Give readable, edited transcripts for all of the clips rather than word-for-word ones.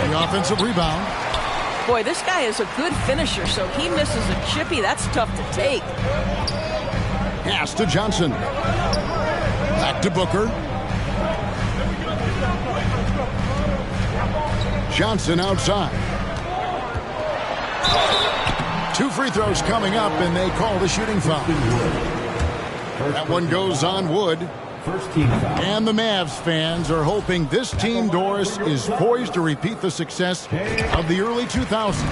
The offensive rebound. Boy, this guy is a good finisher, so he misses a chippy. That's tough to take. Pass to Johnson. Back to Booker. Johnson outside. 2 free throws coming up, and they call the shooting foul. That one goes on Wood. First team foul. And the Mavs fans are hoping this team, Doris, is poised to repeat the success of the early 2000s.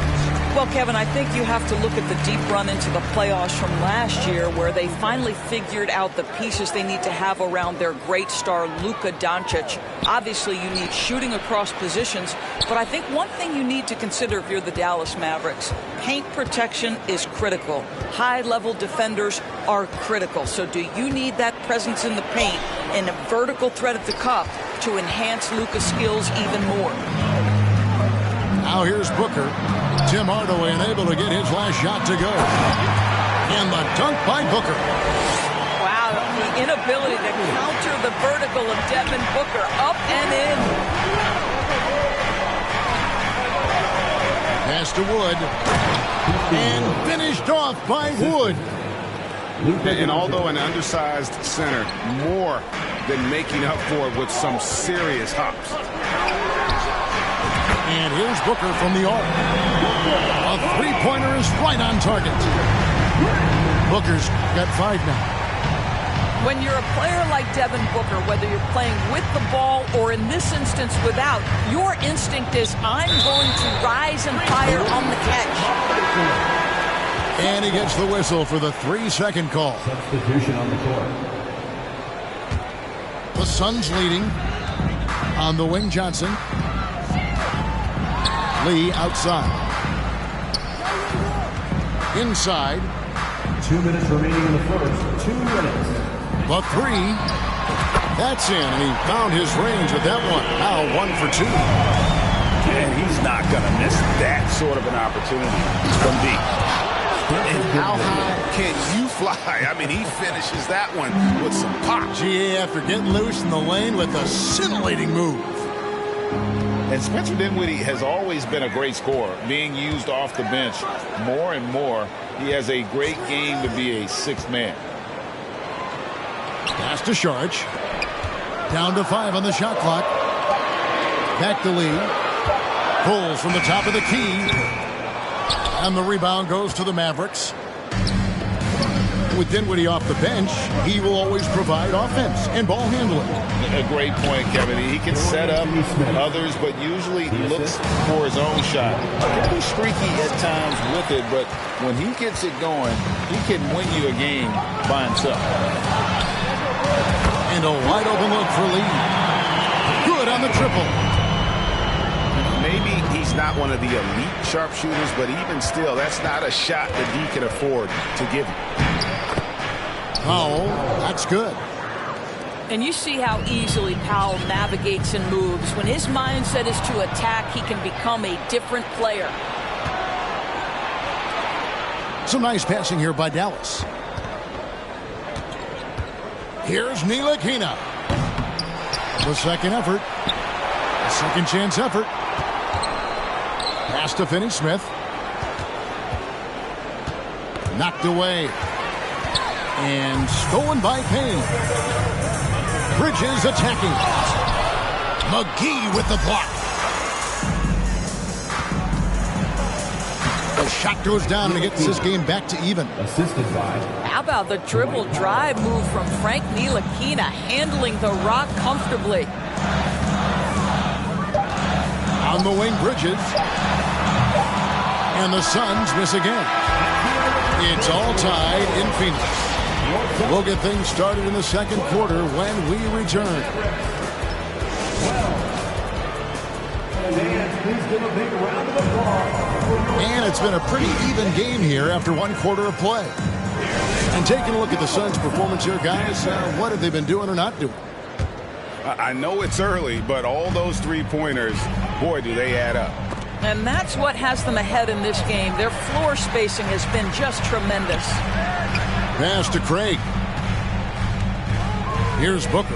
Well, Kevin, I think you have to look at the deep run into the playoffs from last year where they finally figured out the pieces they need to have around their great star, Luka Doncic. Obviously, you need shooting across positions, but I think one thing you need to consider if you're the Dallas Mavericks, paint protection is critical. High-level defenders are critical. So do you need that presence in the paint and a vertical threat at the cup to enhance Luka's skills even more? Now here's Booker. Tim Hardaway unable to get his last shot to go. And the dunk by Booker. Wow, the inability to counter the vertical of Devin Booker. Up and in. Pass to Wood. And finished off by Wood. And although an undersized center, more than making up for it with some serious hops. And here's Booker from the arc. A three-pointer is right on target. Booker's got 5 now. When you're a player like Devin Booker, whether you're playing with the ball or in this instance without, your instinct is, I'm going to rise and fire on the catch. And he gets the whistle for the 3-second call. Substitution on the court. The Suns leading on the wing. Johnson. Lee outside. Inside. 2 minutes remaining in the first. 2 minutes. The 3. That's in, and he found his range with that one. Now 1 for 2. And he's not going to miss that sort of an opportunity from deep. And how high can you fly? I mean, he finishes that one with some pop. GA after getting loose in the lane with a scintillating move. And Spencer Dinwiddie has always been a great scorer, being used off the bench more and more. He has a great game to be a sixth man. Pass to Sharge. Down to 5 on the shot clock. Back to Lee. Pulls from the top of the key. And the rebound goes to the Mavericks. With Dinwiddie off the bench, he will always provide offense and ball handling. A great point, Kevin. He can set up others, but usually looks for his own shot. He can be streaky at times with it, but when he gets it going, he can win you a game by himself. And a wide open look for Lee. Good on the triple. Maybe he's not one of the elite sharpshooters, but even still, that's not a shot that he can afford to give him. Powell, that's good. And you see how easily Powell navigates and moves. When his mindset is to attack, he can become a different player. Some nice passing here by Dallas. Here's Ntilikina. The second effort. The second chance effort. Pass to Finney-Smith. Knocked away. And stolen by Payne. Bridges attacking. McGee with the block. The shot goes down and it gets this game back to even. Assisted by. How about the dribble drive move from Frank Ntilikina, handling the rock comfortably. On the wing, Bridges. And the Suns miss again. It's all tied in Phoenix. We'll get things started in the second quarter when we return. And it's been a pretty even game here after 1 quarter of play. And taking a look at the Suns' performance here, guys, what have they been doing or not doing? I know it's early, but all those three-pointers, boy, do they add up. And that's what has them ahead in this game. Their floor spacing has been just tremendous. Pass to Craig. Here's Booker.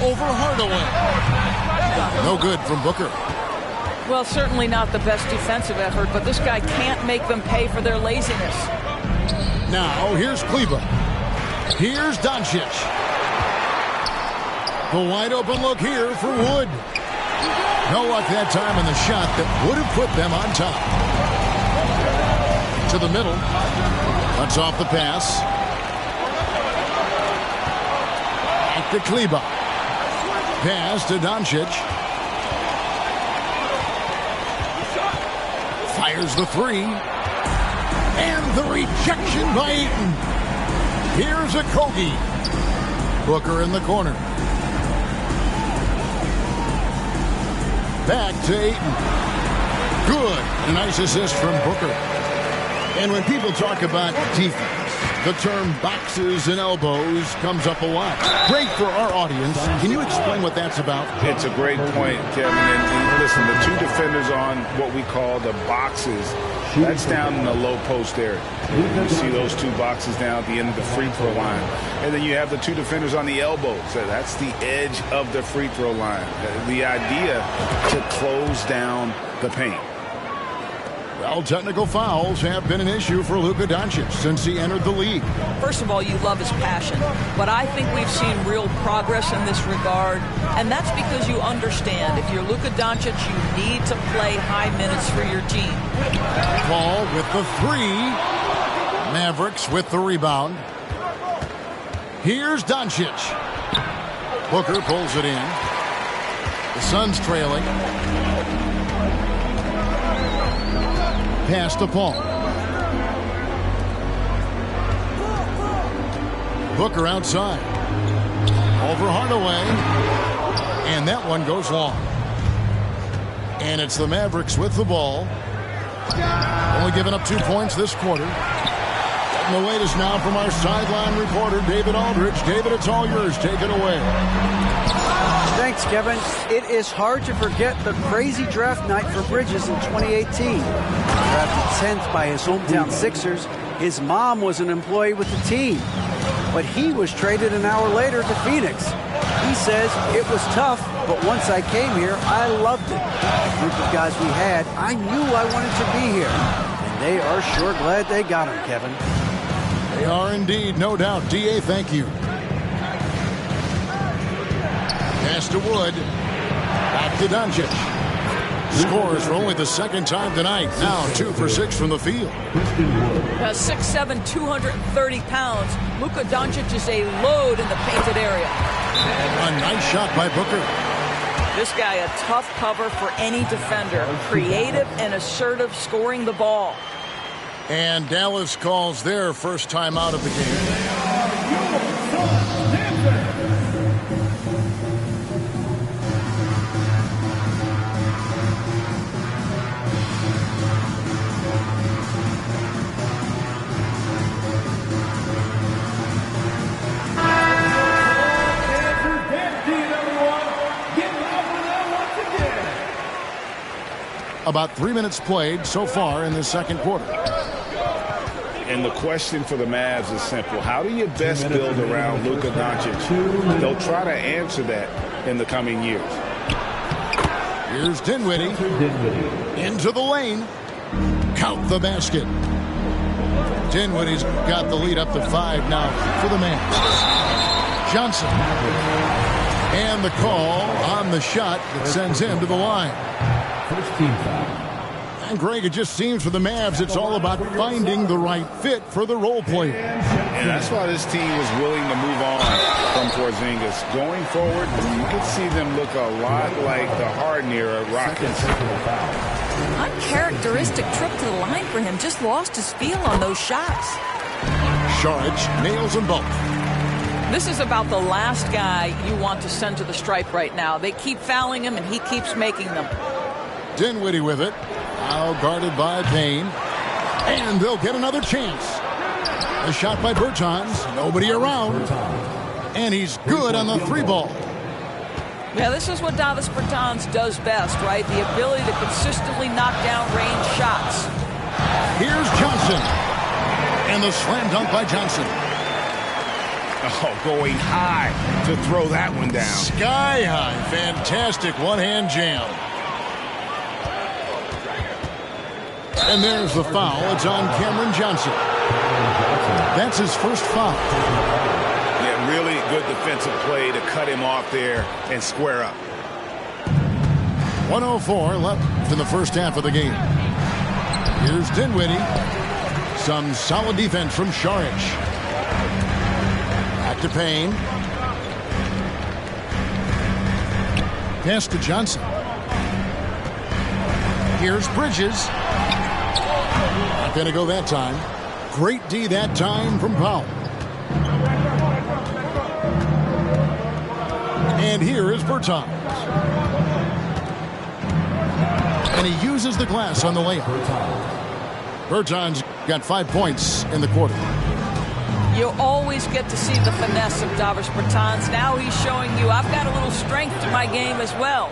Over Hardaway. No good from Booker. Well, certainly not the best defensive effort, but this guy can't make them pay for their laziness. Now, here's Kleber. Here's Doncic. The wide open look here for Wood. No luck that time in the shot that would have put them on top. To the middle. Cuts off the pass. Back to Kleber. Pass to Doncic. Fires the three. And the rejection by Ayton. Here's a Kogi. Booker in the corner. Back to Ayton. Good. A nice assist from Booker. And when people talk about defense, the term boxes and elbows comes up a lot. Great for our audience. Can you explain what that's about? It's a great point, Kevin. And listen, the two defenders on what we call the boxes, that's down in the low post area. You see those two boxes down at the end of the free throw line. And then you have the two defenders on the elbows. So that's the edge of the free throw line. The idea to close down the paint. Well, technical fouls have been an issue for Luka Doncic since he entered the league. First of all, you love his passion, but I think we've seen real progress in this regard, and that's because you understand if you're Luka Doncic, you need to play high minutes for your team. Paul with the three. Mavericks with the rebound. Here's Doncic. Booker pulls it in. The Suns trailing. Pass to Paul. Booker outside. Over Hardaway. And that one goes long. And it's the Mavericks with the ball. Only giving up 2 points this quarter. Getting the latest now from our sideline reporter, David Aldridge. David, it's all yours. Take it away. Thanks, Kevin. It is hard to forget the crazy draft night for Bridges in 2018. Drafted 10th by his hometown Sixers, his mom was an employee with the team. But he was traded an hour later to Phoenix. He says, it was tough, but once I came here, I loved it. The group of guys we had, I knew I wanted to be here. And they are sure glad they got him, Kevin. They are indeed, no doubt. D.A., thank you. Pass to Wood. Back to Doncic. Scores for only the second time tonight. Now 2 for 6 from the field. 6'7", 230 pounds. Luka Doncic is a load in the painted area. A nice shot by Booker. This guy a tough cover for any defender. Creative and assertive scoring the ball. And Dallas calls their first time out of the game. About 3 minutes played so far in the second quarter. And the question for the Mavs is simple. How do you best build around Luka Doncic? They'll try to answer that in the coming years. Here's Dinwiddie. Into the lane. Count the basket. Dinwiddie's got the lead up to 5 now for the Mavs. Johnson. And the call on the shot that sends him to the line. First team foul. And Greg, it just seems for the Mavs it's all about finding the right fit for the role player. And that's why this team was willing to move on from Porzingis. Going forward, you can see them look a lot like the Harden era Rockets. Uncharacteristic trip to the line for him. Just lost his feel on those shots. Saric nails them both. This is about the last guy you want to send to the stripe right now. They keep fouling him, and he keeps making them. Dinwiddie with it. Now guarded by Payne. And they'll get another chance. A shot by Bertans. Nobody around. And he's good on the 3 ball. Yeah, this is what Davis Bertans does best, right? The ability to consistently knock down range shots. Here's Johnson. And the slam dunk by Johnson. Oh, going high to throw that one down. Sky high. Fantastic one-hand jam. And there's the foul. It's on Cameron Johnson. That's his first foul. Yeah, really good defensive play to cut him off there and square up. 1:04 left in the first half of the game. Here's Dinwiddie. Some solid defense from Šarić. Back to Payne. Pass to Johnson. Here's Bridges. Not going to go that time. Great D that time from Powell. And here is Bertans. And he uses the glass on the layup. Bertans got 5 points in the quarter. You always get to see the finesse of Davis Bertans. Now he's showing you I've got a little strength to my game as well.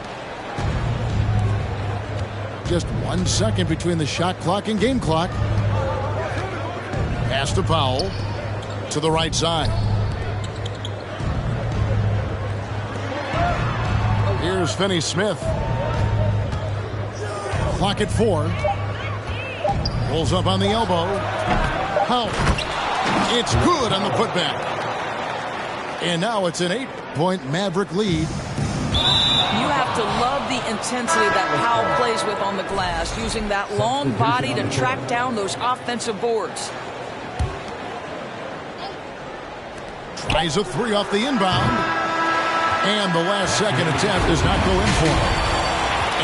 Just 1 second between the shot clock and game clock. Pass to Powell to the right side. Here's Finney-Smith. Clock at 4. Pulls up on the elbow. Powell. It's good on the putback. And now it's an 8-point Maverick lead. You have to love the intensity that Powell plays with on the glass, using that long body to track down those offensive boards. Tries a 3 off the inbound. And the last second attempt does not go in for him.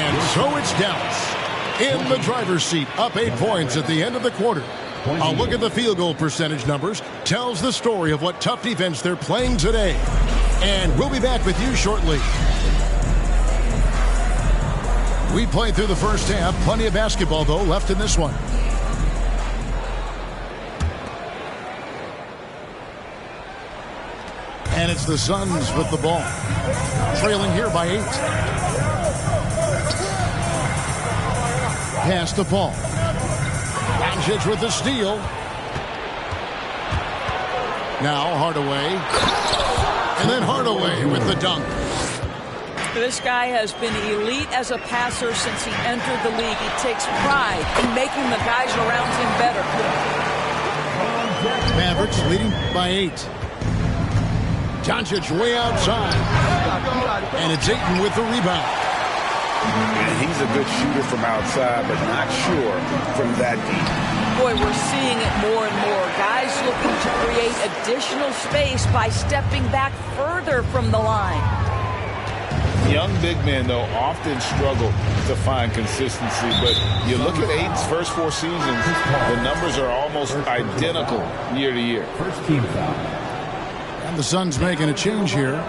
And so it's Dallas in the driver's seat, up 8 points at the end of the quarter. A look at the field goal percentage numbers tells the story of what tough defense they're playing today. And we'll be back with you shortly. We played through the first half. Plenty of basketball, though, left in this one. And it's the Suns with the ball. Trailing here by 8. Pass to Paul. Doncic with the steal. Now Hardaway. And then Hardaway with the dunk. This guy has been elite as a passer since he entered the league. He takes pride in making the guys around him better. Mavericks leading by 8. Doncic way outside. And it's Ayton with the rebound. And he's a good shooter from outside, but not sure from that deep. Boy, we're seeing it more and more. Guys looking to create additional space by stepping back further from the line. Young big men, though, often struggle to find consistency. But you look at Ayton's first 4 seasons, the numbers are almost identical year to year. First team foul. And the Suns making a change here.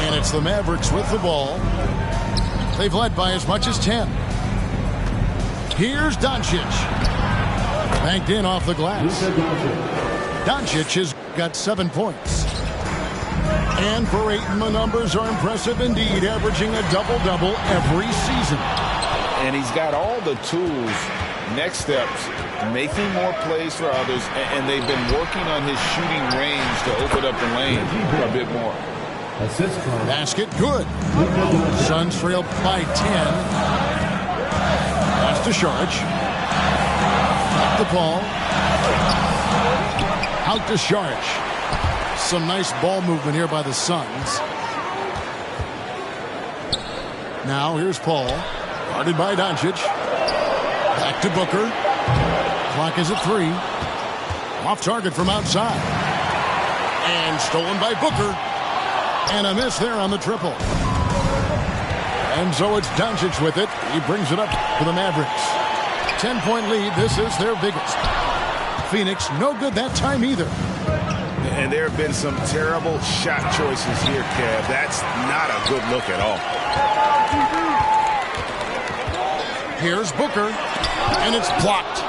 And it's the Mavericks with the ball. They've led by as much as 10. Here's Doncic. Banked in off the glass. Doncic has got 7 points. And for Ayton, the numbers are impressive indeed, averaging a double-double every season. And he's got all the tools. Next steps, making more plays for others, and they've been working on his shooting range to open up the lane a bit more. Basket good. Suns trail by 10. Pass to Šarić. Up to Paul. Out to Šarić. Some nice ball movement here by the Suns. Now here's Paul. Guarded by Doncic. Back to Booker. Clock is at 3. Off target from outside. And stolen by Booker. And a miss there on the triple. And so it's Doncic with it. He brings it up for the Mavericks. 10-point lead. This is their biggest. Phoenix no good that time either. And there have been some terrible shot choices here, Kev. That's not a good look at all. Here's Booker. And it's blocked.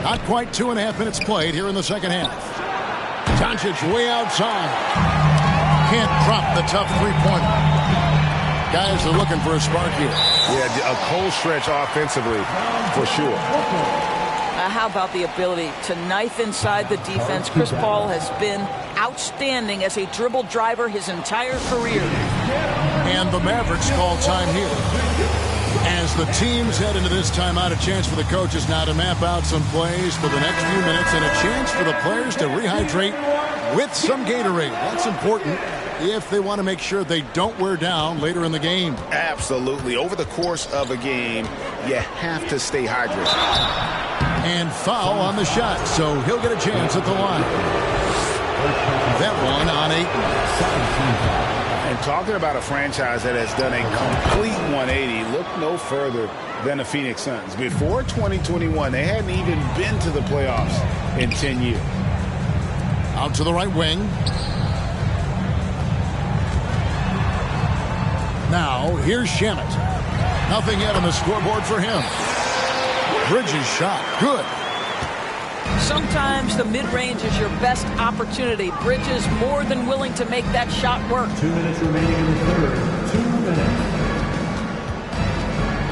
Not quite 2.5 minutes played here in the second half. Doncic way outside. Can't drop the tough three-pointer. Guys are looking for a spark here. Yeah, a cold stretch offensively for sure. How about the ability to knife inside the defense? Chris Paul has been outstanding as a dribble driver his entire career. And the Mavericks call time here. As the teams head into this timeout, a chance for the coaches now to map out some plays for the next few minutes and a chance for the players to rehydrate with some Gatorade. That's important if they want to make sure they don't wear down later in the game. Absolutely. Over the course of a game, you have to stay hydrated. And foul on the shot, so he'll get a chance at the line. That one on Ayton. And talking about a franchise that has done a complete 180, look no further than the Phoenix Suns. Before 2021, they hadn't even been to the playoffs in 10 years. Out to the right wing. Now, here's Shamet. Nothing yet on the scoreboard for him. Bridges shot. Good. Sometimes the mid-range is your best opportunity. Bridges more than willing to make that shot work. 2 minutes remaining in the third. 2 minutes.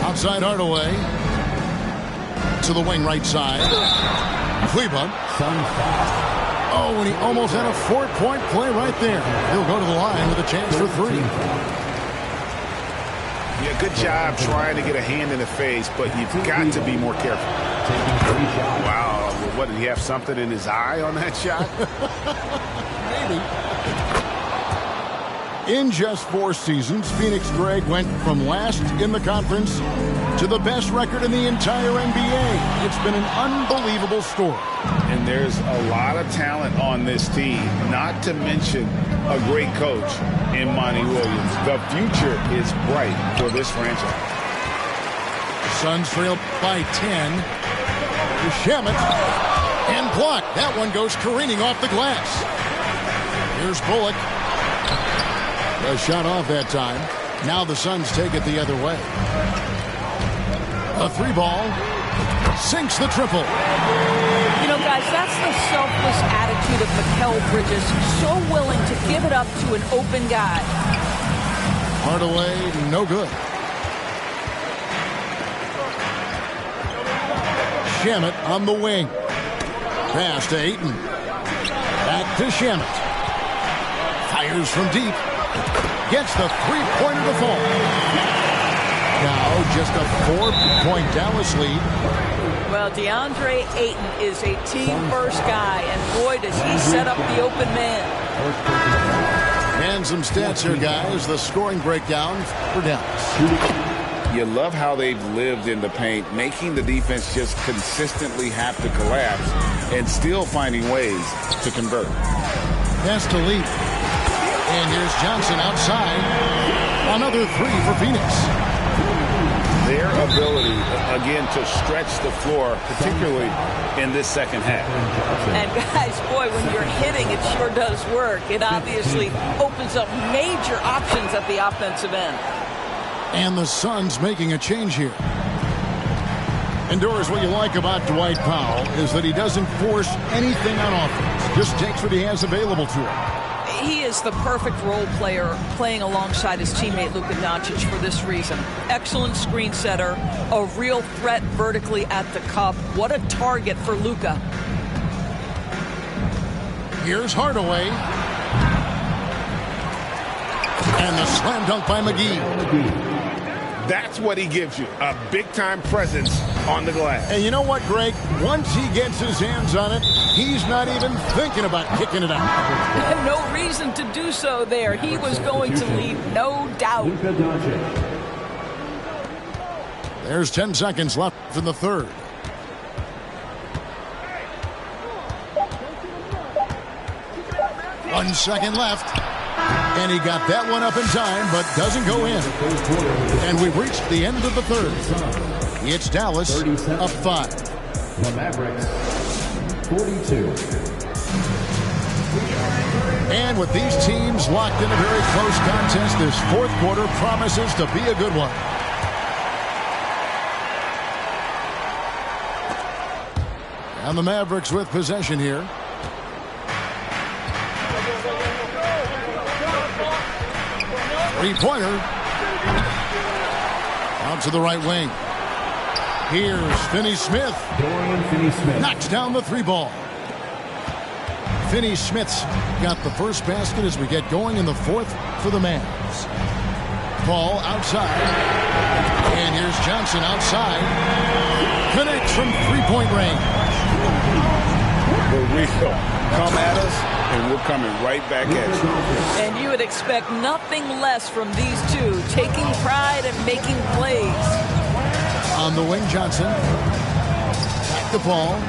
Outside Hardaway. To the wing right side. Cleveland. Oh, and he almost had a 4-point play right there. He'll go to the line with a chance for 3. Yeah, good job trying to get a hand in the face, but you've got to be more careful. Wow, what, did he have something in his eye on that shot? Maybe. In just 4 seasons, Phoenix, Greg, went from last in the conference to the best record in the entire NBA. It's been an unbelievable story. And there's a lot of talent on this team, not to mention a great coach in Monty Williams. The future is bright for this franchise. The Suns trail by 10. Shamet and blocked. That one goes careening off the glass. Here's Bullock. A shot off that time. Now the Suns take it the other way. A 3-ball. Sinks the triple. You know, guys, that's the selfless attitude of Mikal Bridges. So willing to give it up to an open guy. Hardaway, no good. Shamet on the wing. Pass to Ayton. Back to Shamet. Fires from deep. Gets the 3-pointer to fall. Now just a 4-point Dallas lead. Well, DeAndre Ayton is a team-first guy, and boy, does he set up the open man. And some stats here, guys. The scoring breakdown for Dallas. You love how they've lived in the paint, making the defense just consistently have to collapse and still finding ways to convert. Pass to Lee. And here's Johnson outside. Another 3 for Phoenix. Their ability, again, to stretch the floor, particularly in this second half. And guys, boy, when you're hitting, it sure does work. It obviously opens up major options at the offensive end. And the Suns making a change here. And Doris, what you like about Dwight Powell is that he doesn't force anything on offense. Just takes what he has available to him. He is the perfect role player playing alongside his teammate Luka Doncic for this reason. Excellent screen setter, a real threat vertically at the cup. What a target for Luka. Here's Hardaway. And the slam dunk by McGee. That's what he gives you, a big-time presence on the glass. And you know what, Greg? Once he gets his hands on it, he's not even thinking about kicking it out. No reason to do so there. He was going to leave, no doubt. There's 10 seconds left in the third. One second left. And he got that one up in time, but doesn't go in. And we've reached the end of the third. It's Dallas up 5. The Mavericks, 42. And with these teams locked in a very close contest, this fourth quarter promises to be a good one. And the Mavericks with possession here. Three-pointer. Out to the right wing. Here's Finney-Smith. Dorian Finney-Smith. Knocks down the 3 ball. Finney-Smith's got the first basket as we get going in the 4th for the Mavs. Ball outside. And here's Johnson outside. Connects from 3-point range. For real. Come at us, and we're coming right back at you. And you would expect nothing less from these two, taking pride and making plays. On the wing, Johnson. Back the ball.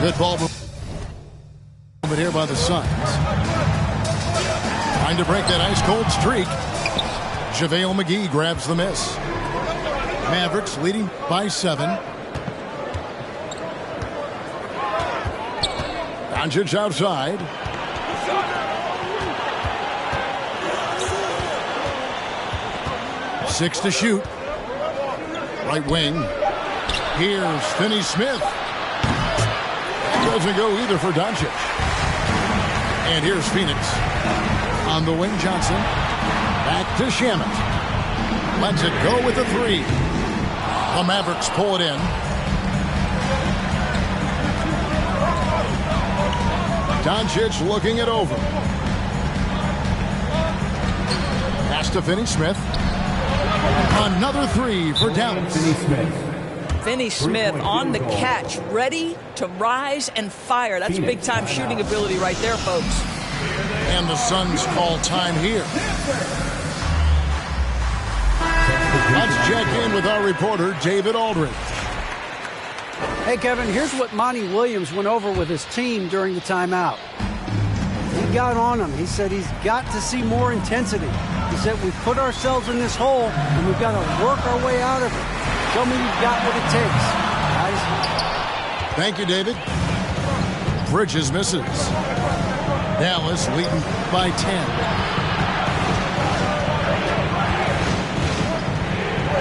Good ball movement here by the Suns. Trying to break that ice-cold streak. JaVale McGee grabs the miss. Mavericks leading by 7. Doncic outside. Six to shoot. Right wing. Here's Finney-Smith. That doesn't go either for Doncic. And here's Phoenix. On the wing, Johnson. Back to Shamet. Lets it go with the 3. The Mavericks pull it in. Doncic looking it over. Pass to Finney-Smith. Another 3 for Dallas. Finney-Smith on the catch, ready to rise and fire. That's big-time shooting ability right there, folks. And the Suns call time here. Let's check in with our reporter, David Aldridge. Hey, Kevin, here's what Monty Williams went over with his team during the timeout. He got on him. He said he's got to see more intensity. He said we've put ourselves in this hole, and we've got to work our way out of it. Show me you've got what it takes, guys. Thank you, David. Bridges misses. Dallas leading by 10.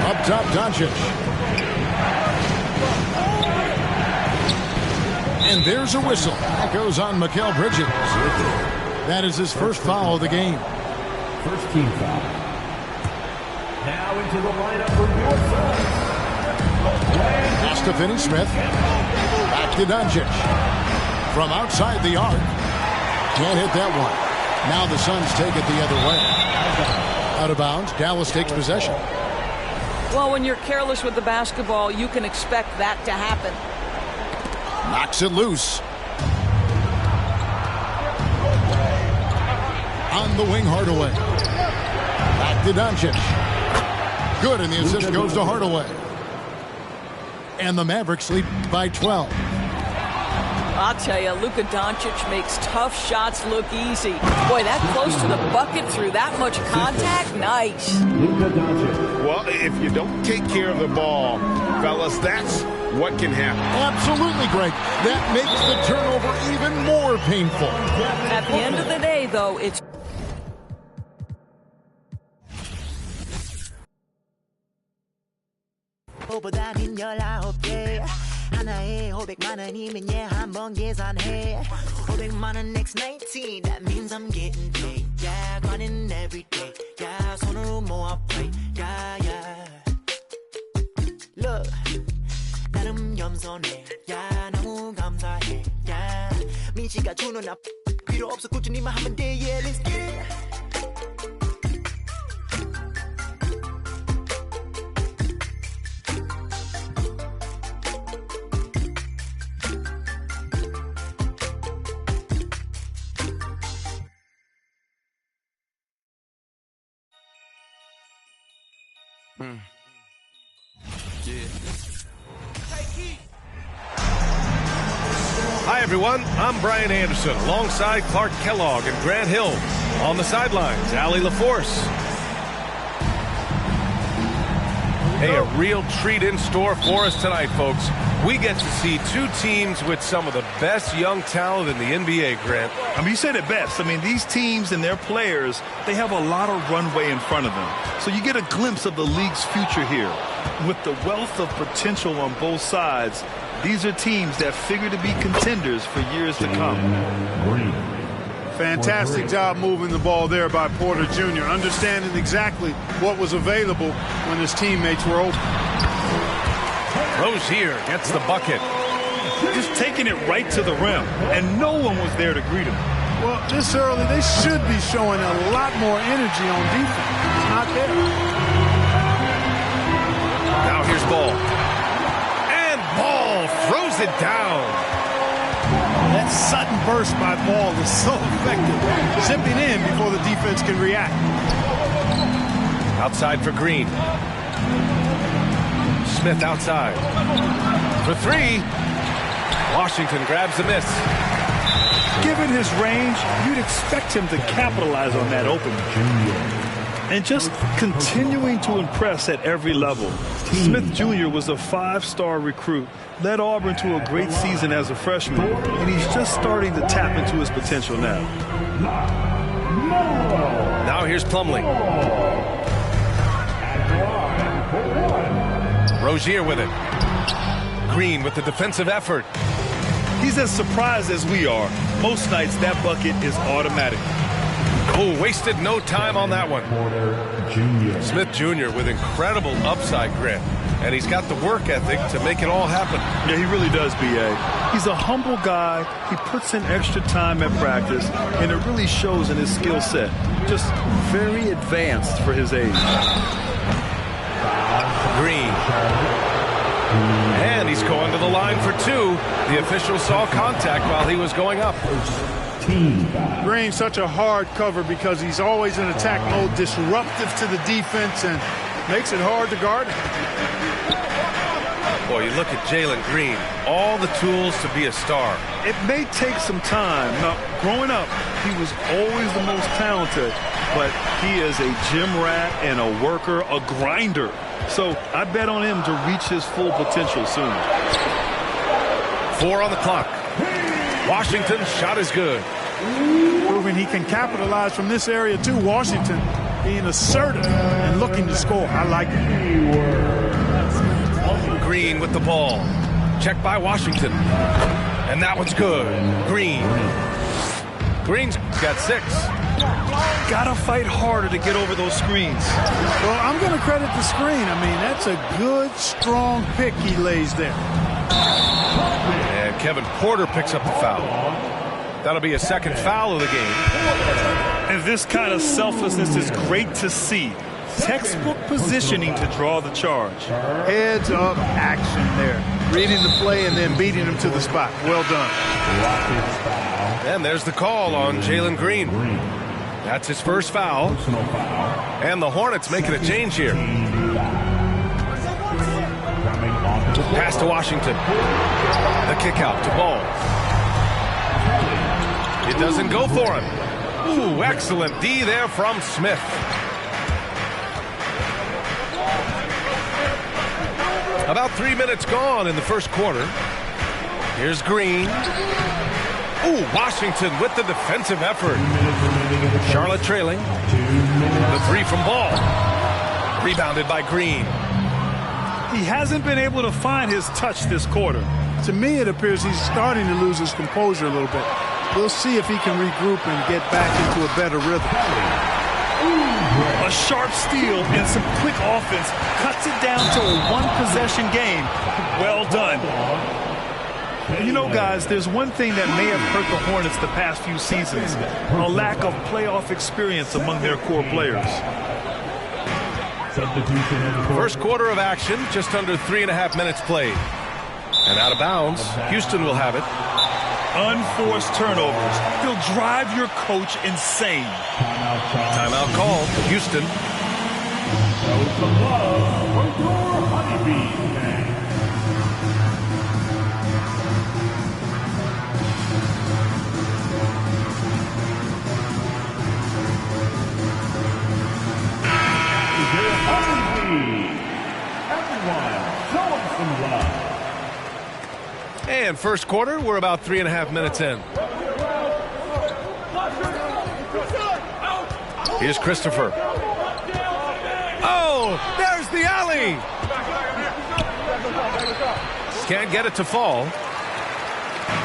Up top, Doncic. And there's a whistle. That goes on Mikal Bridges. That is his first foul of the game. First team foul. Now into the lineup for your Suns. Pass to Finney-Smith. Back to Doncic. From outside the arc. Can't hit that one. Now the Suns take it the other way. Out of bounds. Dallas takes possession. Well, when you're careless with the basketball, you can expect that to happen. Knocks it loose. On the wing, Hardaway. Back to Doncic. Good, and the assist goes to Hardaway. And the Mavericks lead by 12. I'll tell you, Luka Doncic makes tough shots look easy. Boy, that close to the bucket through that much contact, nice. Luka Doncic. Well, if you don't take care of the ball, fellas, that's what can happen. Absolutely, Greg. That makes the turnover even more painful. At the end of the day, though, it's 보다는 19개 하나에 500만 원이면 한번 계산해 500만 원 next 19 that means I'm getting paid yeah running every day yeah 손으로 모아 play yeah yeah look 나름 겸손해 yeah 너무 감사해 yeah 미치가 주는 나 필요 없어 꾸준히만 하면 돼 yeah let's get it Hi, everyone. I'm Brian Anderson alongside Clark Kellogg and Grant Hill. On the sidelines, Allie LaForce. Hey, a real treat in store for us tonight, folks. We get to see two teams with some of the best young talent in the NBA, Grant. I mean, you said it best. I mean, these teams and their players, they have a lot of runway in front of them. So you get a glimpse of the league's future here. With the wealth of potential on both sides, these are teams that figure to be contenders for years to come. Fantastic job moving the ball there by Porter Jr., understanding exactly what was available when his teammates were open. Rozier gets the bucket. Just taking it right to the rim, and no one was there to greet him. Well, this early, they should be showing a lot more energy on defense. It's not there. Now here's Ball. And Ball throws it down. That sudden burst by Ball is so effective. Zipping in before the defense can react. Outside for Green. Smith outside. For three. Washington grabs the miss. Given his range, you'd expect him to capitalize on that opening. And just continuing to impress at every level. Smith Jr. was a 5-star recruit, led Auburn to a great season as a freshman, and he's just starting to tap into his potential now. Now here's Plumlee. Rozier with it. Green with the defensive effort. He's as surprised as we are. Most nights that bucket is automatic. Oh, wasted no time on that one. Smith Jr. with incredible upside grit. And he's got the work ethic to make it all happen. Yeah, he really does, B.A. He's a humble guy. He puts in extra time at practice, and it really shows in his skill set. Just very advanced for his age. Green. And he's going to the line for two. The official saw contact while he was going up. Green, such a hard cover because he's always in attack mode, disruptive to the defense, and makes it hard to guard him. Boy, you look at Jalen Green, all the tools to be a star. It may take some time. Now, growing up, he was always the most talented, but he is a gym rat and a worker, a grinder. So I bet on him to reach his full potential soon. 4 on the clock. Washington's shot is good. Proving he can capitalize from this area too. Washington being assertive and looking to score. I like it. Green with the ball. Checked by Washington. And that one's good. Green. Green's got 6. Gotta fight harder to get over those screens. Well, I'm going to credit the screen. I mean, that's a good, strong pick he lays there. And Kevin Porter picks up the foul. That'll be a second foul of the game. And this kind of selflessness is great to see. Textbook positioning to draw the charge. Heads up action there. Reading the play and then beating him to the spot. Well done. And there's the call on Jalen Green. That's his first foul. And the Hornets making a change here. Pass to Washington. The kick out to Ball. It doesn't go for him. Ooh, excellent D there from Smith. About 3 minutes gone in the first quarter. Here's Green. Ooh, Washington with the defensive effort. Charlotte trailing. The 3 from Ball. Rebounded by Green. He hasn't been able to find his touch this quarter. To me, it appears he's starting to lose his composure a little bit. We'll see if he can regroup and get back into a better rhythm. A sharp steal and some quick offense cuts it down to a one-possession game. Well done. You know, guys, there's one thing that may have hurt the Hornets the past few seasons, a lack of playoff experience among their core players. First quarter of action, just under 3.5 minutes played. And out of bounds, Houston will have it. Unforced turnovers. They'll drive your coach insane. Timeout called. Houston. And first quarter, we're about 3.5 minutes in. Here's Christopher. Oh, there's the alley. Can't get it to fall.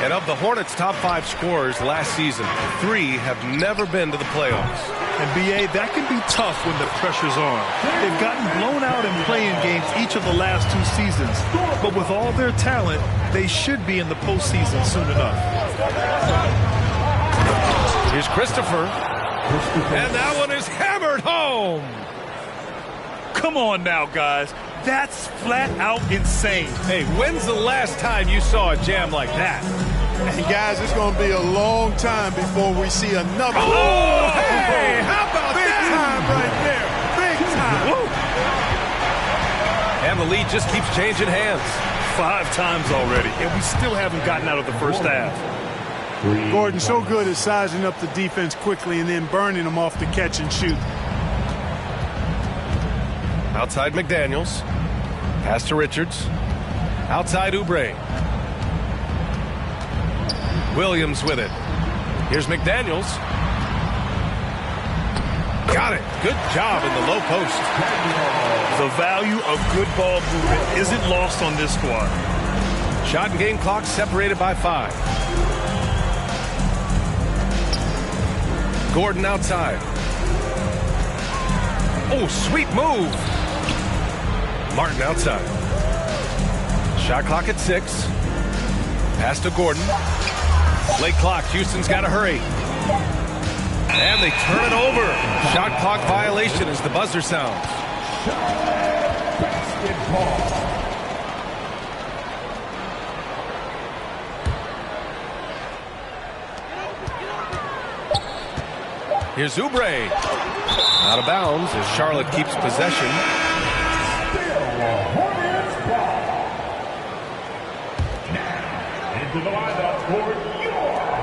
And of the Hornets' top 5 scorers last season, 3 have never been to the playoffs. And B.A., that can be tough when the pressure's on. They've gotten blown out in play-in games each of the last 2 seasons. But with all their talent, they should be in the postseason soon enough. Here's Christopher. And that one is hammered home. Come on now, guys. That's flat out insane. Hey, when's the last time you saw a jam like that? And guys, it's going to be a long time before we see another. Oh, hey, how about big that? Time right there. Big time. Woo. And the lead just keeps changing hands. 5 times already, and we still haven't gotten out of the first half. Gordon so good at sizing up the defense quickly and then burning them off the catch and shoot. Outside McDaniels. Pass to Richards. Outside Oubre. Williams with it. Here's McDaniels. Got it. Good job in the low post. The value of good ball movement isn't lost on this squad. Shot and game clock separated by 5. Gordon outside. Oh, sweet move. Martin outside. Shot clock at 6. Pass to Gordon. Late clock. Houston's got to hurry. And they turn it over. Shot clock violation as the buzzer sounds. Here's Oubre. Out of bounds as Charlotte keeps possession.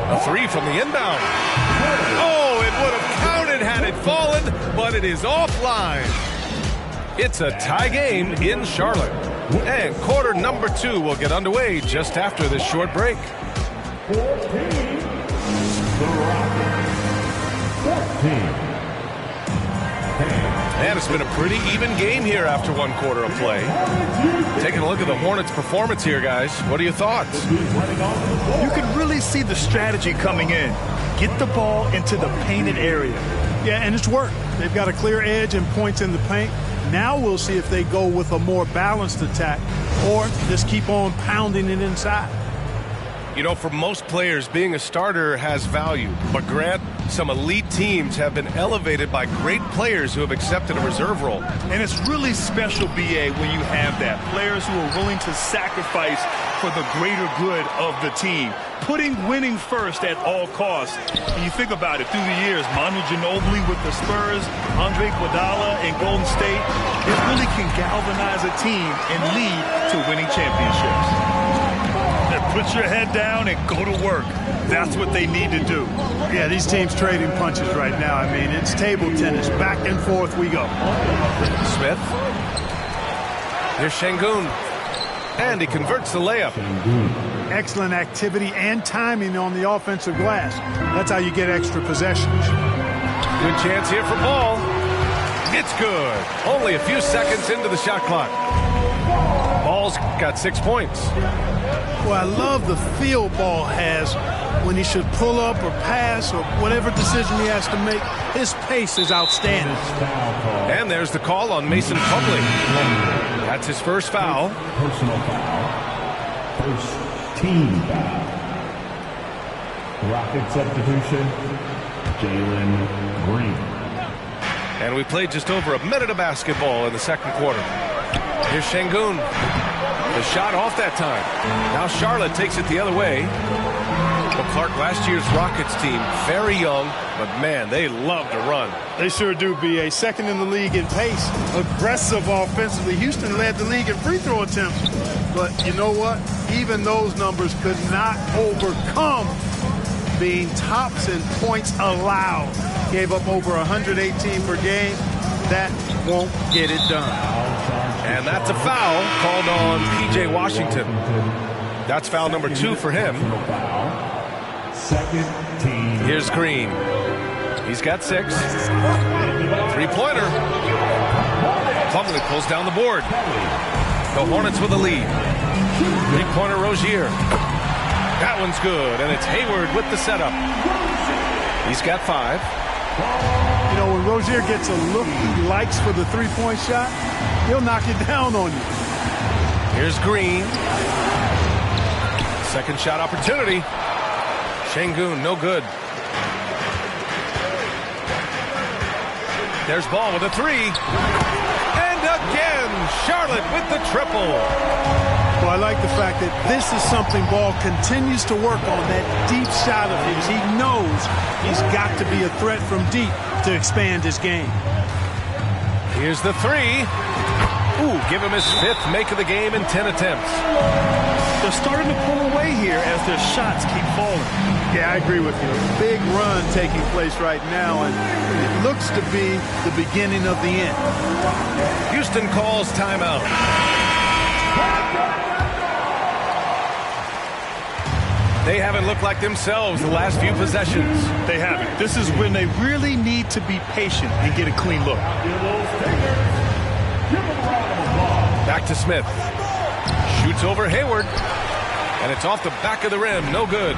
A 3 from the inbound. Oh, it would have counted had it fallen, but it is offline. It's a tie game in Charlotte. And quarter number 2 will get underway just after this short break. 14. And it's been a pretty even game here after 1 quarter of play. Taking a look at the Hornets' performance here, guys. What are your thoughts? You can really see the strategy coming in. Get the ball into the painted area. Yeah, and it's worked. They've got a clear edge and points in the paint. Now we'll see if they go with a more balanced attack or just keep on pounding it inside. You know, for most players, being a starter has value. But, Grant, some elite teams have been elevated by great players who have accepted a reserve role. And it's really special, B.A., when you have that. Players who are willing to sacrifice for the greater good of the team. Putting winning first at all costs. And you think about it, through the years, Manu Ginobili with the Spurs, Andre Iguodala in Golden State, it really can galvanize a team and lead to winning championships. Put your head down and go to work. That's what they need to do. Yeah, these teams trading punches right now. I mean, it's table tennis. Back and forth we go. Smith. Here's Şengün. And he converts the layup. Excellent activity and timing on the offensive glass. That's how you get extra possessions. Good chance here for Ball. It's good. Only a few seconds into the shot clock. Ball's got 6 points. Well, I love the feel Ball has when he should pull up or pass or whatever decision he has to make. His pace is outstanding. And there's the call on Mason Plumlee. That's his first foul. Personal foul. First team foul. Rocket substitution, Jalen Green. And we played just over a minute of basketball in the second quarter. Here's Şengün. The shot off that time. Now Charlotte takes it the other way. Well, Clark, last year's Rockets team, very young, but man, they love to run. They sure do, B.A. Second in the league in pace. Aggressive offensively. Houston led the league in free throw attempts. But you know what? Even those numbers could not overcome being tops in points allowed. Gave up over 118 per game. That won't get it done. And that's a foul called on P.J. Washington. That's foul number 2 for him. Second team. Here's Green. He's got 6. Three-pointer. Plumlee pulls down the board. The Hornets with the lead. Three-pointer Rozier. That one's good, and it's Hayward with the setup. He's got 5. You know, when Rozier gets a look he likes for the three-point shot, he'll knock it down on you. Here's Green. Second shot opportunity. Şengün, no good. There's Ball with a 3. And again, Charlotte with the triple. Well, I like the fact that this is something Ball continues to work on, that deep shot of his. He knows he's got to be a threat from deep to expand his game. Here's the 3. Ooh, give him his 5th make of the game in 10 attempts. They're starting to pull away here as their shots keep falling. Yeah, I agree with you. Big run taking place right now, and it looks to be the beginning of the end. Houston calls timeout. They haven't looked like themselves the last few possessions. They haven't. This is when they really need to be patient and get a clean look. Back to Smith. Shoots over Hayward. And it's off the back of the rim. No good.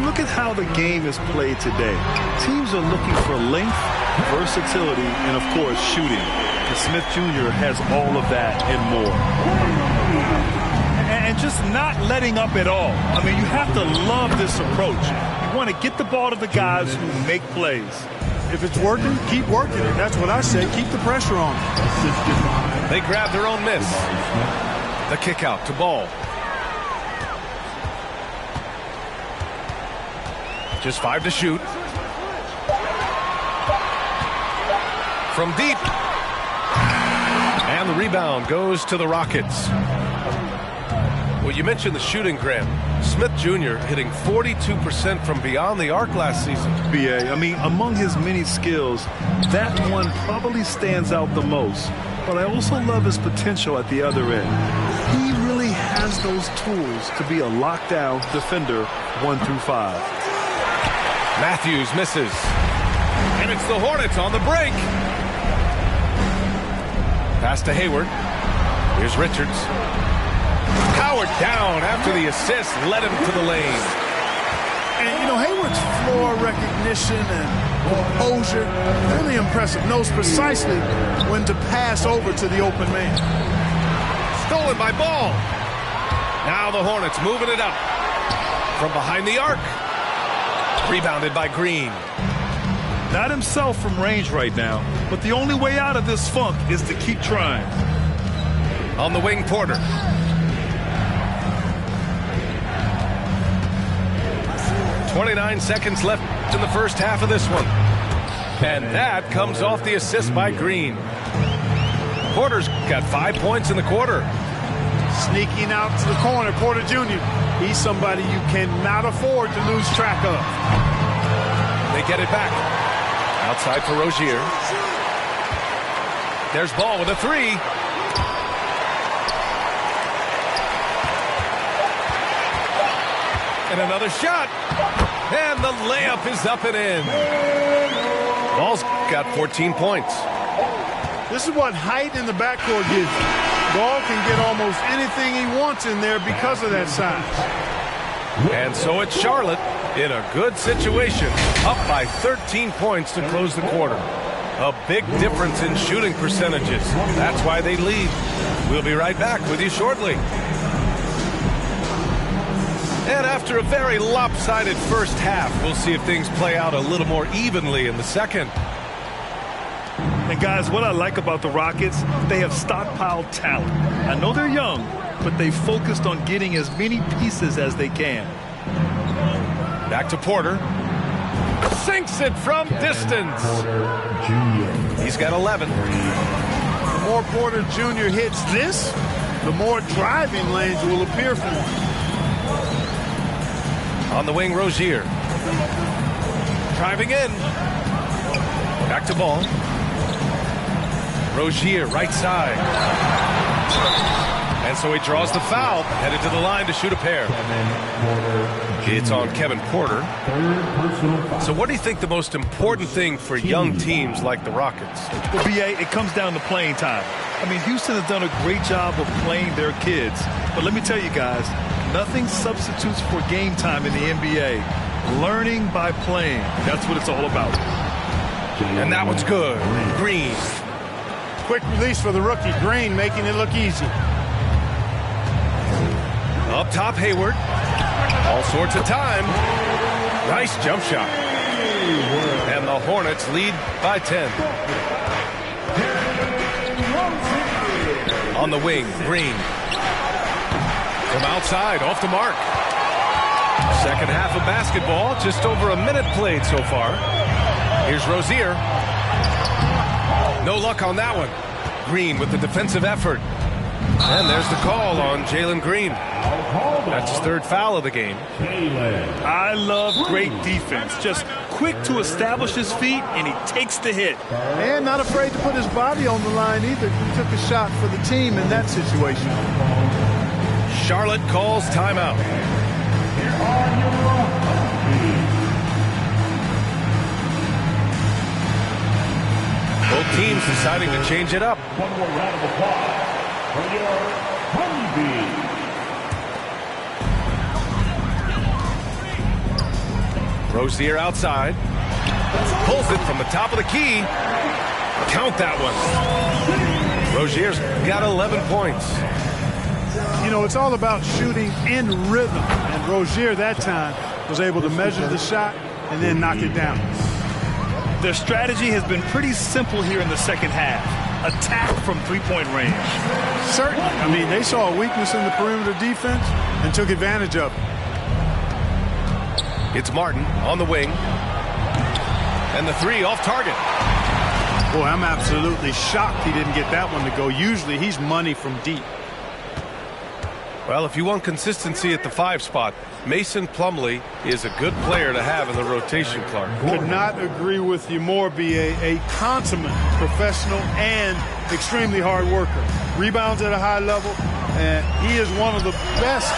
Look at how the game is played today. Teams are looking for length, versatility, and, of course, shooting. And Smith Jr. has all of that and more. And just not letting up at all. I mean, you have to love this approach. You want to get the ball to the guys who make plays. If it's working, keep working it. That's what I say. Keep the pressure on. They grab their own miss. The kick out to Ball. Just 5 to shoot. From deep. And the rebound goes to the Rockets. Well, you mentioned the shooting, Graham. Smith Jr. hitting 42% from beyond the arc last season. BA, I mean, among his many skills, that one probably stands out the most. But I also love his potential at the other end. He really has those tools to be a lockdown defender 1 through 5. Matthews misses. And it's the Hornets on the break. Pass to Hayward. Here's Richards. Howard down after the assist led him to the lane. And, you know, Hayward's floor recognition and composure, really impressive. Knows precisely when to pass over to the open man. Stolen by Ball. Now the Hornets moving it up. From behind the arc. Rebounded by Green. Not himself from range right now, but the only way out of this funk is to keep trying. On the wing, Porter. .29 seconds left in the first half of this one. And that comes off the assist by Green. Porter's got 5 points in the quarter. Sneaking out to the corner, Porter Jr. He's somebody you cannot afford to lose track of. They get it back. Outside for Rozier. There's Ball with a 3. And another shot. And the layup is up and in. Ball's got 14 points. This is what height in the backcourt gives you. Ball can get almost anything he wants in there because of that size. And so it's Charlotte in a good situation, up by 13 points to close the quarter. A big difference in shooting percentages. That's why they lead. We'll be right back with you shortly. And after a very lopsided first half, we'll see if things play out a little more evenly in the second. And guys, what I like about the Rockets, they have stockpiled talent. I know they're young, but they focused on getting as many pieces as they can. Back to Porter. Sinks it from distance. He's got 11. The more Porter Jr. hits this, the more driving lanes will appear for him. On the wing, Rozier. Driving in. Back to Ball. Rozier, right side. And so he draws the foul, headed to the line to shoot a pair. It's on Kevin Porter. So what do you think the most important thing for young teams like the Rockets? Well, BA, it comes down to playing time. I mean, Houston has done a great job of playing their kids. But let me tell you guys, Nothing substitutes for game time in the NBA. Learning by playing. That's what it's all about. And that one's good. Green. Quick release for the rookie. Green making it look easy. Up top, Hayward. All sorts of time. Nice jump shot. And the Hornets lead by 10. On the wing, Green. From outside, off the mark. Second half of basketball, just over a minute played so far. Here's Rozier. No luck on that one. Green with the defensive effort. And there's the call on Jalen Green. That's his third foul of the game. I love great defense. Just quick to establish his feet, and he takes the hit. And not afraid to put his body on the line either. He took a shot for the team in that situation. Charlotte calls timeout. Both teams deciding to change it up. One more round of applause for your Honeybees. Rozier outside. Pulls it from the top of the key. Count that one. Rozier's got 11 points. You know, it's all about shooting in rhythm. And Rozier that time was able to measure the shot and then knock it down. Their strategy has been pretty simple here in the second half. Attack from three-point range. Certainly. I mean, they saw a weakness in the perimeter defense and took advantage of it. It's Martin on the wing. And the three off target. Boy, I'm absolutely shocked he didn't get that one to go. Usually he's money from deep. Well, if you want consistency at the 5 spot, Mason Plumlee is a good player to have in the rotation, Clark. Could not agree with you more, B.A. A consummate professional and extremely hard worker. Rebounds at a high level, and he is one of the best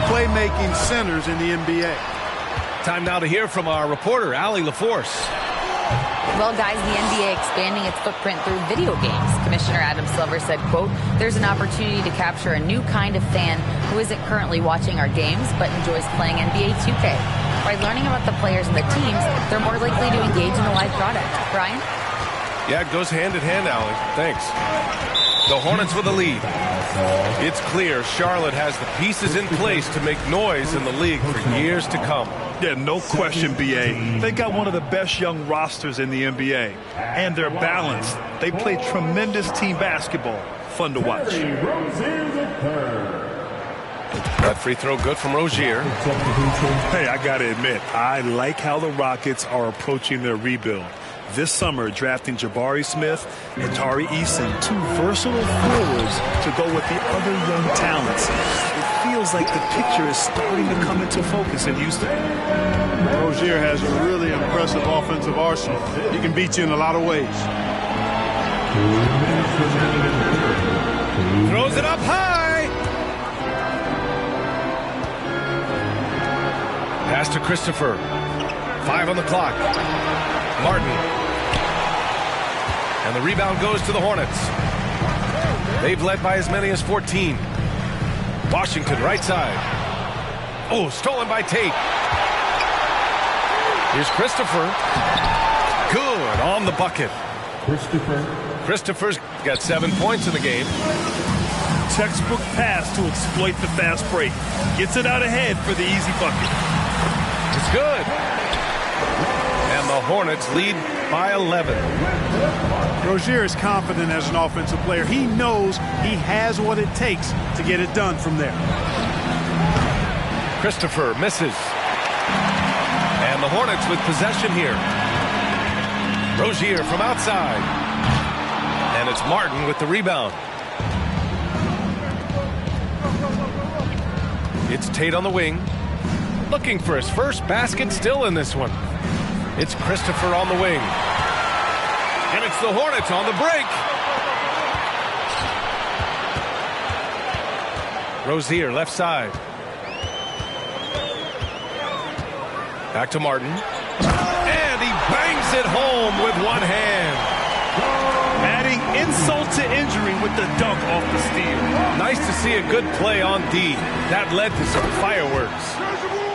playmaking centers in the NBA. Time now to hear from our reporter, Allie LaForce. Well, guys, the NBA expanding its footprint through video games. Commissioner Adam Silver said, quote, "There's an opportunity to capture a new kind of fan who isn't currently watching our games but enjoys playing NBA 2K. By learning about the players and the teams, they're more likely to engage in the live product." Brian? Yeah, it goes hand in hand, Allie. Thanks. The Hornets with a lead. It's clear Charlotte has the pieces in place to make noise in the league for years to come. Yeah, no question, B.A. They got one of the best young rosters in the NBA. And they're balanced. They play tremendous team basketball. Fun to watch. That free throw good from Rozier. Hey, I got to admit, I like how the Rockets are approaching their rebuild. This summer, drafting Jabari Smith and Tari Eason, two versatile forwards to go with the other young talents. It feels like the picture is starting to come into focus in Houston. Rozier has a really impressive offensive arsenal. He can beat you in a lot of ways. Throws it up high. Pass to Christopher. 5 on the clock. Martin. And the rebound goes to the Hornets. They've led by as many as 14. Washington right side. Oh, stolen by Tate. Here's Christopher. Good on the bucket. Christopher's got 7 points in the game. Textbook pass to exploit the fast break. Gets it out ahead for the easy bucket. It's good. And the Hornets lead by 11. Rozier is confident as an offensive player. He knows he has what it takes to get it done from there. Christopher misses. And the Hornets with possession here. Rozier from outside. And it's Martin with the rebound. It's Tate on the wing. Looking for his first basket still in this one. It's Christopher on the wing. And it's the Hornets on the break. Rozier left side. Back to Martin. And he bangs it home with one hand. Adding insult to injury with the dunk off the steal. Nice to see a good play on D. That led to some fireworks.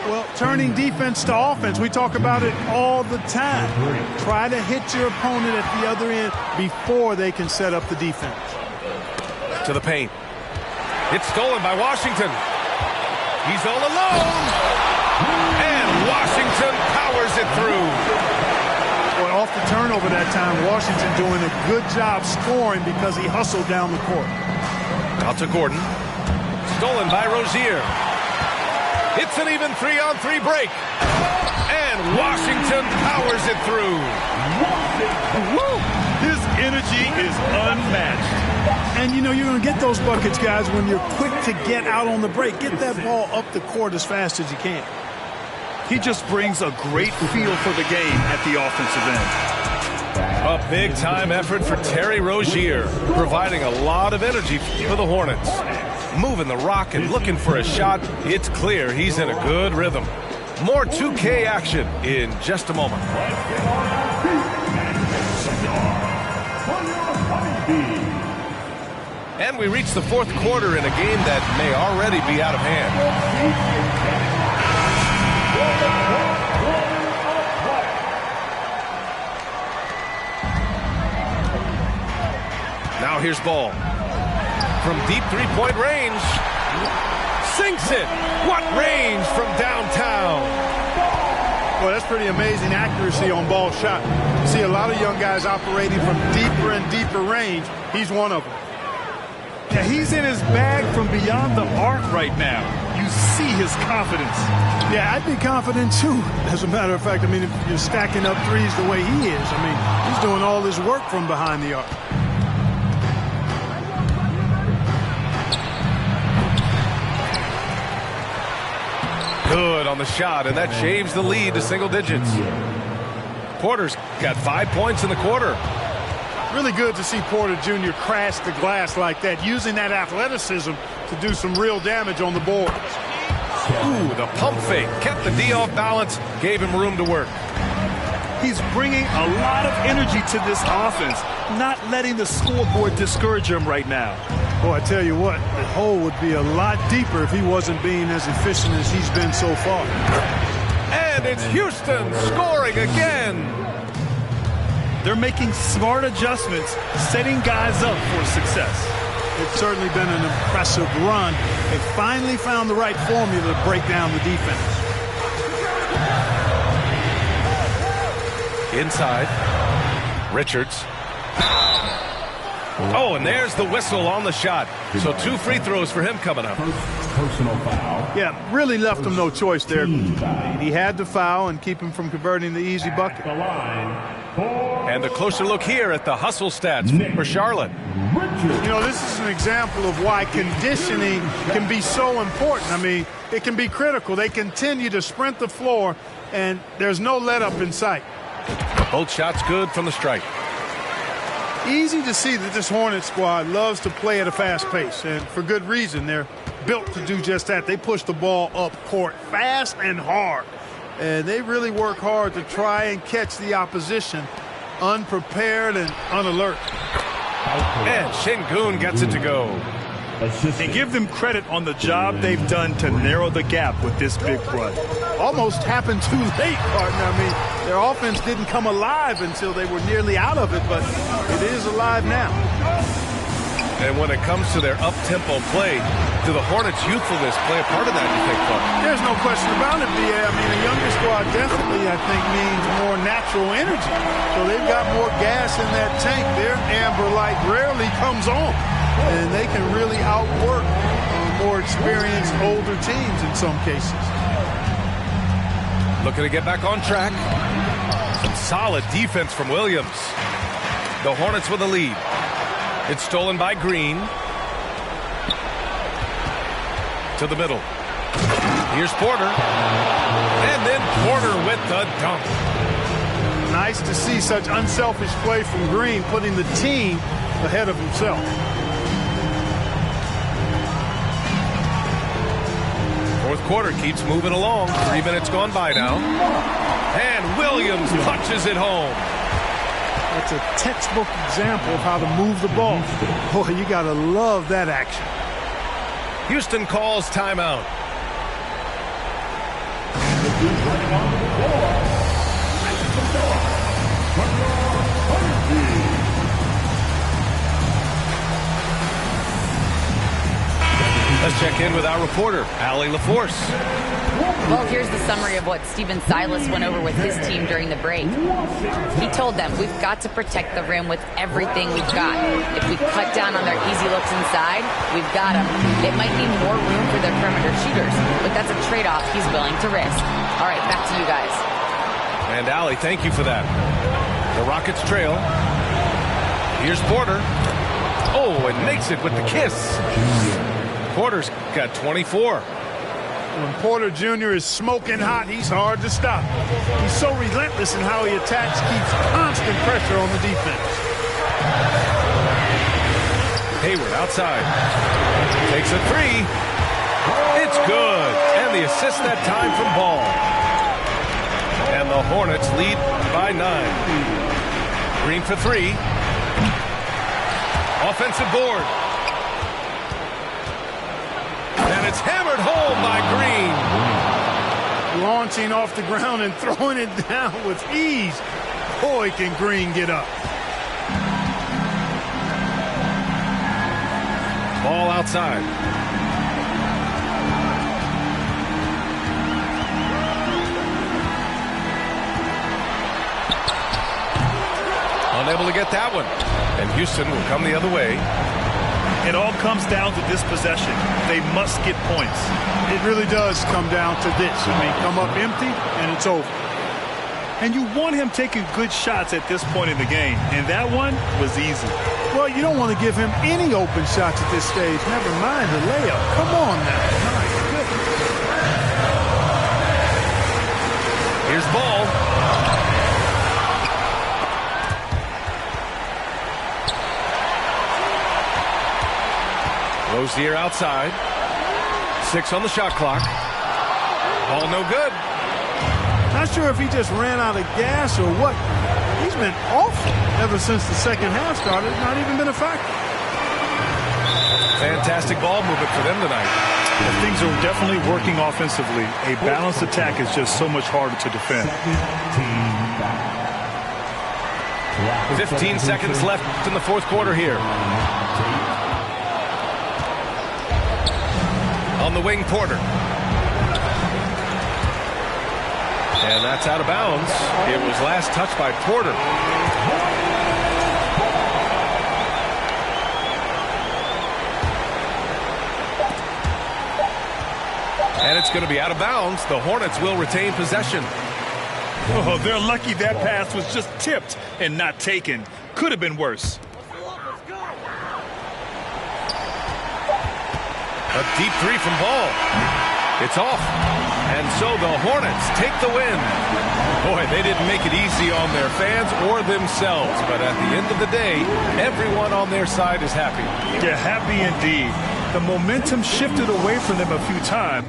Well, turning defense to offense, we talk about it all the time. Try to hit your opponent at the other end before they can set up the defense. To the paint. It's stolen by Washington. He's all alone. And Washington powers it through. Well, off the turnover that time, Washington doing a good job scoring because he hustled down the court. Out to Gordon. Stolen by Rozier. It's an even 3-on-3 break. And Washington powers it through. His energy is unmatched. And, you know, you're going to get those buckets, guys, when you're quick to get out on the break. Get that ball up the court as fast as you can. He just brings a great feel for the game at the offensive end. A big-time effort for Terry Rozier, providing a lot of energy for the Hornets. Moving the rock and looking for a shot, it's clear he's in a good rhythm. More 2K action in just a moment. And we reach the fourth quarter in a game that may already be out of hand. Now here's Ball. From deep three-point range. Sinks it. What range from downtown. Well, that's pretty amazing accuracy on Ball shot. You see a lot of young guys operating from deeper and deeper range. He's one of them. Yeah, he's in his bag from beyond the arc right now. You see his confidence. Yeah, I'd be confident too. As a matter of fact, I mean, if you're stacking up threes the way he is, I mean, he's doing all his work from behind the arc. Good on the shot, and that shaves the lead to single digits. Porter's got 5 points in the quarter. Really good to see Porter Jr. crash the glass like that, using that athleticism to do some real damage on the boards. Ooh, the pump fake kept the D off balance, gave him room to work. He's bringing a lot of energy to this offense, not letting the scoreboard discourage him right now. Boy, I tell you what, the hole would be a lot deeper if he wasn't being as efficient as he's been so far. And it's Houston scoring again. They're making smart adjustments, setting guys up for success. It's certainly been an impressive run. They finally found the right formula to break down the defense. Inside. Richards. Oh, and there's the whistle on the shot. So 2 free throws for him coming up. Personal foul. Yeah, really left him no choice there. He had to foul and keep him from converting the easy bucket. The line. And a closer look here at the hustle stats for Charlotte. You know, this is an example of why conditioning can be so important. I mean, it can be critical. They continue to sprint the floor, and there's no let-up in sight. Both shots good from the stripe. Easy to see that this Hornet squad loves to play at a fast pace, and for good reason. They're built to do just that. They push the ball up court fast and hard, and they really work hard to try and catch the opposition unprepared and unalert. And Şengün gets it to go. And give them credit on the job they've done to narrow the gap with this big run. Almost happened too late, partner. I mean, their offense didn't come alive until they were nearly out of it, but it is alive now. And when it comes to their up-tempo play, do the Hornets' youthfulness play a part of that, you think, Clark? There's no question about it, B.A. I mean, a younger squad definitely, I think, means more natural energy. So they've got more gas in that tank. Their amber light rarely comes on. And they can really outwork more experienced older teams in some cases. Looking to get back on track. Some solid defense from Williams. The Hornets with the lead. It's stolen by Green. To the middle. Here's Porter. And then Porter with the dunk. Nice to see such unselfish play from Green, putting the team ahead of himself. Fourth quarter keeps moving along. 3 minutes gone by now. And Williams punches it home. That's a textbook example of how to move the ball. Boy, you got to love that action. Houston calls timeout. Let's check in with our reporter, Allie LaForce. Well, here's the summary of what Stephen Silas went over with his team during the break. He told them, we've got to protect the rim with everything we've got. If we cut down on their easy looks inside, we've got them. It might mean more room for their perimeter shooters, but that's a trade-off he's willing to risk. All right, back to you guys. And Allie, thank you for that. The Rockets trail. Here's Porter. Oh, and makes it with the kiss. Porter's got 24. When Porter Jr. is smoking hot, he's hard to stop. He's so relentless in how he attacks, keeps constant pressure on the defense. Hayward outside. Takes a three. It's good. And the assist that time from Ball. And the Hornets lead by 9. Green for 3. Offensive board. And it's hammered home by Green. Launching off the ground and throwing it down with ease. Boy, can Green get up. Ball outside. Unable to get that one. And Houston will come the other way. It all comes down to this possession. They must get points. It really does come down to this. I mean, come up empty, and it's over. And you want him taking good shots at this point in the game, and that one was easy. Well, you don't want to give him any open shots at this stage. Never mind the layup. Come on now. My goodness. Here's Ball. Rozier outside. 6 on the shot clock. Ball no good. Not sure if he just ran out of gas or what. He's been awful ever since the second half started. Not even been a factor. Fantastic ball movement for them tonight. And things are definitely working offensively. A balanced attack is just so much harder to defend. 15 seconds left in the fourth quarter here. On the wing, Porter. And that's out of bounds. It was last touched by Porter. And it's going to be out of bounds. The Hornets will retain possession. Oh, they're lucky that pass was just tipped and not taken. Could have been worse. A deep three from Ball. It's off. And so the Hornets take the win. Boy, they didn't make it easy on their fans or themselves. But at the end of the day, everyone on their side is happy. Yeah, happy indeed. The momentum shifted away from them a few times.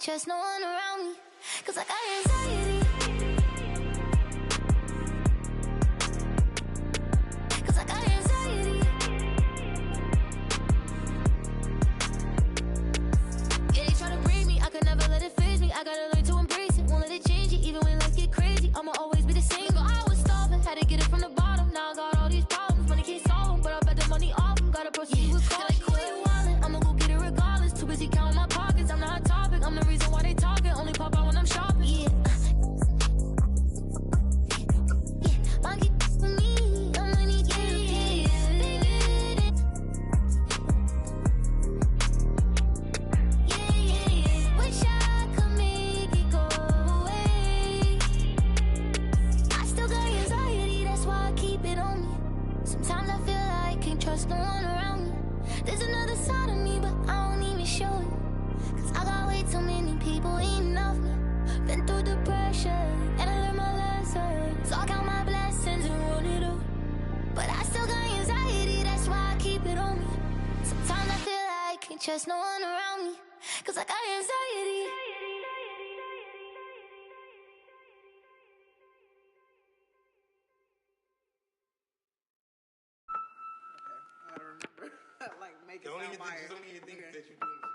Just no one around me, 'cause I got anxiety. 'Cause I got anxiety. Yeah, they try to break me, I could never let it phase me. I gotta learn to embrace it, won't let it change it. Even when life get crazy, I'ma always be the same. But I was starving, had to get it from the bottom. Now I got all trust no one around me. There's another side of me, but I don't even show it. Cause I got way too many people eating off me. Been through depression, and I learned my lesson. So I count my blessings and roll it up. But I still got anxiety, that's why I keep it on me. Sometimes I feel like I can't trust no one around me. Cause I got anxiety. Like, make it sound Myers. Don't even think that you're doing this.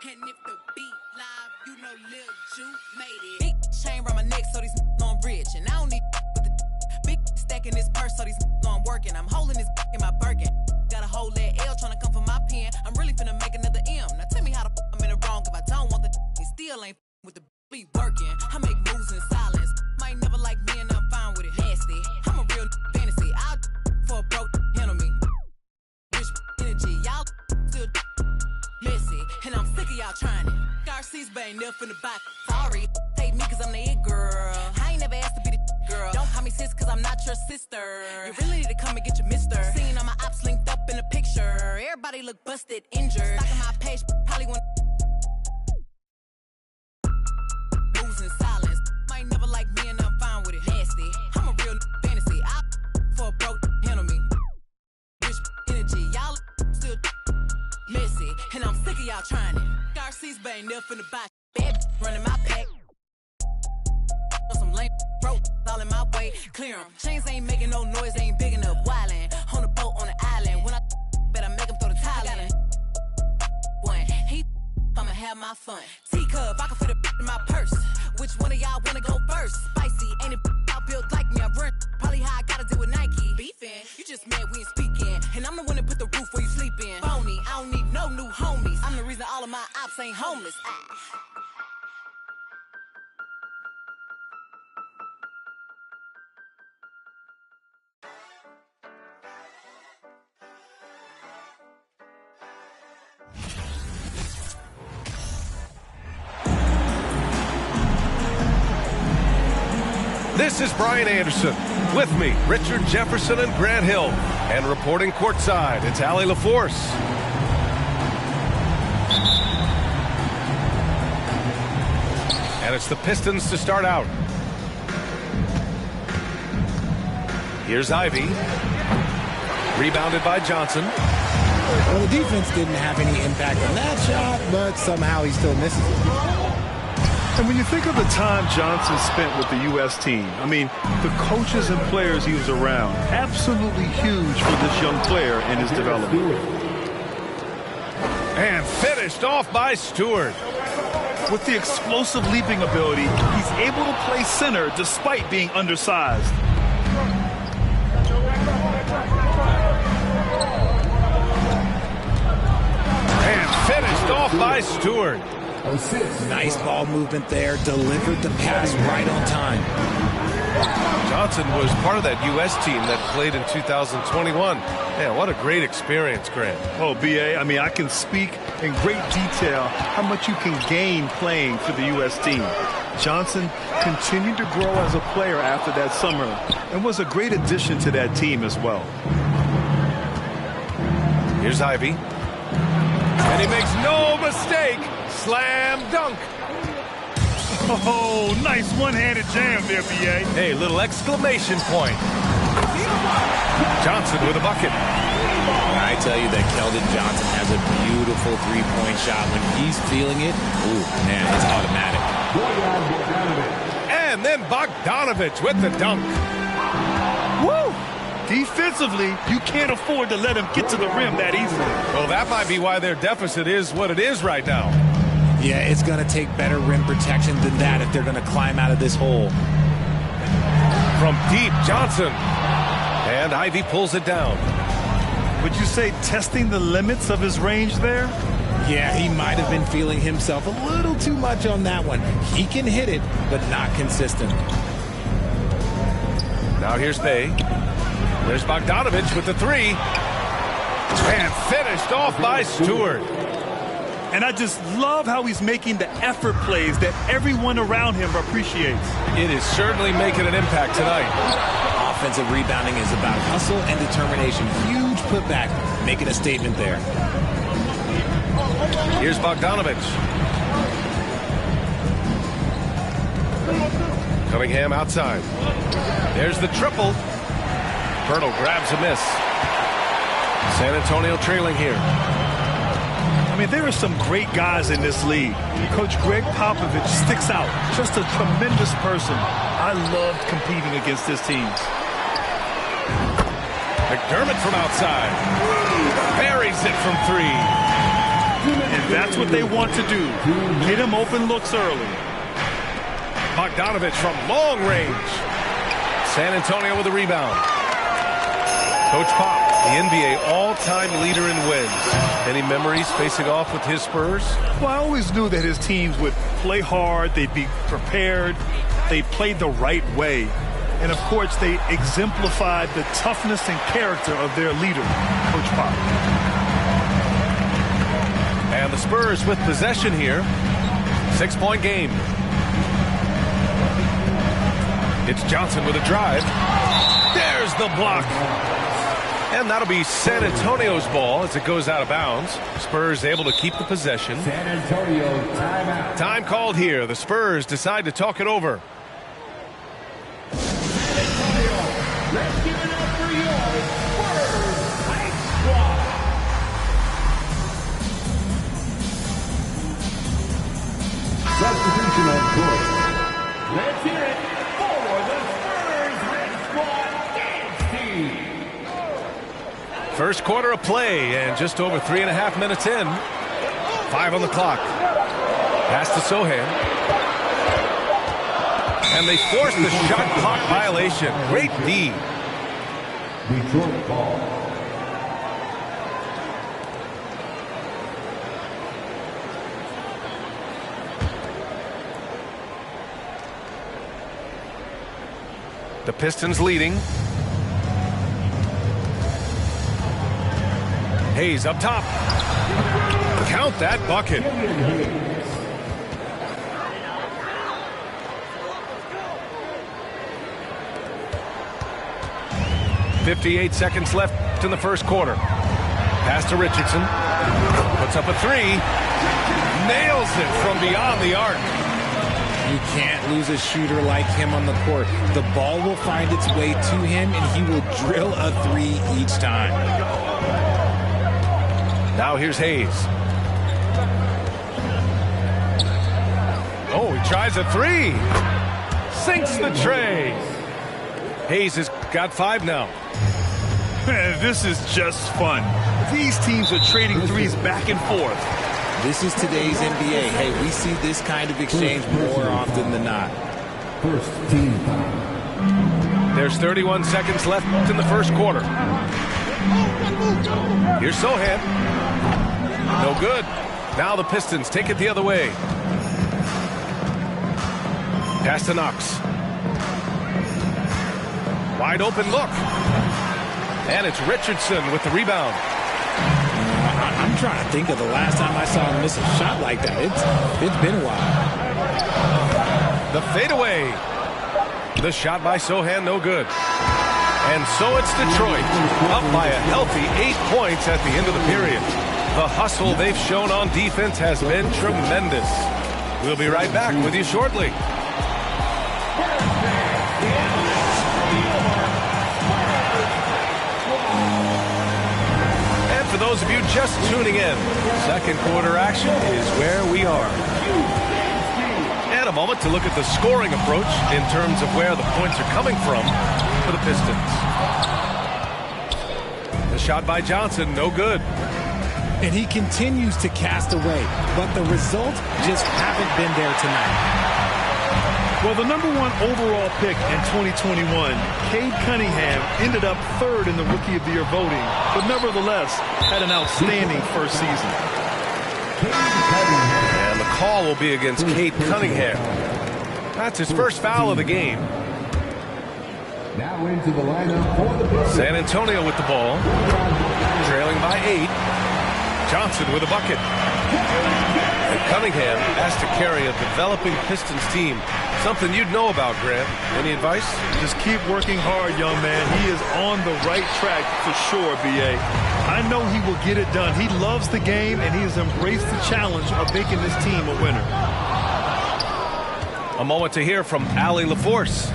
And if the beat live, you know Lil Ju made it. Big chain around my neck, so these know I'm rich. And I don't need with the big stack in this purse, so these know I'm working. I'm holding this in my Birkin. Got a whole that L trying to come for my pen. I'm really finna make another M. Now tell me how the I'm in the wrong if I don't want the he still ain't with the be working. I make moves in silence. Might never like me and I'm fine with it. Nasty. I'm a real fantasy. I'll for a broke handle me. Rich energy. Y'all still messy. And I'm sick of y'all trying it. Garcia's but ain't never finna buy. Sorry. Take me cause I'm the it girl. I ain't never asked to be the girl. Don't call me sis cause I'm not your sister. You really need to come and get your mister. Seeing all my ops linked up in a picture. Everybody look busted, injured. Stalking my page, probably want moves in silence. Might never like me and I'm fine with it. Nasty. I'm a real fantasy. I for a broke handle me. Rich energy. Y'all still messy. And I'm sick of y'all trying it. Garcia's but ain't never finna buy. Bad running my pack. Some lame broke all in my way. Clear 'em. Chains ain't making no noise, ain't big enough. Wildin' on a boat on the island. When I bet I make 'em throw the tile in. One, I'ma have my fun. Teacup, I can fit a in my purse. Which one of y'all wanna go first? Spicy, ain't it out built like me? I run probably how I gotta deal with Nike. Beefin', you just mad we ain't speaking. And I'm the one that put the roof where you sleepin'. Phony, I don't need no new homies. I'm the reason all of my ops ain't homeless. This is Brian Anderson. With me, Richard Jefferson and Grant Hill. And reporting courtside, it's Allie LaForce. And it's the Pistons to start out. Here's Ivy. Rebounded by Johnson. Well, the defense didn't have any impact on that shot, but somehow he still misses it. And when you think of the time Johnson spent with the U.S. team, I mean, the coaches and players he was around, absolutely huge for this young player in his development. And finished off by Stewart. With the explosive leaping ability, he's able to play center despite being undersized. And finished off by Stewart. Nice ball movement there. Delivered the pass right on time. Johnson was part of that U.S. team that played in 2021. Man, what a great experience, Grant. Oh, B.A., I mean, I can speak in great detail how much you can gain playing for the U.S. team. Johnson continued to grow as a player after that summer and was a great addition to that team as well. Here's Ivy. And he makes no mistake. Slam dunk. Oh, nice one-handed jam there, B.A. Hey, little exclamation point. Johnson with a bucket. I tell you that Keldon Johnson has a beautiful three-point shot. When he's feeling it, ooh, man, it's automatic. And then Bogdanovich with the dunk. Woo! Defensively, you can't afford to let him get to the rim that easily. Well, that might be why their deficit is what it is right now. Yeah, it's going to take better rim protection than that if they're going to climb out of this hole. From deep, Johnson. And Ivy pulls it down. Would you say testing the limits of his range there? Yeah, he might have been feeling himself a little too much on that one. He can hit it, but not consistent. Now here's Bay. There's Bogdanovich with the three. And finished off by Stewart. And I just love how he's making the effort plays that everyone around him appreciates. It is certainly making an impact tonight. Offensive rebounding is about hustle and determination. Huge putback, making a statement there. Here's Bogdanovic. Cunningham outside. There's the triple. Pirtle grabs a miss. San Antonio trailing here. I mean, there are some great guys in this league. Coach Greg Popovich sticks out. Just a tremendous person. I loved competing against his teams. McDermott from outside. Buries it from three. And that's what they want to do. Get him open looks early. Bogdanovic from long range. San Antonio with a rebound. Coach Pop, the NBA all-time leader in wins. Any memories facing off with his Spurs? Well, I always knew that his teams would play hard, they'd be prepared, they played the right way. And, of course, they exemplified the toughness and character of their leader, Coach Pop. And the Spurs with possession here. 6-point game. It's Johnson with a drive. There's the block. And that'll be San Antonio's ball as it goes out of bounds. Spurs able to keep the possession. San Antonio timeout. Time called here. The Spurs decide to talk it over. Let's give it up for your Spurs Hype Squad. Substitution on court. Let's hear it for the Spurs Red Squad dance team. First quarter of play and just over 3.5 minutes in. 5 on the clock. Pass to Sohan. And they force the shot clock violation. Great D. Detroit ball. The Pistons leading. Hayes up top. Count that bucket. 58 seconds left in the first quarter. Pass to Richardson. Puts up a three. Nails it from beyond the arc. You can't lose a shooter like him on the court. The ball will find its way to him, and he will drill a three each time. Now here's Hayes. Oh, he tries a three. Sinks the tray. Hayes has got 5 now. Man, this is just fun. These teams are trading threes back and forth. This is today's NBA. Hey, we see this kind of exchange more often than not. First team foul. There's 31 seconds left in the first quarter. Here's Sohan. No good. Now the Pistons take it the other way. Pass to Knox. Wide open look. And it's Richardson with the rebound. I'm trying to think of the last time I saw him miss a shot like that. It's been a while. The fadeaway. The shot by Sohan, no good. And so it's Detroit, up by a healthy 8 points at the end of the period. The hustle they've shown on defense has been tremendous. We'll be right back with you shortly. And for those of you just tuning in, second quarter action is where we are. And a moment to look at the scoring approach in terms of where the points are coming from for the Pistons. The shot by Johnson, no good. And he continues to cast away, but the results just haven't been there tonight. Well, the #1 overall pick in 2021, Cade Cunningham, ended up 3rd in the Rookie of the Year voting, but nevertheless had an outstanding first season. And the call will be against Cade Cunningham. That's his first foul of the game. Now into the lineup for the Pistons. San Antonio with the ball, trailing by 8. Johnson with a bucket. And Cunningham asked to carry a developing Pistons team. Something you'd know about, Grant. Any advice? Just keep working hard, young man. He is on the right track for sure, B.A. I know he will get it done. He loves the game, and he has embraced the challenge of making this team a winner. A moment to hear from Allie LaForce.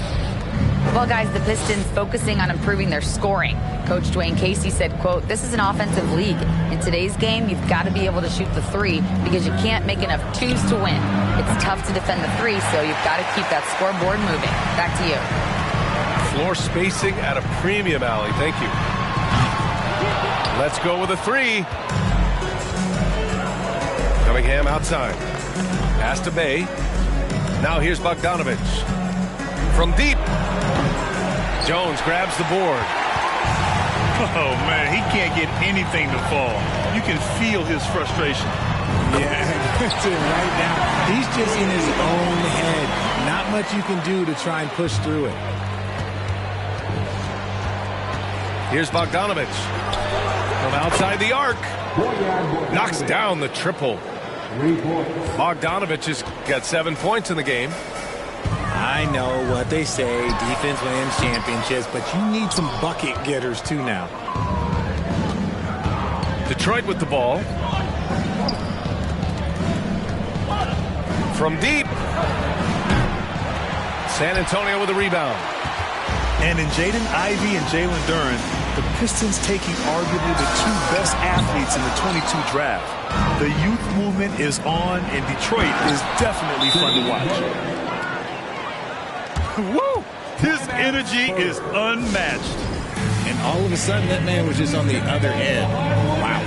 Well, guys, the Pistons focusing on improving their scoring. Coach Dwayne Casey said, quote, "This is an offensive league. In today's game, you've got to be able to shoot the three because you can't make enough twos to win. It's tough to defend the three, so you've got to keep that scoreboard moving." Back to you. Floor spacing at a premium, Allie. Thank you. Let's go with a three. Cunningham outside. Pass to Bay. Now here's Bogdanovich. From deep. Jones grabs the board. Oh, man, he can't get anything to fall. You can feel his frustration. Yeah, right now, he's just in his own head. Not much you can do to try and push through it. Here's Bogdanovich. From outside the arc. Knocks down the triple. Bogdanovich has got 7 points in the game. I know what they say, defense wins championships, but you need some bucket getters too now. Detroit with the ball. From deep. San Antonio with a rebound. And in Jaden Ivey and Jalen Duren, the Pistons taking arguably the two best athletes in the 22 draft. The youth movement is on, and Detroit is definitely fun to watch. Woo! His energy is unmatched. And all of a sudden, that man was just on the other end. Wow.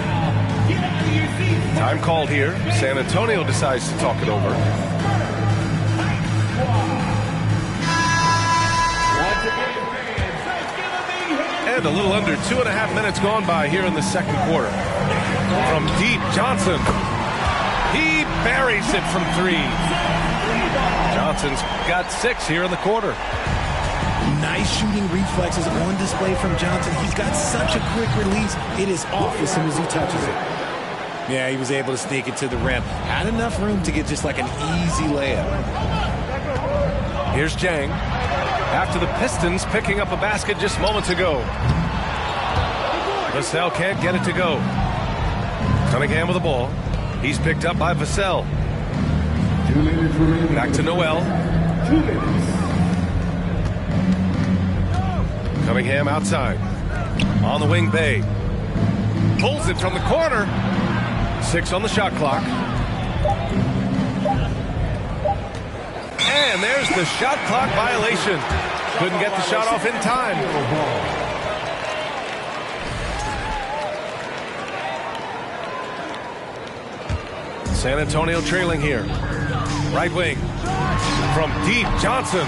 Time called here. San Antonio decides to talk it over. And a little under 2.5 minutes gone by here in the second quarter. From deep, Johnson. He buries it from three. Johnson's got 6 here in the quarter. Nice shooting reflexes on display from Johnson. He's got such a quick release. It is off as soon as he touches it. Yeah, he was able to sneak it to the rim. Had enough room to get just like an easy layup. Here's Jang. After the Pistons picking up a basket just moments ago. Vassell can't get it to go. Cunningham with the ball. He's picked up by Vassell. Back to Noel. Cunningham outside. On the wing, Bay. Pulls it from the corner. 6 on the shot clock. And there's the shot clock violation. Couldn't get the shot off in time. San Antonio trailing here. Right wing. From deep, Johnson.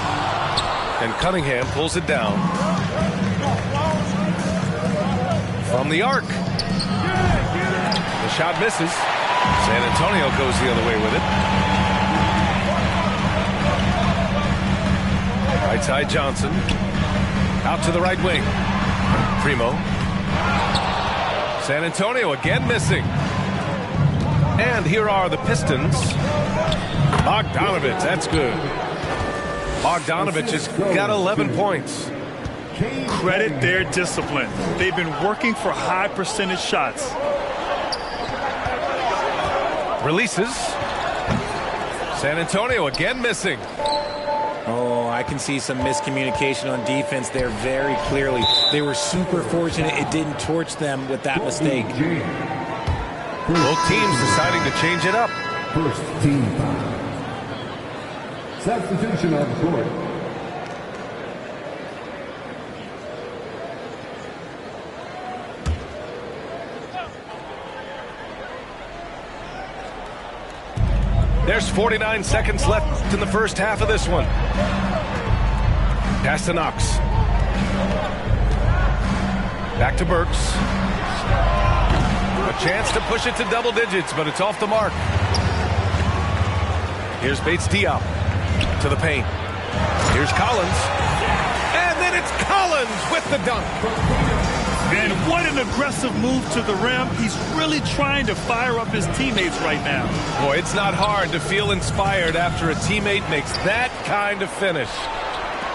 And Cunningham pulls it down. From the arc. The shot misses. San Antonio goes the other way with it. Right side, Johnson. Out to the right wing. Primo. San Antonio again missing. And here are the Pistons. Bogdanovich, that's good. Bogdanovich has got 11 points. Credit their discipline. They've been working for high percentage shots. Releases. San Antonio again missing. Oh, I can see some miscommunication on defense there very clearly. They were super fortunate it didn't torch them with that mistake. Both teams deciding to change it up. First team foul. Substitution on the court. There's 49 seconds left in the first half of this one. Pass to Knox. Back to Burks. A chance to push it to double digits, but it's off the mark. Here's Bates Diop to the paint. Here's Collins. And then it's Collins with the dunk. And what an aggressive move to the rim. He's really trying to fire up his teammates right now. Boy, it's not hard to feel inspired after a teammate makes that kind of finish.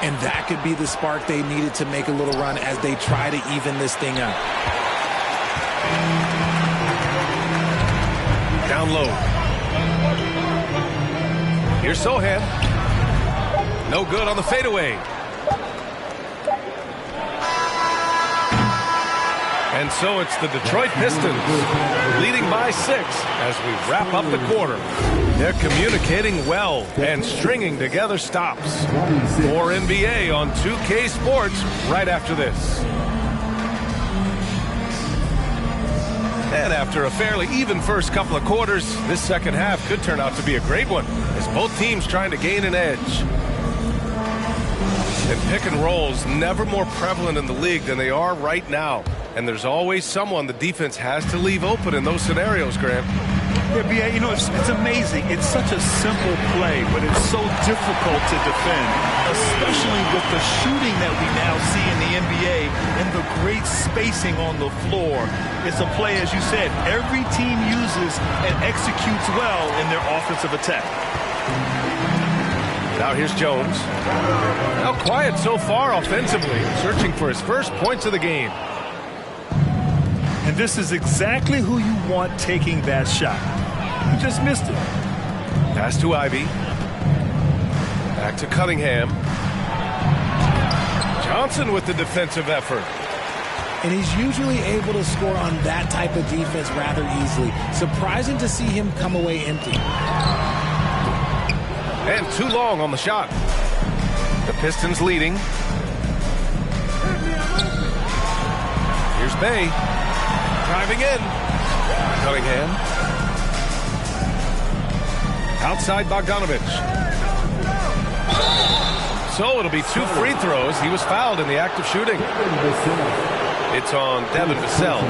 And that could be the spark they needed to make a little run as they try to even this thing up. Down low. Here's Sohan. No good on the fadeaway. And so it's the Detroit Pistons leading by 6 as we wrap up the quarter. They're communicating well and stringing together stops. More NBA on 2K Sports right after this. And after a fairly even first couple of quarters, this second half could turn out to be a great one as both teams trying to gain an edge. And pick and rolls never more prevalent in the league than they are right now. And there's always someone the defense has to leave open in those scenarios, Grant. Yeah, B.A., you know, it's amazing. It's such a simple play, but it's so difficult to defend, especially with the shooting that we now see in the NBA and the great spacing on the floor. It's a play, as you said, every team uses and executes well in their offensive attack. Now here's Jones. Now quiet so far offensively, searching for his first points of the game. And this is exactly who you want taking that shot. He just missed it. Pass to Ivy. Back to Cunningham. Johnson with the defensive effort. And he's usually able to score on that type of defense rather easily. Surprising to see him come away empty. And too long on the shot. The Pistons leading. Here's Bay. Driving in. Cunningham. Outside Bogdanovich. So it'll be 2 free throws. He was fouled in the act of shooting. It's on Devin Vassell.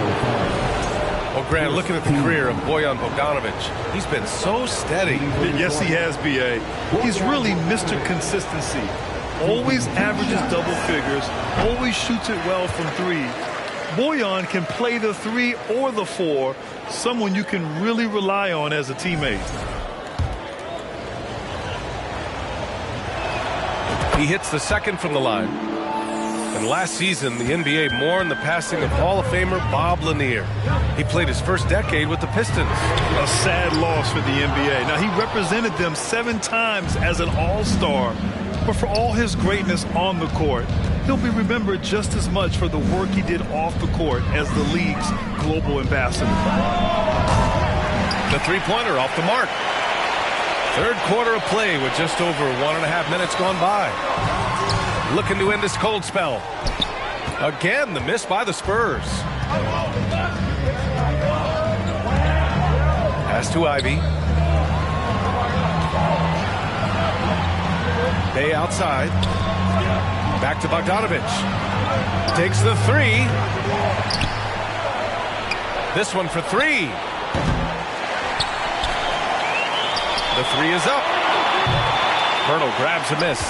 Well, Grant, looking at the career of Bojan Bogdanovich, he's been so steady. Yes, he has, B.A. He's really Mr. Consistency. Always averages double figures, always shoots it well from 3. Bojan can play the 3 or the 4, someone you can really rely on as a teammate. He hits the second from the line. And last season, the NBA mourned the passing of Hall of Famer Bob Lanier. He played his first decade with the Pistons. A sad loss for the NBA. Now, he represented them 7 times as an all-star. But for all his greatness on the court, he'll be remembered just as much for the work he did off the court as the league's global ambassador. The three-pointer off the mark. Third quarter of play with just over 1.5 minutes gone by. Looking to end this cold spell. Again, the miss by the Spurs. Pass to Ivy. Bay outside. Back to Bogdanovich. Takes the 3. This one for 3. The 3 is up. Pirtle grabs a miss.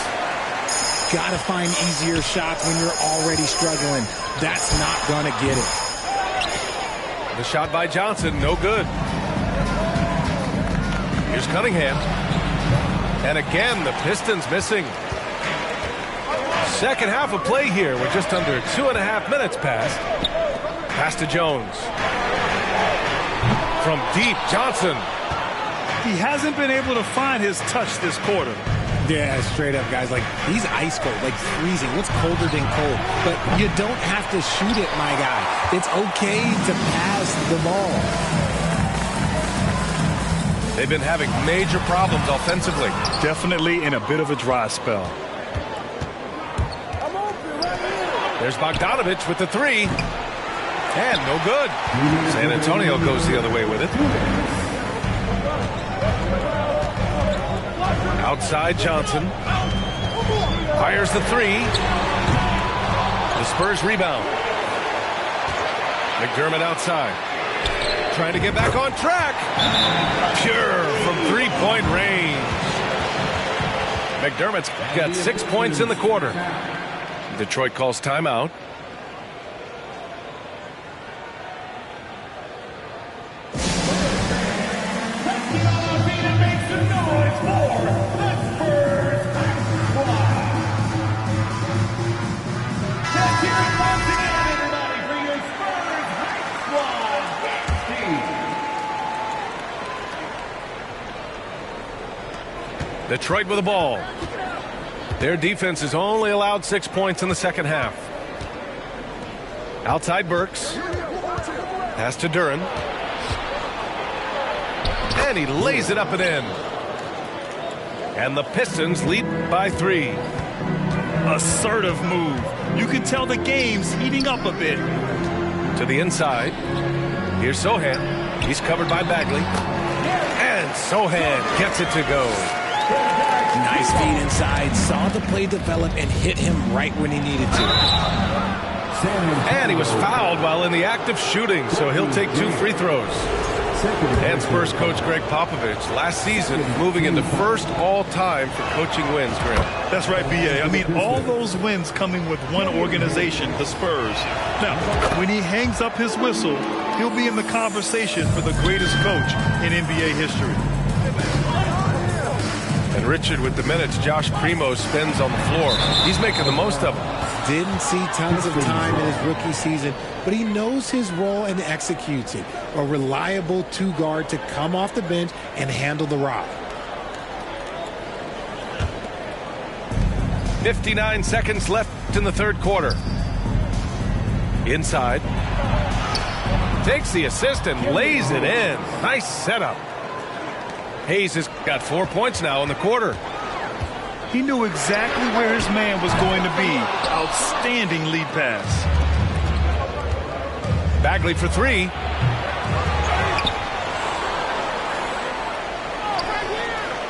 Got to find easier shots when you're already struggling. That's not going to get it. The shot by Johnson, no good. Here's Cunningham. And again, the Pistons missing. Second half of play here with just under 2.5 minutes passed. Pass to Jones. From deep, Johnson. He hasn't been able to find his touch this quarter. Yeah, straight up, guys. Like, he's ice cold, like freezing. What's colder than cold? But you don't have to shoot it, my guy. It's okay to pass the ball. They've been having major problems offensively. Definitely in a bit of a dry spell. There's Bogdanovich with the 3. And no good. San Antonio goes the other way with it. Outside Johnson. Fires the 3. The Spurs rebound. McDermott outside. Trying to get back on track. Pure from 3-point range. McDermott's got 6 points in the quarter. Detroit calls timeout. Make some noise for the Spurs High Squad. Let's hear it once again, everybody, for your Spurs High Squad dance team. Detroit with the ball. Their defense has only allowed 6 points in the second half. Outside Burks. Pass to Duren. And he lays it up and in. And the Pistons lead by 3. Assertive move. You can tell the game's heating up a bit. To the inside. Here's Sohan. He's covered by Bagley. And Sohan gets it to go. Nice feed inside. Saw the play develop and hit him right when he needed to. And he was fouled while in the act of shooting, so he'll take 2 free throws. And Spurs coach Greg Popovich last season moving into first all-time for coaching wins, Graham. That's right, B.A. I mean, all those wins coming with one organization, the Spurs. Now, when he hangs up his whistle, he'll be in the conversation for the greatest coach in NBA history. And Richard, with the minutes Josh Primo spends on the floor, he's making the most of them. Didn't see tons of time in his rookie season, but he knows his role and executes it. A reliable 2-guard to come off the bench and handle the rock. 59 seconds left in the third quarter. Inside. Takes the assist and lays it in. Nice setup. Hayes has got 4 points now in the quarter. He knew exactly where his man was going to be. Outstanding lead pass. Bagley for 3.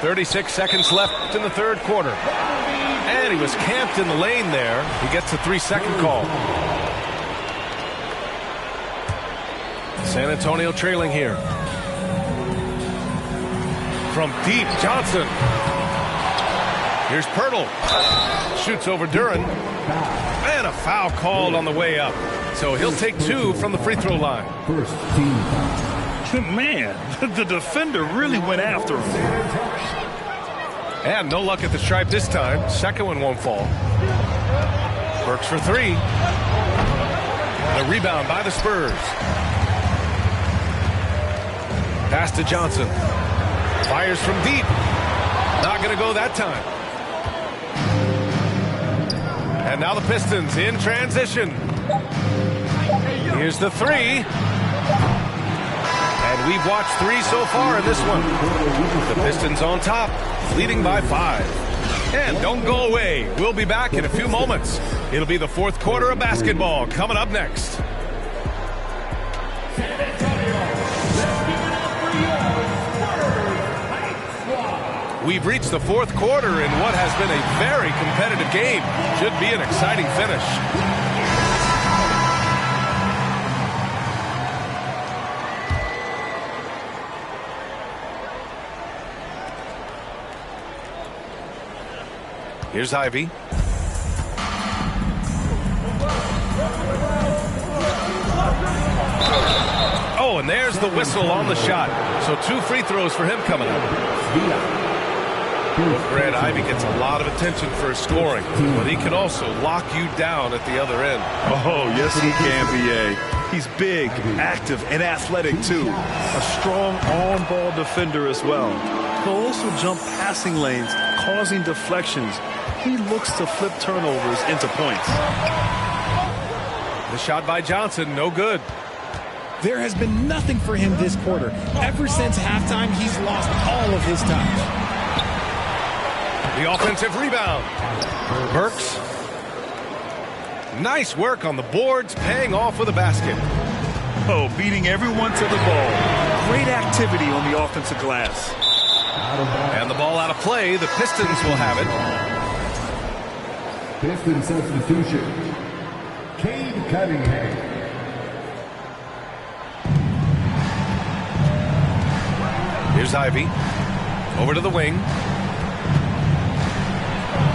.36 seconds left in the third quarter. And he was camped in the lane there. He gets a 3-second call. San Antonio trailing here. From deep, Johnson. Here's Pirtle. Shoots over Duren. And a foul called on the way up. So he'll take 2 from the free throw line. First team. Man, the defender really went after him. And no luck at the stripe this time. Second one won't fall. Burks for 3. The rebound by the Spurs. Pass to Johnson. Fires from deep. Not going to go that time. And now the Pistons in transition. Here's the 3. And we've watched 3 so far in this one. The Pistons on top, leading by 5. And don't go away. We'll be back in a few moments. It'll be the fourth quarter of basketball coming up next. We've reached the fourth quarter in what has been a very competitive game. Should be an exciting finish. Here's Ivy. Oh, and there's the whistle on the shot. So 2 free throws for him coming up. Brad Ivy gets a lot of attention for his scoring, but he can also lock you down at the other end. Oh, yes, he can, B.A. He's big, active, and athletic, too. A strong on-ball defender as well. He'll also jump passing lanes, causing deflections. He looks to flip turnovers into points. The shot by Johnson, no good. There has been nothing for him this quarter. Ever since halftime, he's lost all of his touch. The offensive rebound. Burks. Nice work on the boards, paying off with a basket. Oh, beating everyone to the ball. Great activity on the offensive glass. And the ball out of play. The Pistons will have it. Piston substitution. Cade Cunningham. Here's Ivy. Over to the wing.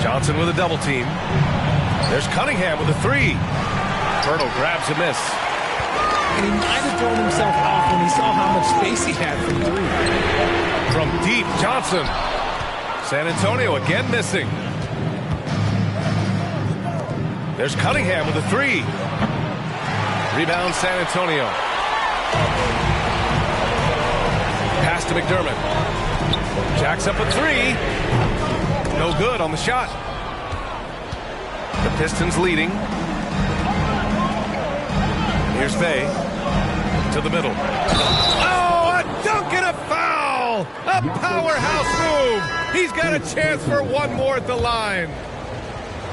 Johnson with a double team. There's Cunningham with a 3. Pirtle grabs a miss. And he might have thrown himself off when he saw how much space he had from 3. Johnson. San Antonio again missing. There's Cunningham with a three. Rebound San Antonio. Pass to McDermott. Jacks up a three. No good on the shot. The Pistons leading. Here's Faye to the middle. Oh, a dunk and a foul! A powerhouse move! He's got a chance for one more at the line.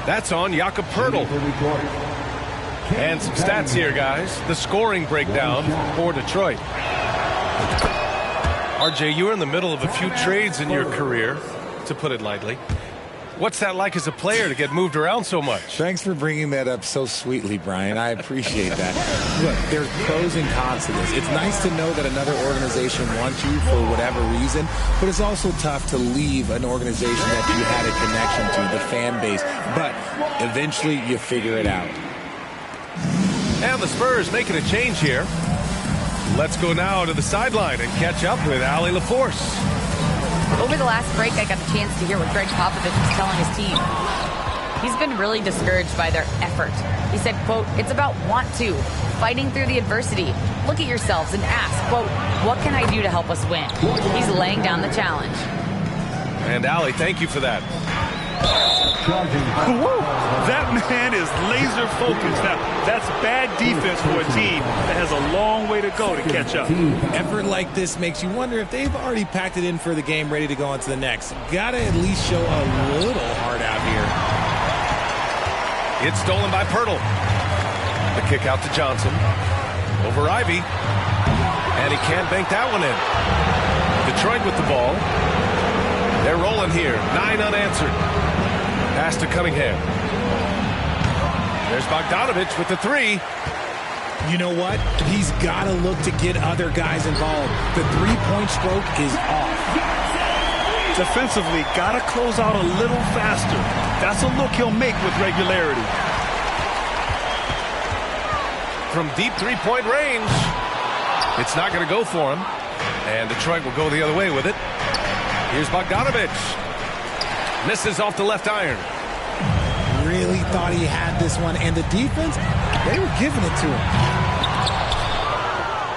That's on Jakob Poeltl. And some stats here, guys. The scoring breakdown for Detroit. RJ, you were in the middle of a few trades in your career, to put it lightly. What's that like as a player to get moved around so much? Thanks for bringing that up so sweetly, Brian. I appreciate that. Look, there's pros and cons to this. It's nice to know that another organization wants you for whatever reason, but it's also tough to leave an organization that you had a connection to, the fan base. But eventually you figure it out. And the Spurs making a change here. Let's go now to the sideline and catch up with Allie LaForce. Over the last break, I got a chance to hear what Greg Popovich was telling his team. He's been really discouraged by their effort. He said, quote, "It's about want to, fighting through the adversity. Look at yourselves and ask, quote, what can I do to help us win?" He's laying down the challenge. And Allie, thank you for that. That man is laser focused. Now, that's bad defense for a team that has a long way to go to catch up. Effort like this makes you wonder if they've already packed it in for the game, ready to go on to the next. Gotta at least show a little heart out here. It's stolen by Poeltl. The kick out to Johnson. Over Ivy. And he can't bank that one in. Detroit with the ball. They're rolling here. 9 unanswered. Pass to Cunningham. There's Bogdanovich with the three. You know what? He's got to look to get other guys involved. The three-point stroke is off. Defensively, got to close out a little faster. That's a look he'll make with regularity. From deep three-point range. It's not going to go for him. And Detroit will go the other way with it. Here's Bogdanovich. Misses off the left iron. Really thought he had this one. And the defense, they were giving it to him.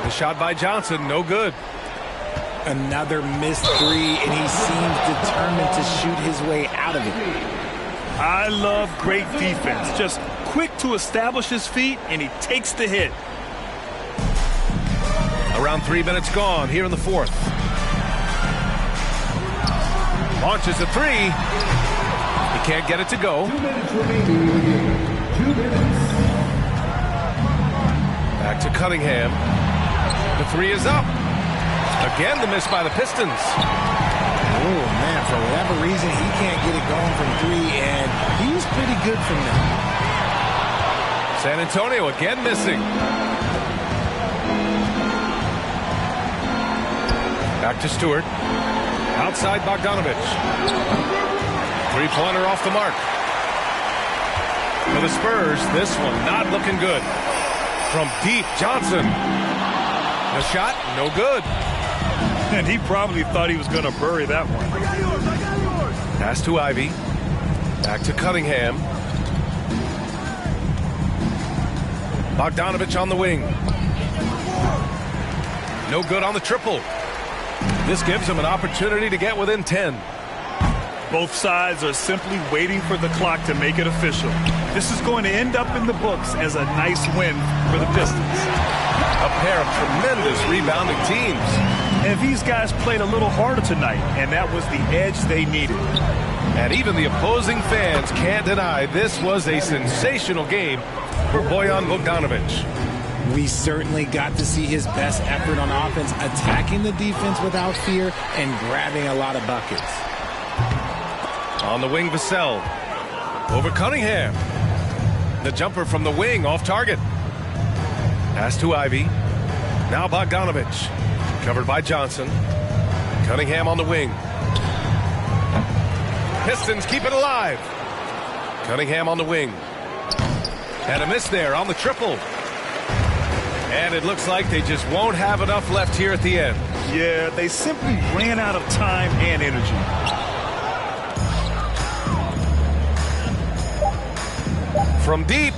The shot by Johnson, no good. Another missed three, and he seems determined to shoot his way out of it. I love great defense. Just quick to establish his feet, and he takes the hit. Around 3 minutes gone here in the fourth. Launches a three. He can't get it to go. 2 minutes remaining. 2 minutes. Back to Cunningham. The three is up. Again, the miss by the Pistons. Oh, man, for whatever reason, he can't get it going from three, and he's pretty good from there. San Antonio again missing. Back to Stewart. Outside Bogdanovich. Three-pointer off the mark. For the Spurs, this one not looking good. From deep, Johnson. The shot, no good. And he probably thought he was going to bury that one. Pass to Ivy. Back to Cunningham. Bogdanovich on the wing. No good on the triple. This gives him an opportunity to get within 10. Both sides are simply waiting for the clock to make it official. This is going to end up in the books as a nice win for the Pistons. A pair of tremendous rebounding teams. And these guys played a little harder tonight, and that was the edge they needed. And even the opposing fans can't deny this was a sensational game for Bojan Bogdanovich. We certainly got to see his best effort on offense, attacking the defense without fear and grabbing a lot of buckets. On the wing, Vassell. Over Cunningham. The jumper from the wing off target. Pass to Ivy. Now Bogdanovich. Covered by Johnson. Cunningham on the wing. Pistons keep it alive. Cunningham on the wing. And a miss there on the triple. And it looks like they just won't have enough left here at the end. Yeah, they simply ran out of time and energy. From deep,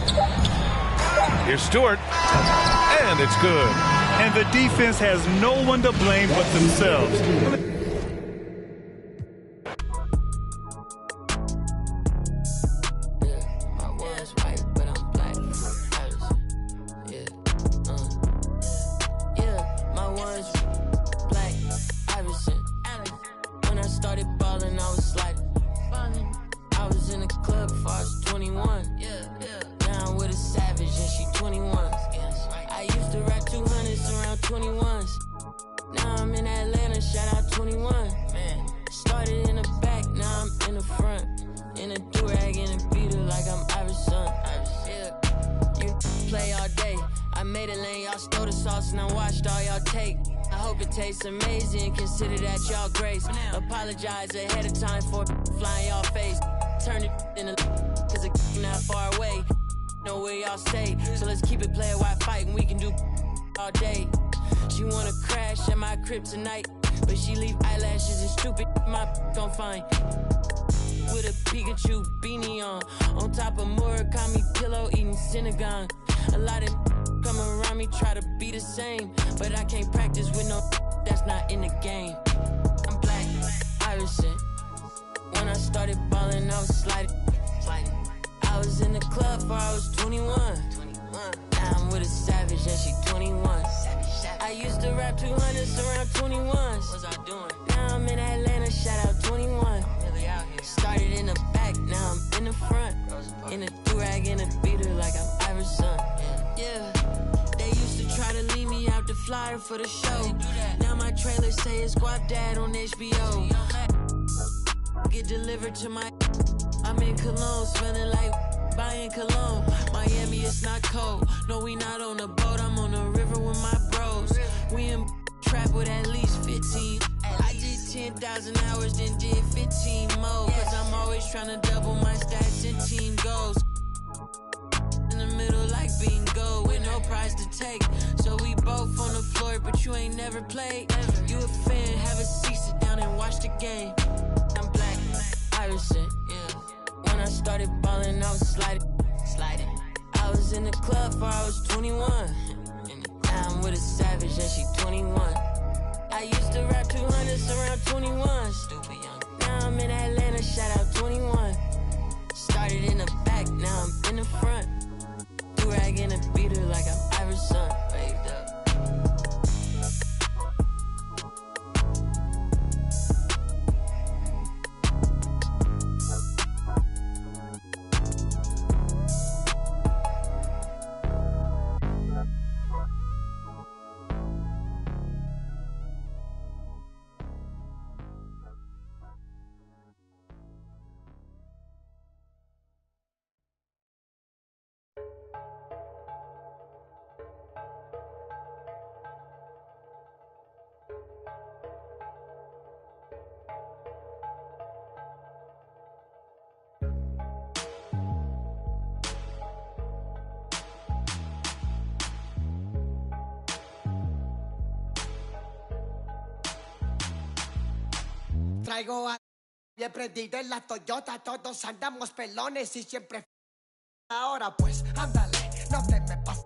here's Stewart, and it's good. And the defense has no one to blame but themselves. Amazing, consider that y'all grace. Apologize ahead of time for flying y'all face. Turn it in a cause it's not far away. Know where y'all stay. So let's keep it player while fighting. We can do all day. She wanna crash at my crib tonight, but she leave eyelashes and stupid my gon' find. With a Pikachu beanie on top of Murakami pillow eating Synagogue. A lot of come around me try to be the same, but I can't practice with no that's not in the game. I'm black, Irishman. When I started balling, I was sliding. I was in the club before I was 21. Now I'm with a savage and she 21. I used to rap 200s around 21s. What was I doing? Now I'm in Atlanta, shout out 21. Started in the back, now I'm in the front. In a do-rag and a beater like I'm Iverson. Yeah. They used to try to leave me out the flyer for the show. Now my trailer say it's Guap Dad on HBO. Get delivered to my... I'm in Cologne, smelling like buying cologne. Miami, it's not cold. No, we not on a boat. I'm on the river with my bros. We in trap with at least 15. I did 10,000 hours, then did 15 more. Cause I'm always trying to double my stats and team goals. In the middle like bingo, with no prize to take. So we both on the floor, but you ain't never played. You a fan, have a seat, sit down and watch the game. I'm black, Irishman, yeah. When I started balling, I was sliding. I was in the club before I was 21. Now I'm with a savage and she 21. I used to rap 200s around 21. Stupid young. Now I'm in Atlanta, shout out 21. Started in the back, now I'm in the front. Do-rag and a beater like I'm Iverson. Waved up. Traigo a bien prendido en la Toyota, todos andamos pelones y siempre. Ahora pues, ándale, no te me pases.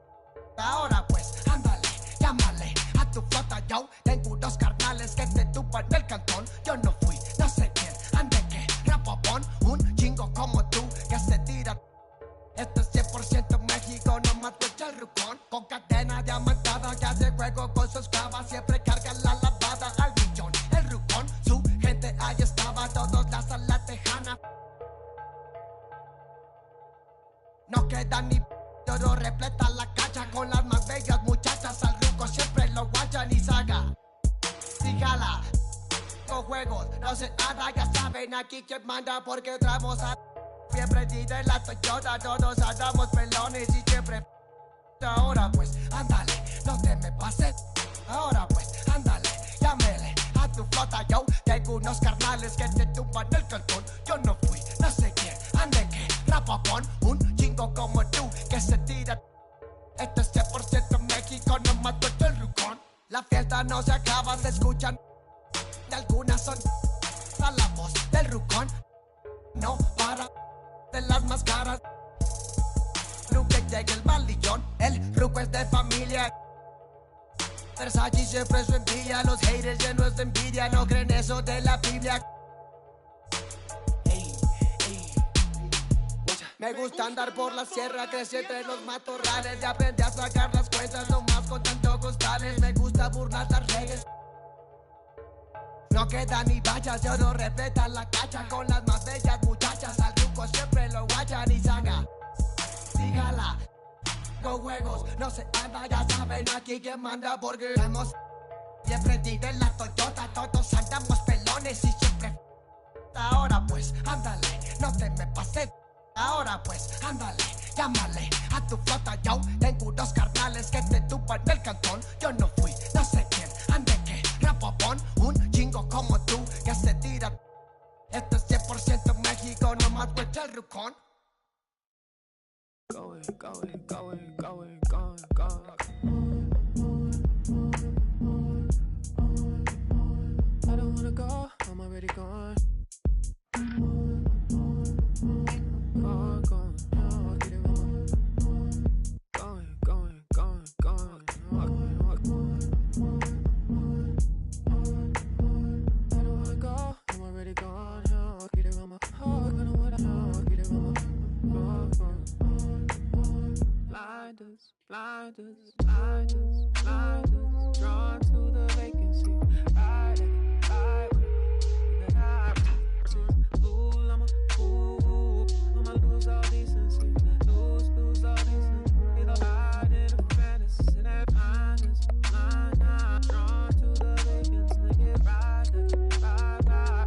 Ahora pues, ándale, llámale a tu flota, yo tengo unos carnales que te tupan el cantón. Yo no fui, no sé quién, ande que rapopón, un chingo como tú que se tira. Esto es 100% México, no mato el rucón. Con cadena diamantada que hace juego con sus clavas, siempre carga la lavada al millón. El rucón, su gente ahí estaba, todos las alas tejanas. No queda ni oro, repleta la cacha con las más bellas muchachas. Al ruco siempre lo guachan y saga. Sígala, con juegos, no se nada, ya saben aquí quién manda porque traemos a... Bien prendida en la Toyota, todos andamos pelones y siempre. Ahora pues, ándale, no te me pases. Ahora pues, ándale, llámele a tu flota, yo tengo unos carnales que te tumban el cantón. Yo no fui, no sé quién, ande que rapapón, un chingo como tú que se tira. Esto es 100% México, no mato el rucón. La fiesta no se acaba, se escucha algunas son a la voz del rucón. No para de las más caras. Luke llega el malillón, el ruco es de familia. Versace siempre su envidia, los haters llenos de envidia, no creen eso de la Biblia. Me gusta andar por la sierra, crecí entre los matorrales y aprendí a sacar las cuentas nomás con tanto costales. Me gusta burlar las reglas. No queda ni vallas, yo no respetan la cacha con las más bellas muchachas. Al ruco siempre lo guachan y saca. Dígala, con juegos no se anda, ya saben aquí quién manda porque hemos siempre digo en la Toyota, todos andamos pelones y siempre. Ahora pues, ándale, no te me pases. Ahora pues, ándale, llámale a tu flota, yo tengo unos carnales que te tupan del cantón. Yo no fui, no sé quién, ande que rapopón, un chingo como tú que se tira. Esto es 100% México, nomás huecha el rucón. Going. I don't wanna go, I'm already gone. Blinders, drawn to the vacancy. Ride fool, I'm a fool. I'ma lose all decency. Lose all decency. Ride in a fantasy. That blinders, drawn to the vacancy. Ride,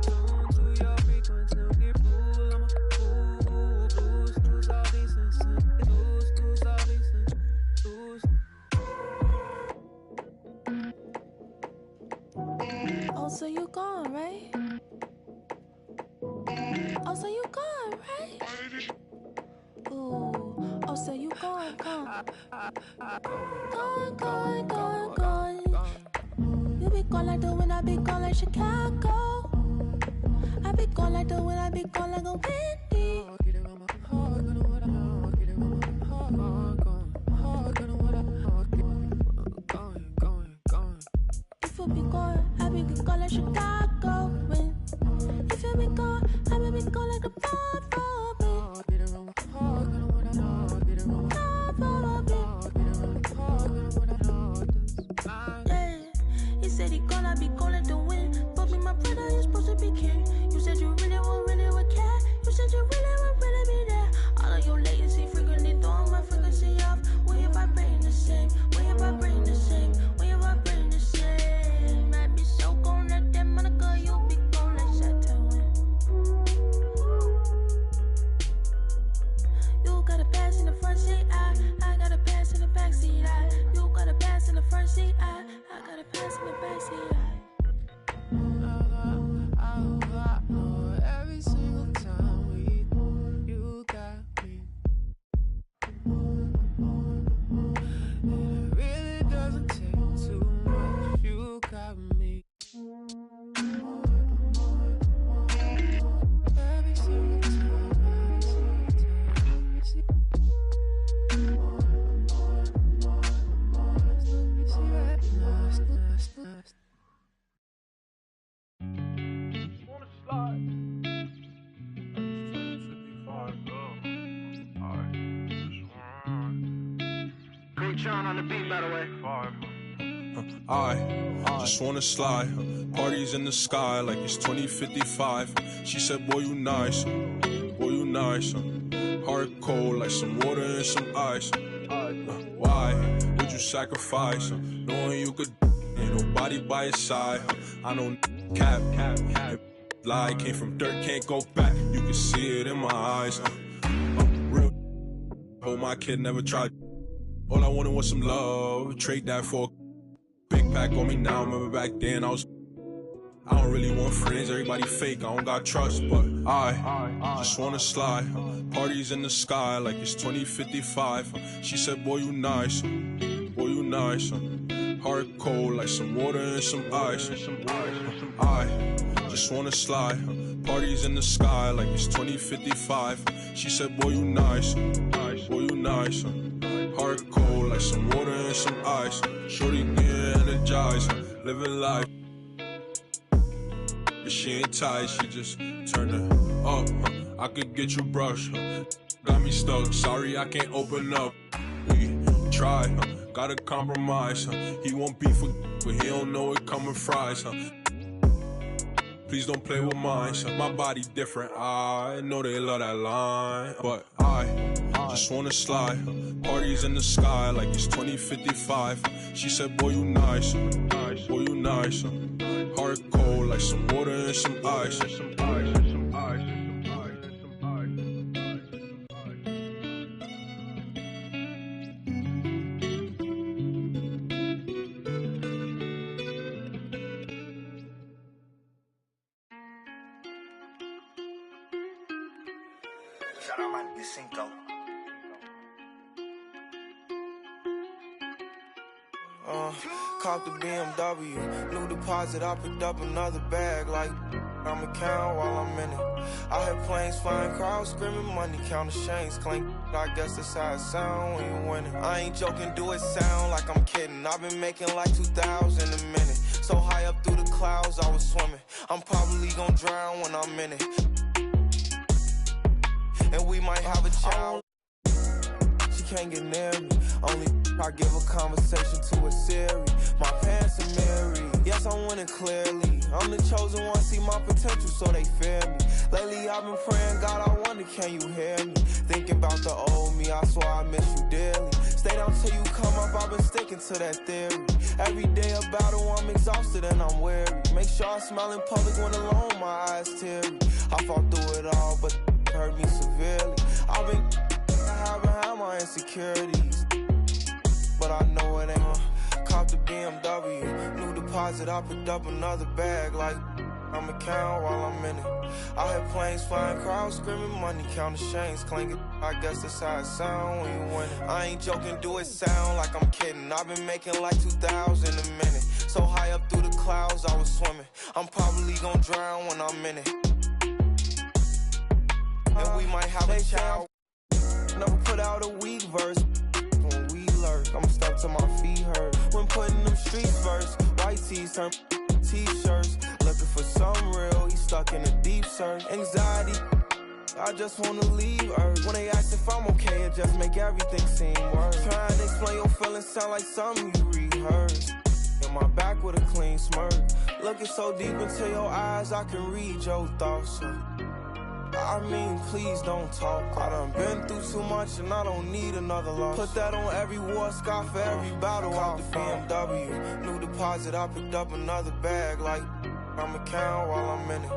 tune to your frequency. Fool, I'm a fool. Lose all decency. Lose all decency. Oh, so you gone, right? Oh, so you gone, right? Ooh, oh, so you gone. Gone. You be gone like the wind, I be gone like Chicago. I be gone like the wind, I be gone like a windy. If you be gone, I be gone like Chicago. If you be gone, I be gone like the yeah. He said he gone, I be gone like the wind. But me, my brother, you supposed to be king. You said you really would care. You said you really would be there. All of your latency frequently throwing my frequency off. When you vibrating the same, when you vibrating the same, when you vibrating the same. Might be so gone like that Monica, you be gone like Chateau. You got a pass in the front seat, I got a pass in the back seat. You got a pass in the front seat, I got a pass in the back seat. Every single time you got me. It really doesn't take too much. You got me. Every single time. John on the beat, by the way. I just wanna slide. Parties in the sky like it's 2055. She said, boy, you nice. Boy, you nice. Heart cold like some water and some ice. Why would you sacrifice? Knowing you could, ain't nobody by your side. I know cap. Lie came from dirt, can't go back. You can see it in my eyes. Real. Hope my kid never tried. All I wanted was some love. Trade that for a big pack on me now. Remember back then I don't really want friends. Everybody fake. I don't got trust, but I just wanna slide. Parties in the sky like it's 2055. She said, boy, you nice. Boy, you nice. Heart cold like some water and some ice. I just wanna slide. Parties in the sky like it's 2055. She said, boy, you nice, boy, you nice. Heart cold like some water and some ice. Shorty get energized, living life. But she ain't tight, she just turn it up. I could get you brush. Got me stuck, sorry I can't open up. We try, gotta compromise. He won't beef with, but he don't know it coming fries. Please don't play with mine. My body different, I know they love that line. But I just wanna slide. Parties in the sky like it's 2055. She said, boy, you nice, boy, you nice. Heart cold like some water and some ice. Shout out my Cinco. Caught the BMW, new deposit, I picked up another bag like I'ma count while I'm in it. I hear planes flying, crowds screaming, money counting, chains clink. I guess that's how it sound when you winning. I ain't joking, do it sound like I'm kidding. I've been making like 2,000 a minute. So high up through the clouds, I was swimming. I'm probably gonna drown when I'm in it. And we might have a child. She can't get near me. Only I give a conversation to a Siri. My parents are married. Yes, I'm winning clearly. I'm the chosen one, see my potential, so they fear me. Lately I've been praying, God, I wonder, can you hear me? Thinking about the old me, I swear I miss you dearly. Stay down till you come up, I've been sticking to that theory. Every day a battle, I'm exhausted and I'm weary. Make sure I smile in public when alone, my eyes teary. I fought through it all, but hurt me severely. I've been behind my insecurities, but I know it ain't. Caught the BMW, new deposit, I picked up another bag like I'ma count while I'm in it. I hear planes flying, crowds screaming, money counting, chains clinking. I guess that's how it sound when you winning. I ain't joking, do it sound like I'm kidding. I've been making like 2,000 a minute. So high up through the clouds, I was swimming. I'm probably gonna drown when I'm in it. And we might have a child. Never put out a weak verse. When we lurk, I'm stuck till my feet hurt. When putting them streets first, white tees turn t-shirts. Looking for some real, he stuck in a deep search. Anxiety, I just wanna leave Earth. When they ask if I'm okay, it just make everything seem worse. Trying to explain your feelings sound like something you rehearsed. In my back with a clean smirk. Looking so deep into your eyes, I can read your thoughts. I mean, please don't talk. I done been through too much and I don't need another loss. Put that on every war scar for every battle. Out the BMW, new deposit, I picked up another bag like I'ma count while I'm in it.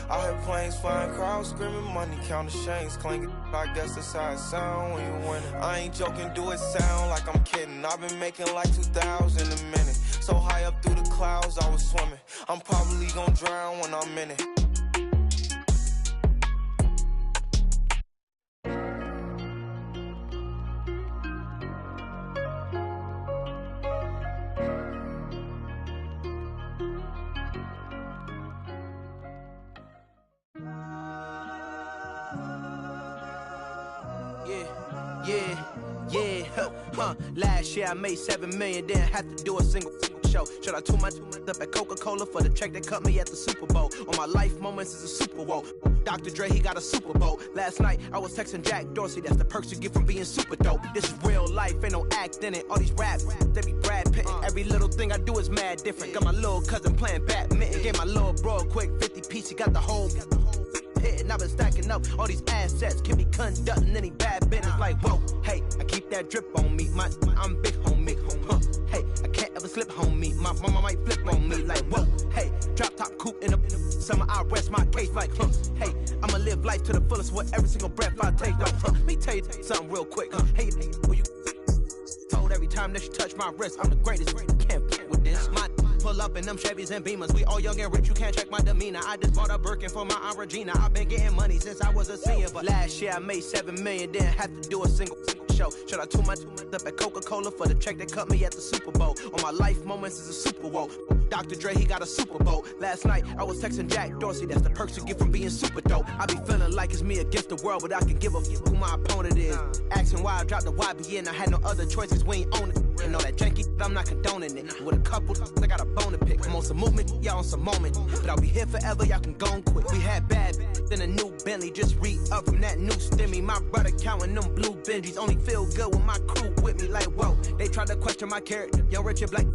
I hear planes flying, crowds screaming, money counting, chains clinking. I guess that's how it sound when you winning. I ain't joking, do it sound like I'm kidding. I've been making like 2,000 a minute. So high up through the clouds, I was swimming. I'm probably gonna drown when I'm in it. Last year I made 7 million, didn't have to do a single show. Shout out to my up at Coca-Cola for the check that cut me at the Super Bowl. On my life moments is a Super Bowl. Dr. Dre, he got a Super Bowl. Last night I was texting Jack Dorsey, that's the perks you get from being super dope. This is real life, ain't no act in it. All these rap, they be Brad Pitt. Every little thing I do is mad different. Got my little cousin playing badminton. Gave my little bro a quick 50 piece, he got the whole hit. And I've been stacking up all these assets. Can be conducting any bad business. Like, whoa, hey, I keep that drip on me. I'm big homie. Hey, I can't ever slip homie. My mama might flip on me. Like, whoa, hey, drop top coupe in the summer. I rest my case like, hey, I'ma live life to the fullest with every single breath I take. Let me tell you something real quick. Hey, who you told every time that you touch my wrist, I'm the greatest. Can't fuck with this. My pull up in them Chevys and Beamers. We all young and rich, you can't check my demeanor. I just bought a Birkin for my Aunt Regina. I've been getting money since I was a senior, but last year I made 7 million, didn't have to do a single show. show. Shout out to my up at Coca-Cola for the check that cut me at the Super Bowl. On my life moments is a Super Bowl. Dr. Dre, he got a Super Bowl. Last night, I was texting Jack Dorsey. That's the perks you get from being super dope. I be feeling like it's me against the world, but I can give a f who my opponent is. Asking why I dropped the YBN, I had no other choices, we ain't own it. And all that janky, I'm not condoning it. With a couple, I got a bone to pick. I'm on some movement, y'all on some moment. But I'll be here forever, y'all can go and quit. We had bad then a new Bentley, just re-up from that new stimmy. My brother counting them blue Benjis, only feel good with my crew with me. Like, whoa, they tried to question my character. Young Richard Blake.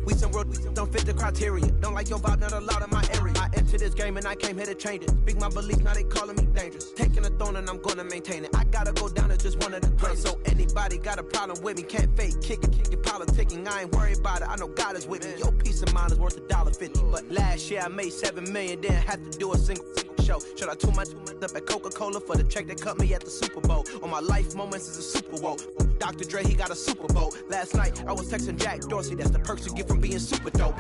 We some road, don't fit the criteria. Don't like your vibe, not allowed in my area. I entered this game and I came here to change it. Speak my beliefs, now they calling me dangerous. Taking a throne and I'm gonna maintain it. I gotta go down as just one of the greatest. So anybody got a problem with me, can't fake, kick it, politicking. I ain't worried about it, I know God is with me. Your peace of mind is worth $1.50. But last year I made $7 million, didn't have to do a single show. Shout out to my up at Coca-Cola for the check that cut me at the Super Bowl. On my life moments is a Super Bowl. Dr. Dre, he got a Super Bowl. Last night I was texting Jack Dorsey. That's the perks you get from being super dope.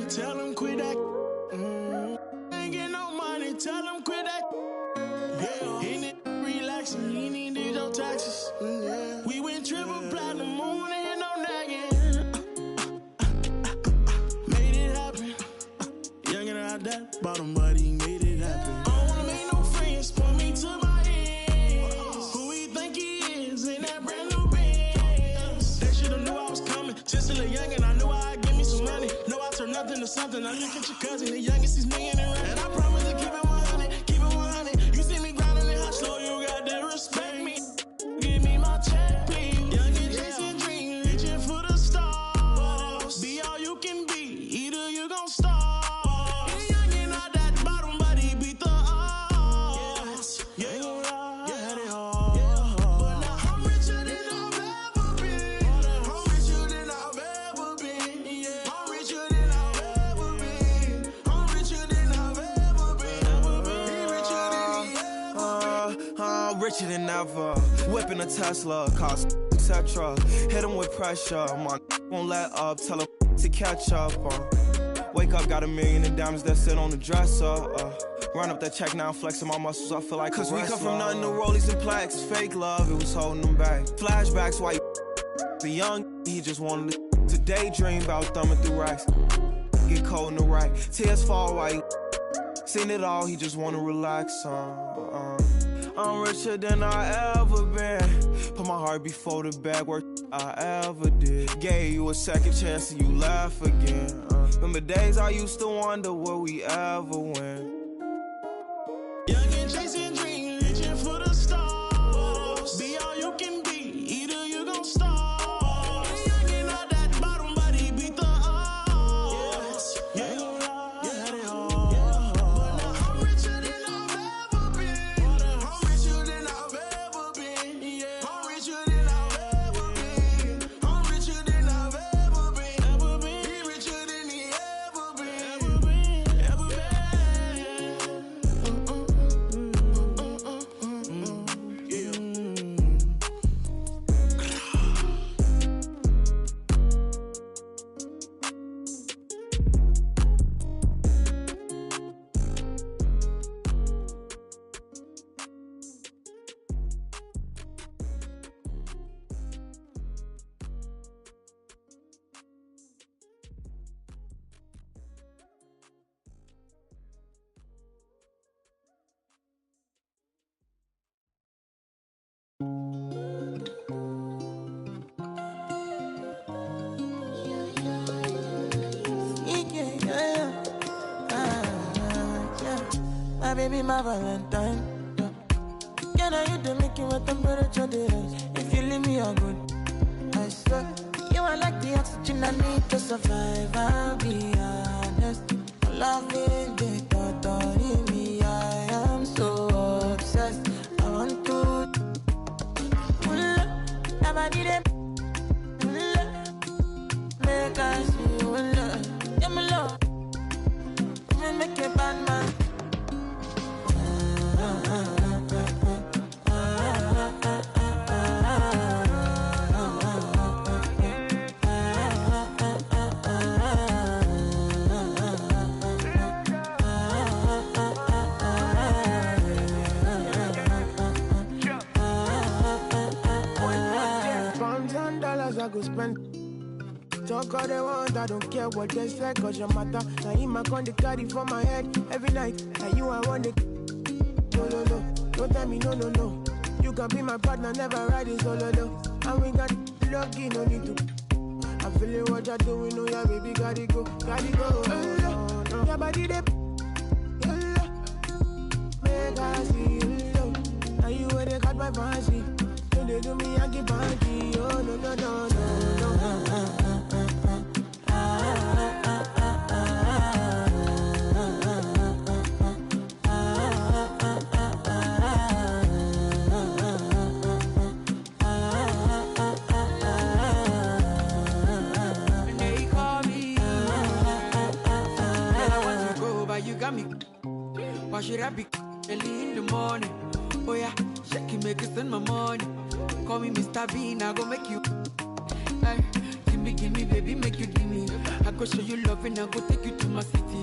Tell him quit that. Ain't get no money, tell him quit that. Yeah, he need relaxing, he need your taxes. Yeah. We went triple platinum, moon and no nagging. Made it happen. Young and out that bottom, but he made it happen. I don't wanna make no friends, point me to my ends. Who he think he is in that brand new Benz? They should've knew I was coming. Just a little young and I knew I'd give me some money. No, I turn nothing to something. I look at your cousin, the youngest is me and I promise to keep it 100, keep it 100. You see me grinding it hot slow, you got to respect me. Give me my check, please. Young and chasing dreams, reaching for the stars. Be all you can be, either you gon' starve. Young and out that bottom, but he beat the odds. Yeah, ain't gon' lie, yeah, had it hard. But now I'm richer than I've ever been. I'm richer than I've ever been. Yeah, I'm richer than I've ever been. I'm richer than I've ever been. He richer than he ever been. I'm richer than ever. Whipping a Tesla, cost etc. Hit him with pressure. My won't let up. Tell him to catch up. Wake up, got $1 million in diamonds that sit on the dresser. Run up that check now, flexing my muscles. I feel like cause we come from nothing to rollies and plaques. Fake love, it was holding them back. Flashbacks, why the young, he just wanted to daydream about thumbing through racks. Get cold in the right, tears fall white. Seen it all, he just wanna relax. I'm richer than I ever been. Put my heart before the bag work I ever did. Gave you a second chance and you laugh again. Remember days I used to wonder will we ever win. Young and chasing dreams, reaching for the stars. Be all you can be, either you gon' starve. Young and out that bottom, but he beat the odds. Yeah, ain't gon' lie, yeah, had it hard. But now I'm richer than I've ever been. I'm richer than I've ever been. Yeah, I'm richer than I've ever been. I'm richer than I've ever been. He richer than he ever been. Ever been. baby, my Valentine. Can I hit the making with temperature they rise? If you leave me, I'm good. I swear, you are like the oxygen I need to survive. I'll be honest. Loving the thought of me, I am so obsessed. I want to never did it. Make us feel love. Yeah, my love. You make a bad man. I go spend. Talk all they want, I don't care what they say, cause your matter. Now him I con the carry for my head every night. Now you I want it. No, no, no, don't tell me no, no, no. You can be my partner, never ride it solo, no. And we got lucky, no need to. I'm feeling what you're doing, oh yeah, baby, gotta go, gotta go. Your body, they make I see you. Now you where they got my fancy. They do me Yankee Panky, oh no no no no no. And they call me, girl, I want to go, but you got me. Why should I be early in the morning? Oh yeah, shake it, make it send my money. Call me Mr. Bean, I go make you. Ay, give me, baby, make you give me. I go show you love and I go take you to my city.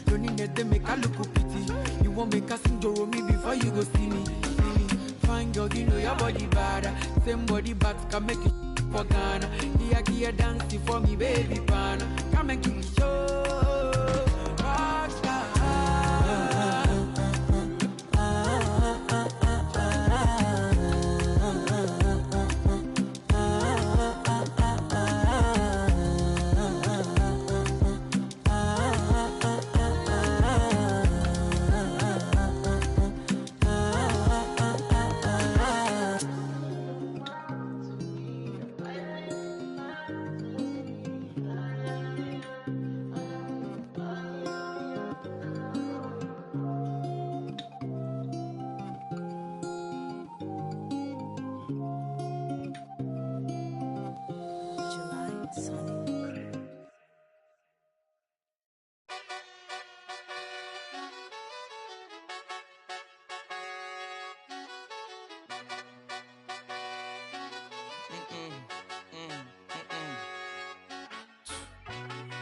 Don't need that, they make I look pity. You won't make us sing me before you go see me. Fine girl, you know your body bad. Same body bags can make you for Ghana. Here, dancing for me, baby, pana. Come and give me show. Rockstar.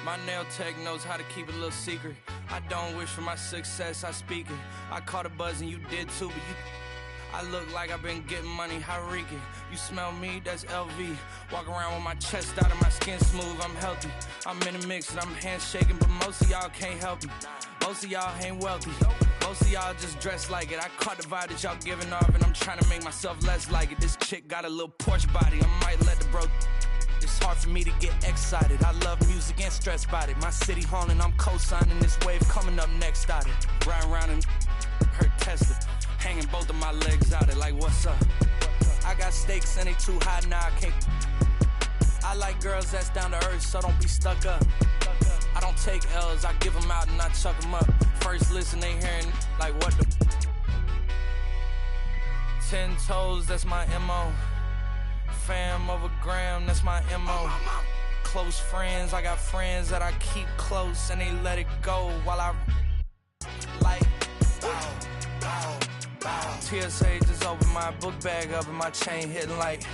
My nail tech knows how to keep a little secret. I don't wish for my success, I speak it. I caught a buzz and you did too, but I look like I've been getting money, how reek it. You smell me, that's LV. Walk around with my chest out and my skin smooth, I'm healthy. I'm in a mix and I'm handshaking, but most of y'all can't help me. Most of y'all ain't wealthy. Most of y'all just dress like it. I caught the vibe that y'all giving off and I'm trying to make myself less like it. This chick got a little Porsche body, I might let the bro. It's hard for me to get excited. I love music and stressed about it. My city haunting, I'm co-signing this wave coming up next out it. Riding around and her Tesla, hanging both of my legs out it like what's up? I got stakes and they too high now I can't. I like girls that's down to earth, so don't be stuck up. I don't take L's, I give them out and I chuck them up. First listen, they hearing like what the 10 toes, that's my MO. Fam over gram, that's my MO. Close friends, I got friends that I keep close and they let it go while I like TSA just opened my book bag up and my chain hitting like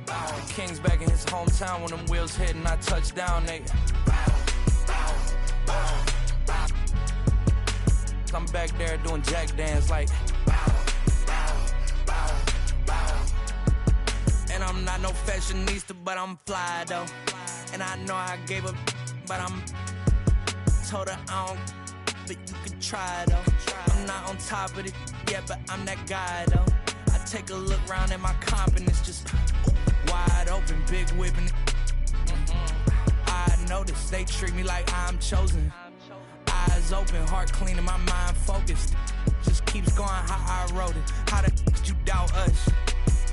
The King's back in his hometown when them wheels hit and I touch down, they I'm back there doing jack dance like And I'm not no fashionista, but I'm fly though. And I know I gave up, but I'm told her I don't, but you can try though. I'm not on top of it yet, but I'm that guy though. I take a look round at my confidence, just wide open, big whipping. I notice they treat me like I'm chosen. Eyes eyes open, heart clean and my mind focused. Just keeps going how I wrote it. How the did you doubt us?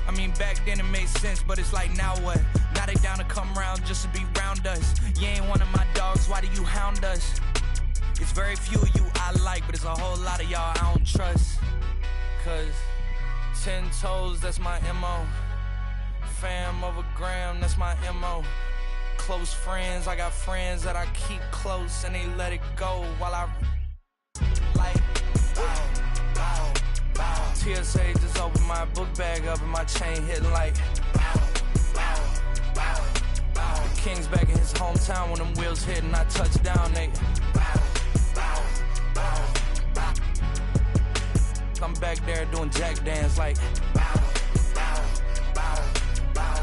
I mean, back then it made sense, but it's like, now what? Now they down to come round just to be round us. You ain't one of my dogs, why do you hound us? It's very few of you I like, but it's a whole lot of y'all I don't trust. Cause 10 toes, that's my MO. Fam over gram, that's my MO. Close friends, I got friends that I keep close and they let it go while I like bow, bow, bow. TSA just opened my book bag up and my chain hitting like bow, bow, bow, bow. The King's back in his hometown when them wheels hit and I touch down, they bow, bow, bow, bow. I'm back there doing jack dance like bow, bow, bow, bow.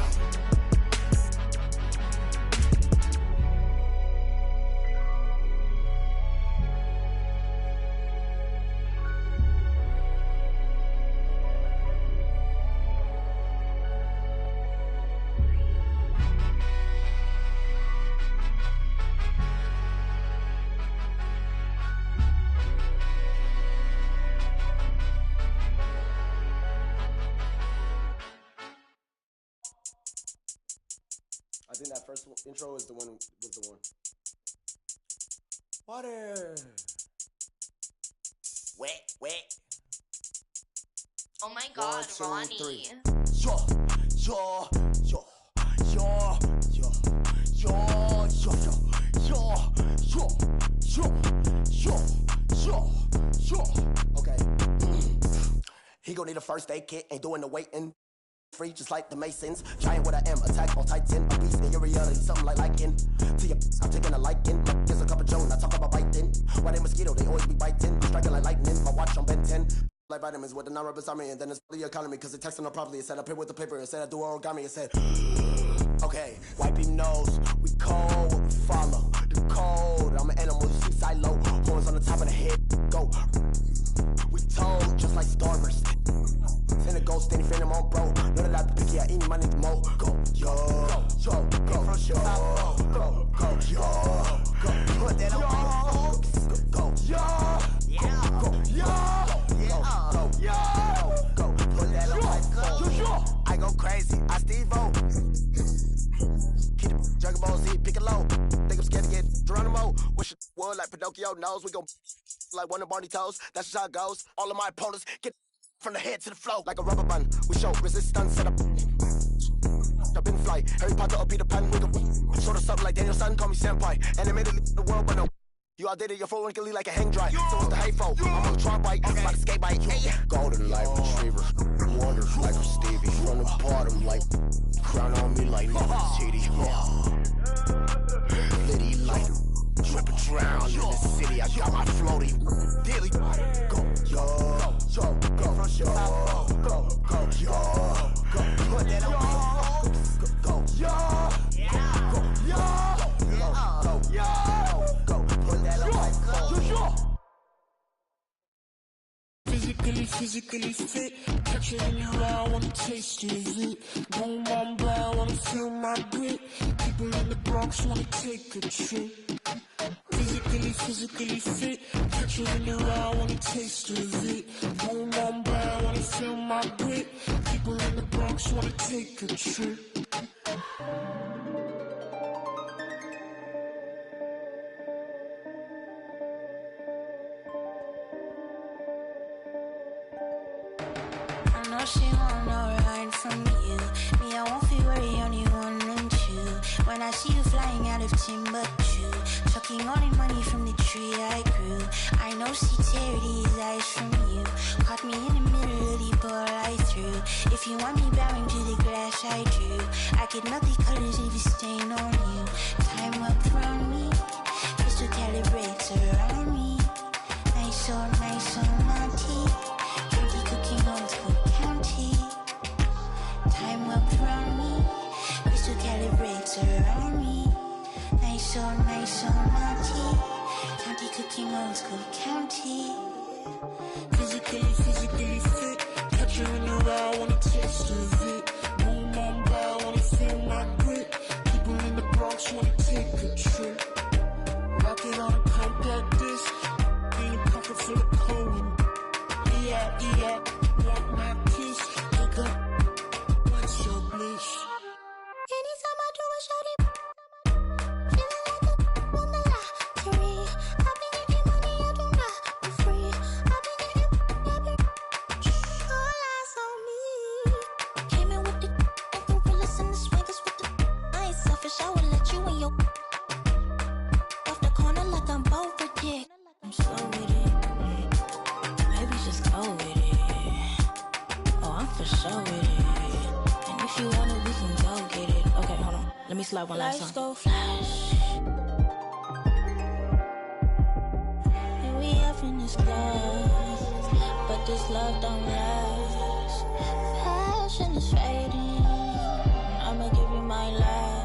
I think that first intro is the one with the one. Water. Wet, wet. Oh my God, 1, 2, Ronnie. 3. Yo, yo, yo, yo, yo, yo, yo, yo, yo, yo, yo, yo. Okay. He gon' need a first aid kit, ain't doing the waiting. Free just like the Masons, giant what I am, attack on Titan, a beast in your reality, something like liking. To your I'm taking a liking, there's a cup of Joan, I talk about biting. Why they mosquito, they always be biting, striking like lightning, my watch on Ben 10. Like vitamins with the non-rubber army, and then it's the economy, cause it texted them properly, it said up here with the paper, it said I do origami, it said, okay, wipe him nose, we cold, what we follow, the code, I'm an animal, you see silo, horns on the top of the head, go. We told, just like Starburst. Send a ghost, then he friend him on bro. None of that picky, I eat him, I need more. Go, yo, go, yo, go, yo, go, yo, go, put that on, go, yo, yeah, go, yo, go, put that on, yo, I go crazy, I Steve-O. Keep the Dragon Ball Z, pick it low. Think I'm scared to get Geronimo. Wish it would like Pinocchio knows. We gon' like one of Barney toes. That's just how it goes. All of my opponents get from the head to the flow. Like a rubber band, we show resistance. Set up in flight. Harry Potter or Peter Pan. We can sort of something like Daniel Son. Call me senpai. Animated the world, but no. You outdated your phone wrinkly like a hang dry. So it's the hateful. I'm on the Tron bike. Like a skate bike. Golden light retriever. Wonders like a Stevie. From the bottom like crown on me like Nefertiti. Liddy like trip and drown in the city. I got my floaty daily. Go, yo, yo, go, yo, go, go, yo, go, put that on, go, yo, go, yo, go, yo, go, put that on, yo. Physically fit. Catch it in your eye, I wanna taste of it. Boom, boom, boom, wanna feel my grit. People in the Bronx wanna take a trip. Physically fit. Catch it in your eye, I wanna taste of it. Boom, boom, boom, wanna feel my grit. People in the Bronx wanna take a trip. I know she want no ride from you. Me, I won't feel worry, only one and two. When I see you flying out of Timbuktu, chucking all the money from the tree I grew. I know she teared his eyes from you. Caught me in the middle of the ball I threw. If you want me bowing to the grass I drew, I could melt the colors if you stain on you. Time up from me, crystal calibrates around me. Nice so naughty. Cooking on Cook County. Time up from me, crystal calibrates around me. Nice so naughty. County cooking on Cook County. Physically fit. Catch you in your eye, I wanna taste of it. Boom, boom, bow, wanna feel my grit. People in the Bronx wanna take a trip. Rock it on a compact disc. yeah. Want my kiss, nigga. What's your bliss? Anytime I do a shawty, feeling like a on the lottery. I've been getting money, I do not for free. I've been getting, all eyes on me. Came in with the gorillas and the swingers with the. I ain't selfish, I will let you in your off the corner like I'm both a dick. I'm slow with it, maybe just go with it. Oh, I'm for sure with it. And if you want it, we can go get it. Okay, hold on. Let me slide one last time. Lights go flash. And we up in this club, but this love don't last. Passion is fading. I'ma give you my last.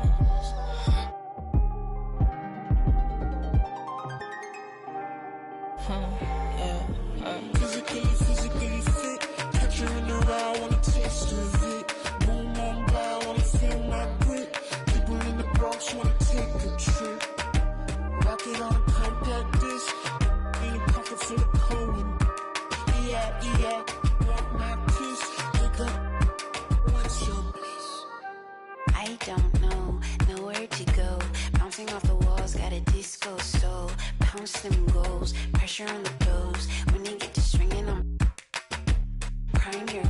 Physically fit. Catch you in the ride, wanna taste of it. Boom on brow, wanna feel my grip. People in the Bronx wanna take a trip. Rocket on a compact disc. In a pocket full of coin. Yeah. Want my kiss, nigga. What's your bliss? I don't know, nowhere to go. Bouncing off the walls, got a disco soul. Pounce them goals, pressure on the toes. When they get to swinging, I'm crying your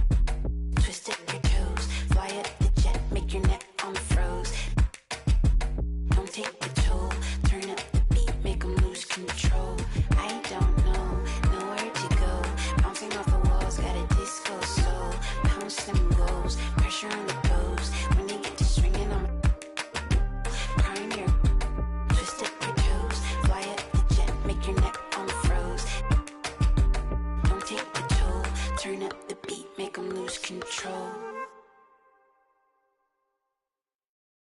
twisted your toes. Fly up the jet, make your neck on froze. Don't take the toll, turn up the beat, make them lose control. I don't know, nowhere to go. Bouncing off the walls, got a disco soul. Pounce them goals, pressure on the toes. When they get to swinging, I'm crying your twisted your toes. Fly up the jet, make your neck on froze. Don't take the toll, turn up the beat, make them lose control.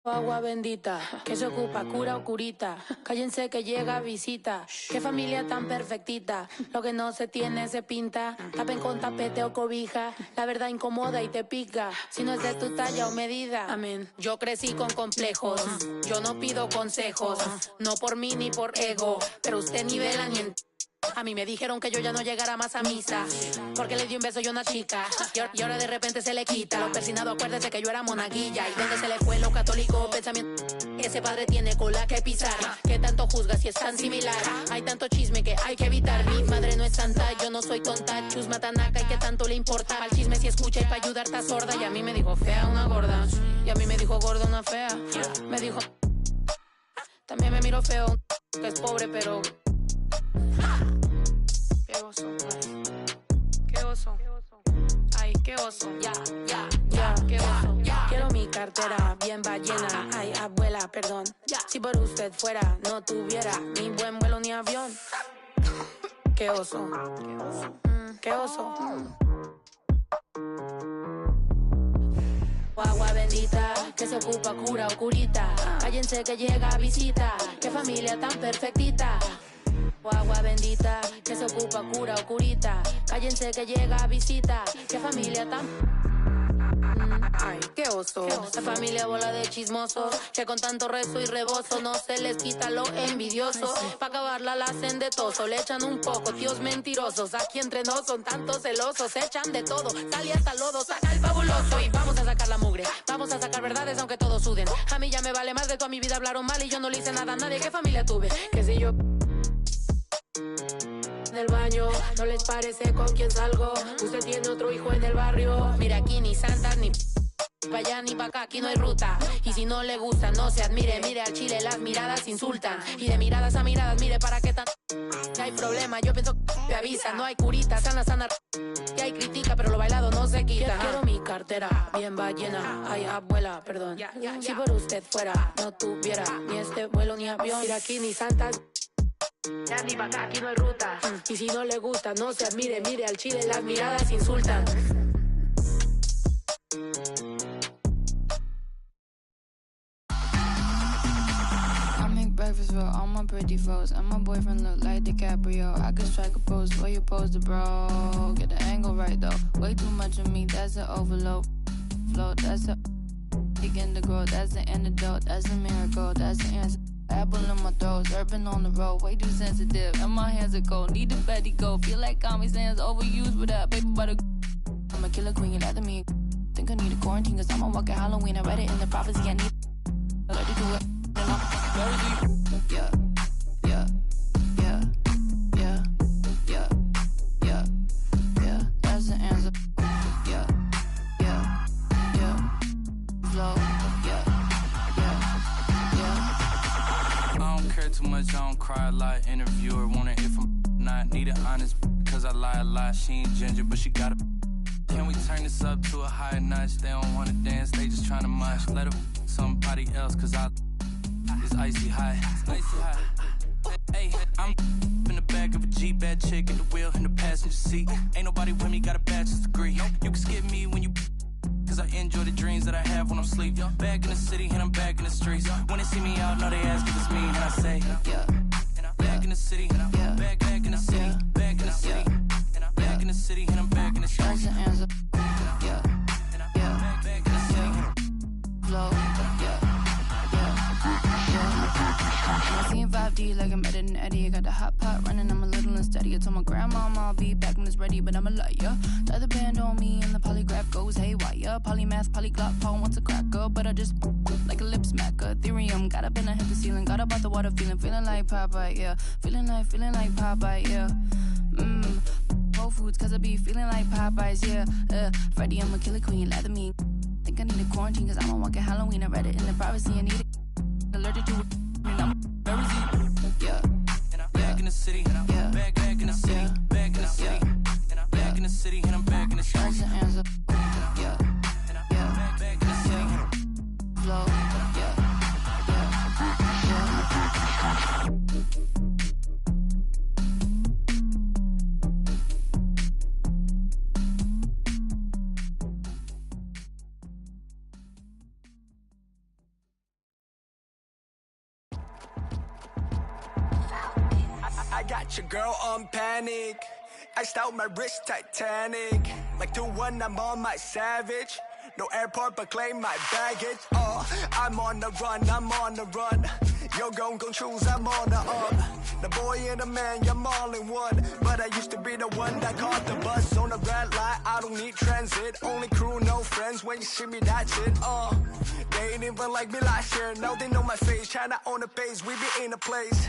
Agua bendita, que se ocupa, cura o curita. Cállense que llega visita. Qué familia tan perfectita. Lo que no se tiene se pinta. Tapen con tapete o cobija. La verdad incomoda y te pica. Si no es de tu talla o medida. Amén. Yo crecí con complejos. Yo no pido consejos. No por mí ni por ego. Pero usted nivela ni en... A mí me dijeron que yo ya no llegara más a misa porque le di un beso yo a una chica y ahora de repente se le quita. Lo persinado, acuérdese que yo era monaguilla. ¿Y dónde se le fue lo católico? Pensamiento. Ese padre tiene cola que pisar. ¿Qué tanto juzga si es tan similar? Hay tanto chisme que hay que evitar. Mi madre no es santa, yo no soy tonta. Chusma tanaca y qué tanto le importa. Al chisme si escucha y para ayudar está sorda. Y a mí me dijo fea una gorda. Y a mí me dijo gorda una fea. Me dijo... También me miro feo, que es pobre pero... Qué oso, qué oso, ay, qué oso, ya, qué oso. Quiero mi cartera bien ballena, ay, abuela, perdón. Si por usted fuera, no tuviera ni buen vuelo ni avión. Qué oso, qué oso. Agua bendita, que se ocupa, cura o curita. Cállense que llega visita, qué familia tan perfectita. Agua bendita, que se ocupa, cura o curita. Cállense que llega visita, qué familia tan... Ay, qué oso. La familia bola de chismosos que con tanto rezo y rebozo no se les quita lo envidioso. Pa' acabarla la hacen de toso, le echan un poco, tíos mentirosos. Aquí entre nos son tantos celosos, echan de todo, sal y hasta lodo, saca el fabuloso. Y vamos a sacar la mugre, vamos a sacar verdades aunque todos suden. A mí ya me vale más de toda mi vida, hablaron mal y yo no le hice nada a nadie. ¿Qué familia tuve? Que si yo... del baño, ¿no les parece con quién salgo? Usted tiene otro hijo en el barrio. Mira, aquí ni santas ni pa' allá ni pa' acá, aquí no hay ruta. Y si no le gusta, no se admire. Mire al chile, las miradas insultan. Y de miradas a miradas, mire para qué tan... hay problema, yo pienso que me avisa. No hay curita, sana. Y hay crítica, pero lo bailado no se quita. Quiero mi cartera bien ballena. Ay, abuela, perdón. Si por usted fuera, no tuviera ni este vuelo ni avión. Mira, aquí ni santas... ya ni pa' acá, aquí no hay ruta. Y si no le gusta, no se admire. Mire al chile, las miradas insultan. I make breakfast for all my pretty foes, and my boyfriend look like DiCaprio. I could strike a pose for you pose the bro. Get the angle right though. Way too much of me, that's an overload. Float, that's a begin to grow. That's the antidote. That's a miracle. That's the answer. Apple in my throat, urban on the road, way too sensitive. And my hands are cold, need a fatty go. Feel like Comic Sans overused with that paper butter. I'm a killer queen, you lie to me. Think I need a quarantine, cause I'm a walking Halloween. I read it in the prophecy, I need I like to do it. And I'm very deep. Yeah, yeah, yeah, yeah, yeah, yeah, yeah. That's the answer. Yeah, yeah, yeah. Flow, yeah, yeah, yeah. I don't care too much, I don't cry a lot. Interviewer wondering if I'm not. Need an honest cause I lie a lot. She ain't ginger, but she got a. Can we turn this up to a higher notch? They don't wanna dance, they just tryna mosh. Let her somebody else, cause it's icy hot. Icy hot. Hey, I'm in the back of a Jeep, bad chick at the wheel in the passenger seat. Ain't nobody with me, got a bachelor's degree. You can skip me when you, cause I enjoy the dreams that I have when I'm asleep. Back in the city and I'm back in the streets. When they see me out, know they ask if it's me, and I say, yeah. Back in the city, back in the city, back in the city, back in the city, and I'm back in the streets. That's the answer. Yeah, yeah, back in the city. Flow, yeah, yeah. I'm seeing 5D like I'm better than Eddie. I got the hot pot running, I'm a little unsteady. I told my grandma I'll be back when it's ready, but I'm a liar. Tie the band on me and the polygraph goes haywire. Polymath, polyglot, Paul wants a cracker, but I just like a lip smacker. Ethereum, got up and I hit the ceiling. Got up out the water, feeling like Popeye, yeah. Feeling like Popeye, yeah. Whole Foods, cause I be feeling like Popeyes, yeah. Freddie, I'm a killer queen, lather me. Think I need a quarantine, cause I'm a walking Halloween. I read it in the privacy, I need it. Allergic to it, and I'm very deep. Yeah. Back in the city, yeah. Back in the city, yeah. Back in the city, back in the city, and I'm back in the streets. That's the answer. Yeah, yeah. Back in the city. Flow, yeah, yeah, yeah. I got your girl on panic. Iced out my wrist Titanic. Like 2-1, I'm on my savage. No airport, but claim my baggage. I'm on the run, I'm on the run. You're gon' choose, I'm on the up. The boy and the man, you're all in one. But I used to be the one that caught the bus on the red light. I don't need transit. Only crew, no friends. When you see me, that's it. They ain't even like me last year. Now they know my face. China on the page, we be in a place.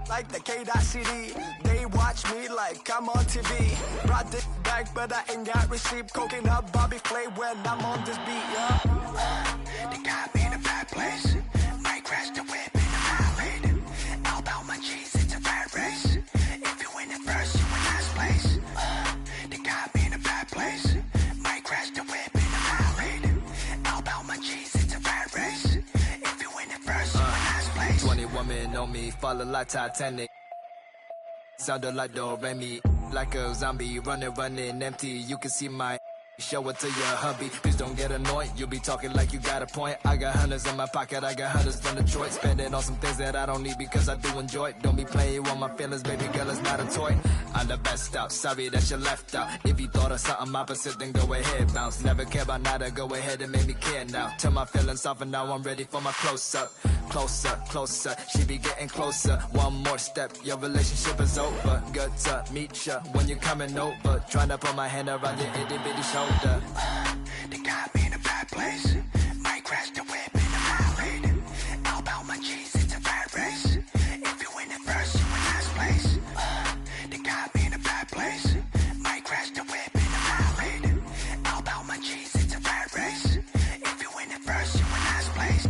Like the K.CD. They watch me like I'm on TV. Brought this back, but I ain't got receipt. Coking up Bobby Flay when I'm on this beat, yeah. They got me in a bad place. Might crash the whip in the valley. All about my cheese, it's a bad race. If you win it first, you in last place. They got me in a bad place. Might crash the whip in the valley. All about my cheese, it's a bad race. If you win it first, you in last place. 20 women on me, fall like Titanic. Sounded like Do Re Mi, like a zombie, running empty. You can see my show it to your hubby. Please don't get annoyed, you be talking like you got a point. I got hundreds in my pocket, I got hundreds from Detroit. Spending on some things that I don't need because I do enjoy it. Don't be playing with my feelings, baby girl, it's not a toy. I'm the best out, sorry that you left out. If you thought of something opposite, then go ahead, bounce. Never care about nada, go ahead and make me care now. Turn my feelings off and now I'm ready for my close-up. Closer, closer, she be getting closer. One more step, your relationship is over. Good to meet ya when you're coming over. Trying to put my hand around your itty bitty shoulder. They got me in a bad place. Might crash the whip in the valley. All about my cheese, it's a bad race. If you win it first, you in last place. They got me in a bad place. Might crash the whip in the valley. All about my cheese, it's a bad race. If you win it first, you in last place.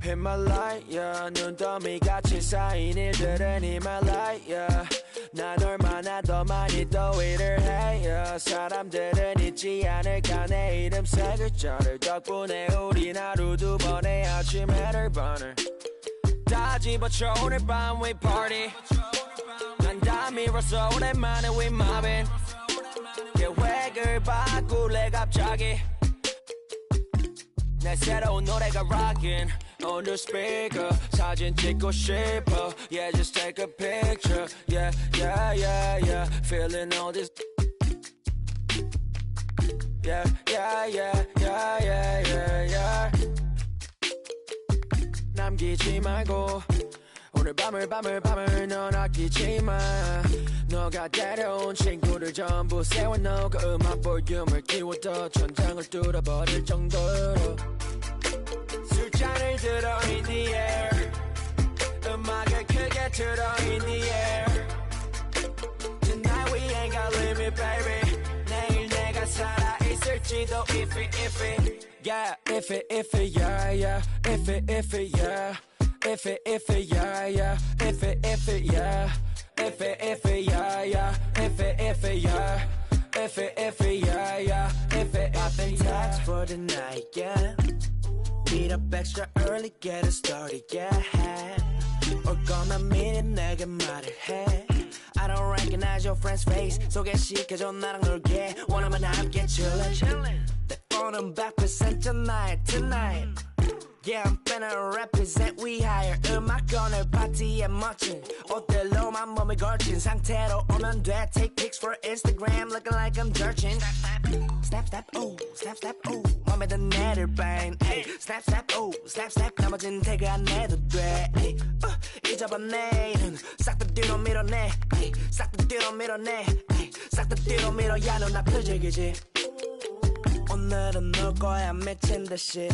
Himalaya 눈더미 같이 쌓인 일들은 Himalaya 난 얼마나 더 많이 또 일을 해요 사람들은 잊지 않을까 내 이름 새길 저를 덕분에 우린 하루 두 번의 아침 해를 버늘 다 집어쳐 오늘 밤 we party 난 다 밀었어 오랜만에 we mobbing 계획을 바꿀래 갑자기 내 새로운 노래가 rockin' on the speaker 사진 찍고 싶어 yeah just take a picture yeah yeah yeah yeah feeling all this yeah yeah yeah yeah yeah yeah yeah 남기지 말고 오늘 밤을 넌 아끼지 마 너가 데려온 친구들 전부 세워놓고 음악 볼륨을 키워도 천장을 뚫어버릴 정도로 술잔을 들어 in the air 음악을 크게 틀어 in the air Tonight we ain't got limit baby 내일 내가 살아있을지도 iffy yeah iffy yeah yeah iffy yeah iffy yeah yeah iffy yeah iffy yeah yeah iffy yeah iffy yeah yeah iffy I've been taxed for the night yeah meet up extra early get it started yeah 올 거면 미리 내게 말을 해 I don't recognize your friend's face 소개시켜줘 나랑 놀게 원하면 함께 chillin' 내 폰은 100% tonight Yeah, I'm finna represent we higher 음악 오늘 파티에 멋진 옷들로만 몸을 걸친 상태로 오면 돼 Take pics for Instagram looking like I'm searching Snap, snap, ooh, snap, snap, ooh 맘에 든 애들 bang Snap, snap, ooh, snap, snap 나머진 태그 안 해도 돼 잊어봐 내일은 싹 다 뒤로 밀어내 싹 다 뒤로 밀어내 싹 다 뒤로 밀어 야 너 나 표적이지 오늘은 놀 거야 미친 듯이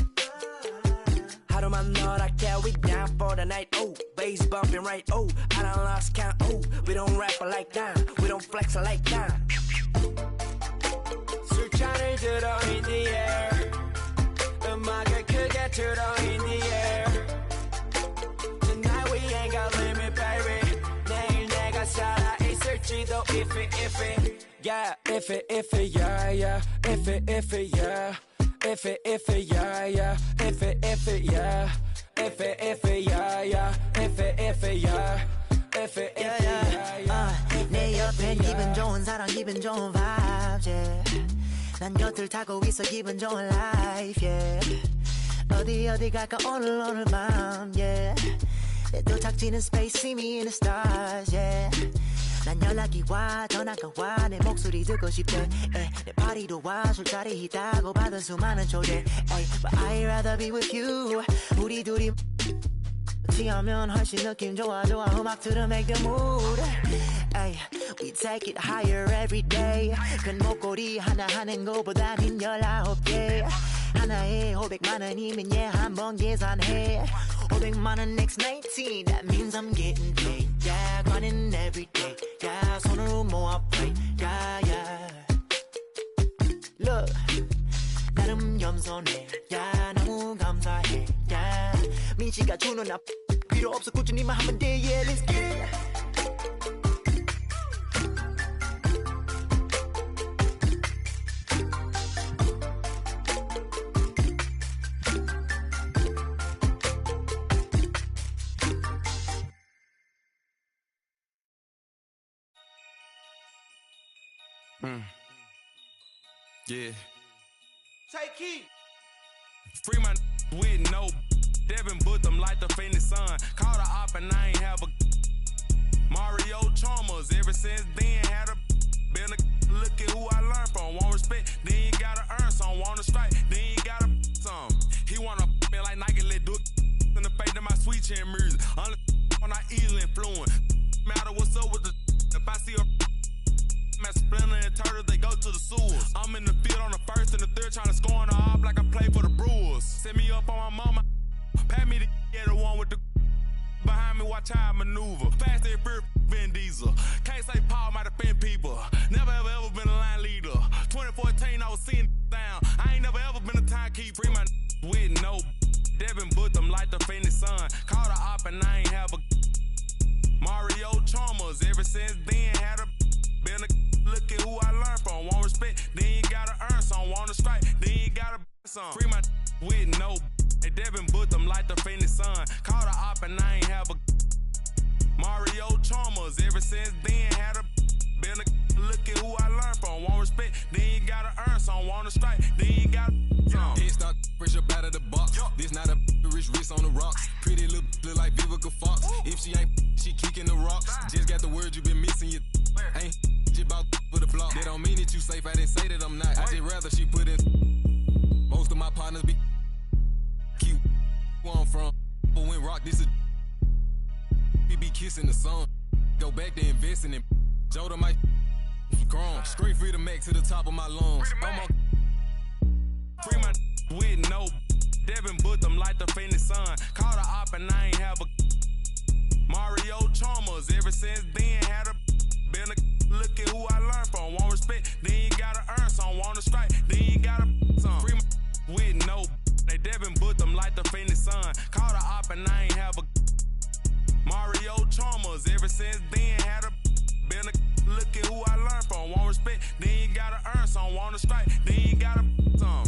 하루만 너랄게 we down for the night ooh bass bumping right ooh I done lost count ooh we don't rap like that we don't flex like that 술잔을 들어 in the air 음악을 크게 틀어 in the air Tonight we ain't got limit baby 내일 내가 살아있을지도 iffy yeah iffy yeah yeah iffy yeah Iffy yeah yeah iffy yeah iffy yeah yeah iffy yeah iffy yeah 내 옆에 기분 좋은 사람 기분 좋은 vibes yeah 난 곁을 타고 있어 기분 좋은 life yeah 어디 갈까 오늘 밤 yeah 내 도착지는 space see me in the stars yeah 난 연락이 와 전화가 와 내 목소리 듣고 싶대 내 파티도 와 술자리 있다고 받은 수많은 초대 But I'd rather be with you 우리 둘이 취하면 훨씬 느낌 좋아 음악 들어 make the mood We take it higher every day 큰 목걸이 하나 하는 거보다는 19개 하나에 500만 원이면 한번 계산해 500만 원 next 19 That means I'm getting paid Yeah running every day Yeah 손으로 모아 pray Yeah yeah Look 나름 겸손해 Yeah 너무 감사해 Yeah 민씨가 주는 나 필요 없어 꾸준히만 하면 돼 Yeah let's get it Yeah. Take key. Free my with no Devin booked them like the Phoenix Sun. Called her op and I ain't have a Mario Chalmers. Ever since then had a been a look at who I learned from. Want respect, then you gotta earn some. Want to strike, then you gotta some. He wanna me like Nike, let do in the face of my sweet chin music. Only on I easily influence. Matter what's up with the if I see a Splinter and Turtle, they go to the sewers. I'm in the field on the first and the third, trying to score on the op like I play for the Brewers. Set me up on my mama, pat me the one with the behind me, watch how I maneuver. Fast and fear, Vin Diesel. Can't say Paul might offend people. Never ever been a line leader. 2014, I was seeing down. I ain't never ever been a timekeeper. Free my with no Devin booked them like the Phoenix Sun. Called her op and I ain't have a Mario Chalmers. Ever since then, had a been a look at who I learned from. Want respect, then you gotta earn some. Want to strike, then you gotta some. Free my with no. They Devin booked them like the faintest sun. Caught a op and I ain't have a Mario Chalmers. Ever since then, had a been a look at who I learned from. Want respect, then you gotta earn some. Want to strike, then you gotta some. Head start fresh up out of the box. This not a rich wrist on the rocks. Pretty look like Vivica Fox. If she ain't, she kicking the rocks. Just got the word you been missing. You ain't just about for the block. That don't mean that you safe. I didn't say that I'm not. I just rather she put in. Most of my partners be cute. Where I'm from, but when rock this is. We be kissing the sun. Go back to investing in. Joda might grown. Straight free to max to the top of my lungs. I'm on. Free my with no. Devin booked them like the faintest sun. Caught a op and I ain't have a Mario Chalmers. Ever since then, had a been a look at who I learned from. Want respect, then you gotta earn some. Want to strike, then you gotta some. Free my with no. They Devin booked them like the faintest sun. Caught a op and I ain't have a Mario Chalmers. Ever since then, had a been a look at who I learned from. Want respect, then you gotta earn some. Want to strike, then you gotta some.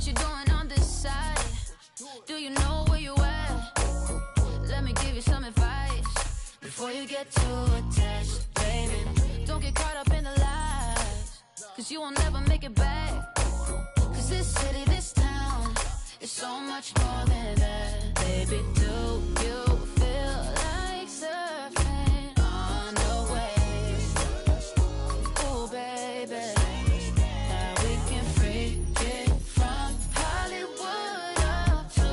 what you doing on this side? Do you know where you at? Let me give you some advice before you get too attached, baby. Don't get caught up in the lies, cause you will never make it back. Cause this city, this town is so much more than that. Baby, do you feel like surfing on the waves? Ooh, baby, now we can freak it from Hollywood up to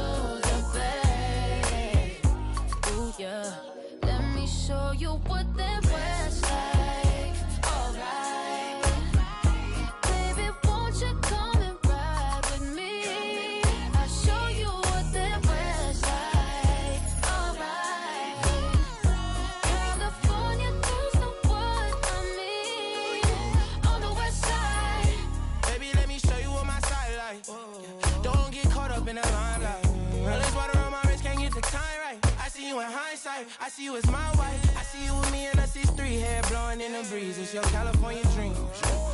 the Bay. Ooh, yeah, let me show you what that West like. Alright, baby, won't you come and ride with me? I'll show you what that West like. Alright, California girls know what I mean. On the West side, Baby, let me show you what my side like. Don't get caught up in the limelight. All this water on my wrist, can't get the time right. I see you in hindsight, I see you as my wife. I see you with me and us is three, hair blowing in the breeze. It's your California dream.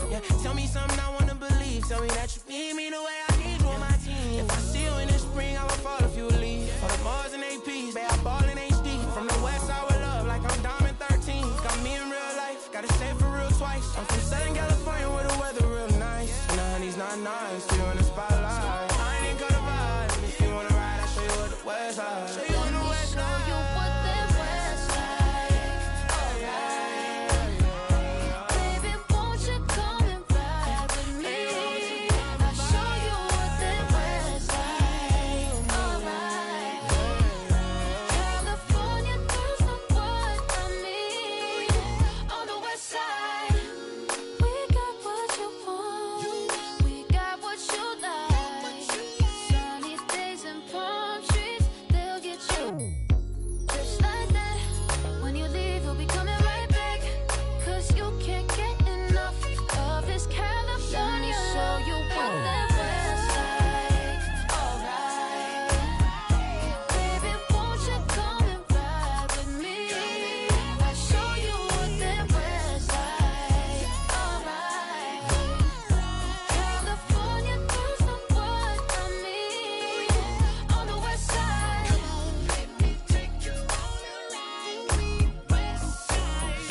Yeah, tell me something I wanna believe. Tell me that you need me the way I need you on my team. If I see you in the spring, I will fall if you leave. For the Mars and APs, babe, I ball in HD. From the west side with love, like I'm Diamond 13. Got me in real life, gotta say for real twice. I'm from Southern California where the weather real nice. And the honey's not nice, you in the spotlight. I ain't even gonna vibe. If you wanna ride, I'll show you what the west side. Show you what the west show side. you what that West like. Alright, baby, won't you come and ride with me? I'll show you what that West like. Alright, California girls know what I mean. On the West side, we got what you want, we got what you like. Sunny days and palm trees, they'll get you. Just like that, when you leave, we'll be coming right back. Cause you can't get enough of this California. Show you what that West like. Alright, baby, won't you come and ride with me? I'll show you what that West like. Alright, California girls know what I mean. On the West side, let me take you on a ride. West side,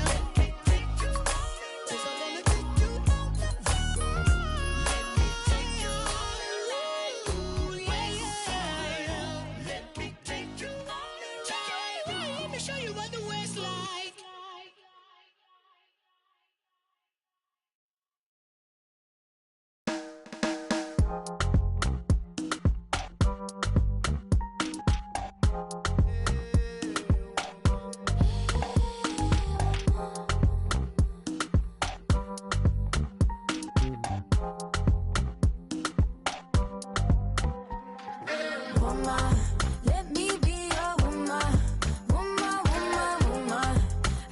let me take you on a ride. 'Cause I wanna take you on the road. Let me take you on a ride. West side, let me take you on a ride. Let me show you what the West like. Woman, let me be your woman. Woman, woman, woman.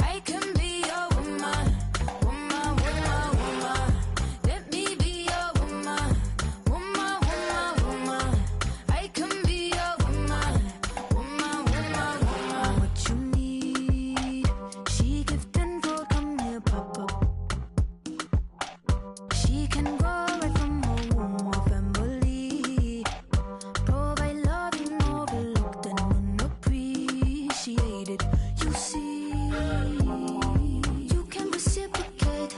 I can be your woman. Woman, woman, woman. Let me be your woman. Woman, woman, woman. I can be your woman. Woman, woman, woman. What you need, she give tenfold. Come here, pop up. She can go right from her womb or family. Provide love you overlooked and unappreciated. You see, you can reciprocate.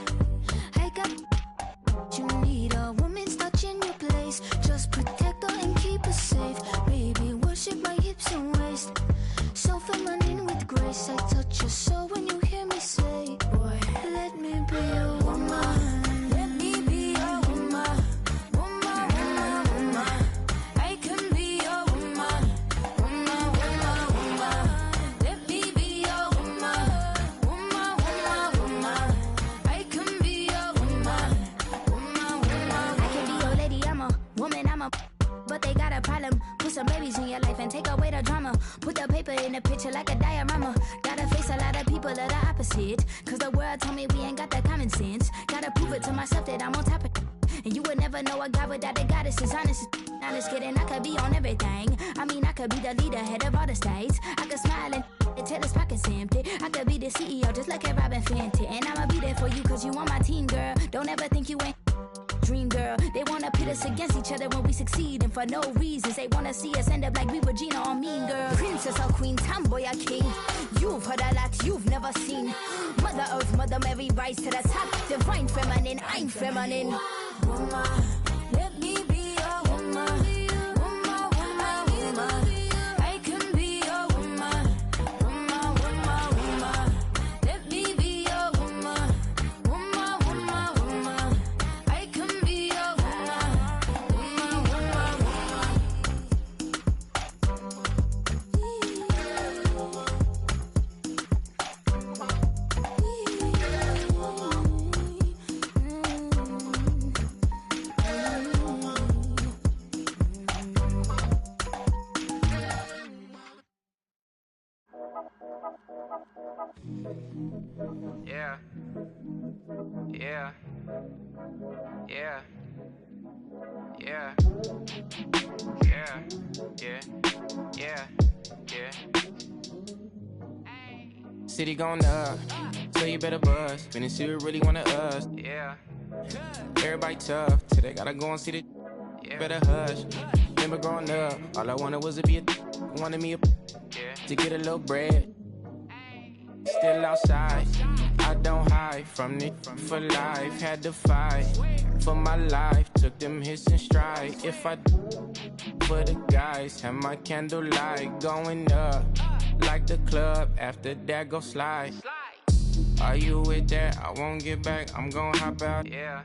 I got what you need. A woman's touch in your place. Just protect her and keep her safe. Baby, worship my hips and waist. So feminine with grace. I touch your soul when you hear me say, boy, let me be your woman. Let me be your woman. Woman, woman, woman. I can be your woman. Woman, woman, woman. Let me be your woman. Woman, woman, woman. I can be your woman. Woman, woman, I can be your lady, I'm a woman, I'm a. But they got a problem. Put some babies in your life and take away the drama. Put the paper in the picture like a diorama. Gotta face a lot of people that are opposite. Cause the world told me we ain't got that common sense. Gotta prove it to myself that I'm on top of it. And you would never know a God without a goddess is honest. Honest kidding, I could be on everything. I mean, I could be the leader, head of all the states. I could smile and tell his pockets empty. I could be the CEO just like a Robin Fenty. And I'ma be there for you cause you on my team, girl. Don't ever think you ain't. dream girl. They wanna pit us against each other when we succeed, and for no reasons. They wanna see us end up like we Regina or Mean Girl. Princess or queen, tomboy or king. You've heard a lot you've never seen. Mother Earth, Mother Mary, rise to the top. Divine feminine, I'm feminine. Woman, let me be a woman. Yeah. Yeah. Yeah. Yeah. Yeah. Yeah. Yeah. Yeah. City going up, so you better buzz. Finna see who really wanna us. Yeah. Everybody tough, till they gotta go and see the. Yeah. Better hush. Remember growing up, all I wanted was to be a. Wanted me a. Yeah. To get a little bread. Still outside, I don't hide from it for life. Had to fight for my life, took them hits in stride. If I for the guys, have my candlelight going up like the club. After that, go slide. Are you with that? I won't get back. I'm gon' hop out. Yeah.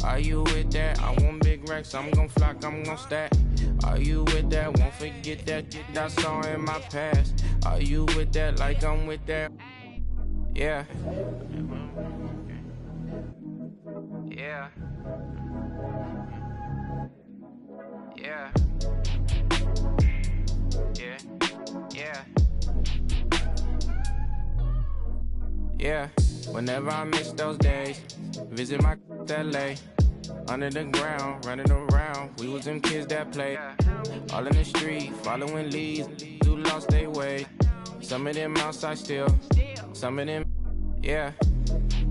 Are you with that? I want big racks. I'm gon' flock. I'm gon' stack. Are you with that? Won't forget that I saw in my past. Are you with that? Like I'm with that. Yeah. Yeah. Yeah. Yeah. Yeah. Yeah. Whenever I miss those days, visit my LA. Under the ground, running around, we was them kids that played. All in the street, following leads, who lost their way. Some of them outside still, some of them, yeah.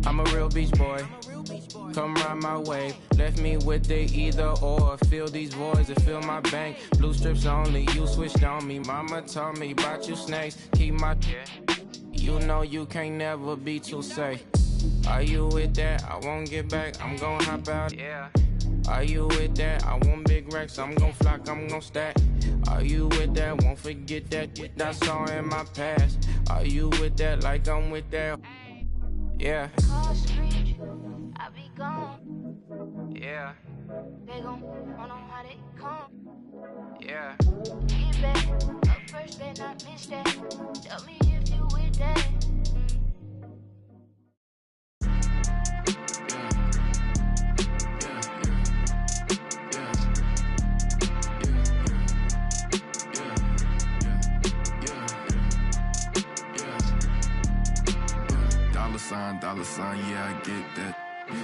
I'm a real beach boy, come ride my wave. Left me with the either or, fill these voids and fill my bank. Blue strips only, you switched on me. Mama told me about you snakes, keep my, you know you can't never be too safe. Are you with that? I won't get back, I'm gon' hop out. Yeah. Are you with that? I want big racks, I'm gon' flock, I'm gon' stack. Are you with that? Won't forget that I saw in my past. Are you with that? Like I'm with that. Yeah. Call screech, I be gone. Yeah. They gon' wanna know how they come. Yeah. Get back, up first, better not miss that. Tell me if you with that. Dollar sign, yeah, I get that.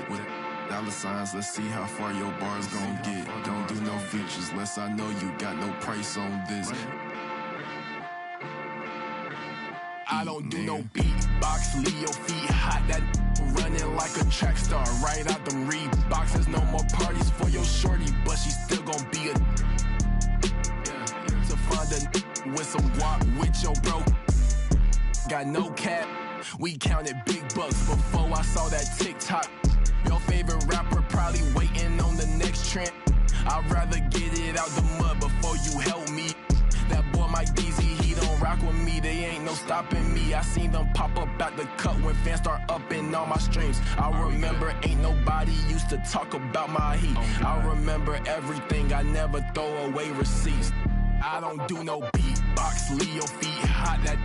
With dollar signs, let's see how far your bars gon' get. Don't do no features, less I know you got no price on this. I don't do no beatbox, leave your feet hot. That running like a track star, right out them Reeboks. There's no more parties for your shorty, but she still gon' be a. To find a with some guap with your bro. Got no cap. We counted big bucks before I saw that TikTok. Your favorite rapper probably waiting on the next trend. I'd rather get it out the mud before you help me. That boy Mike DZ, he don't rock with me. They ain't no stopping me. I seen them pop up out the cut when fans start upping all my streams. I remember ain't nobody used to talk about my heat. I remember everything, I never throw away receipts. I don't do no beatbox, leave your feet hot. That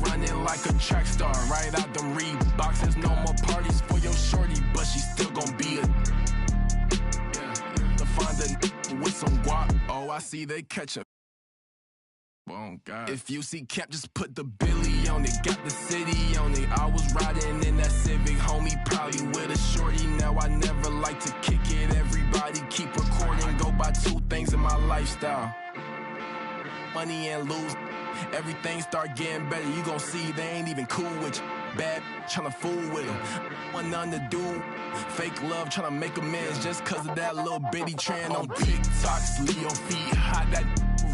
running like a track star, right out them Reeboks. There's no more parties for your shorty, but she still gon' be a. To find a with some guap, oh I see they catch up. Oh God. If you see Cap, just put the Billy on it. Got the city on it. I was riding in that Civic, homie, probably with a shorty. Now I never like to kick it. Everybody keep recording. Go by two things in my lifestyle: money and lose. Everything start getting better. You gon' see they ain't even cool with you. Bad tryna fool with him. Want nothing to do. Fake love tryna make amends just cause of that little bitty trend on TikTok. Leo feet hot, that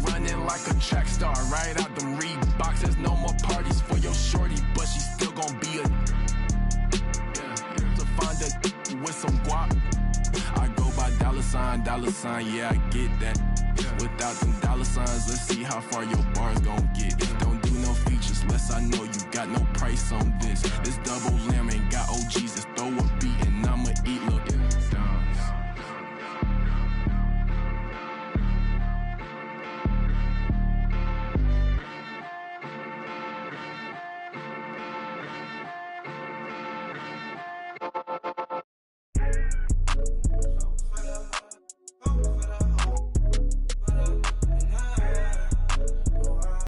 running like a track star. Right out them Reeboks. There's no more parties for your shorty, but she still gon' be a to find a with some guap. I go by dollar sign, yeah, I get that. Without them dollar signs, let's see how far your bars gon' get. Don't do no features unless I know you got no price on this. This double lamb ain't got OGs, just throw a beat and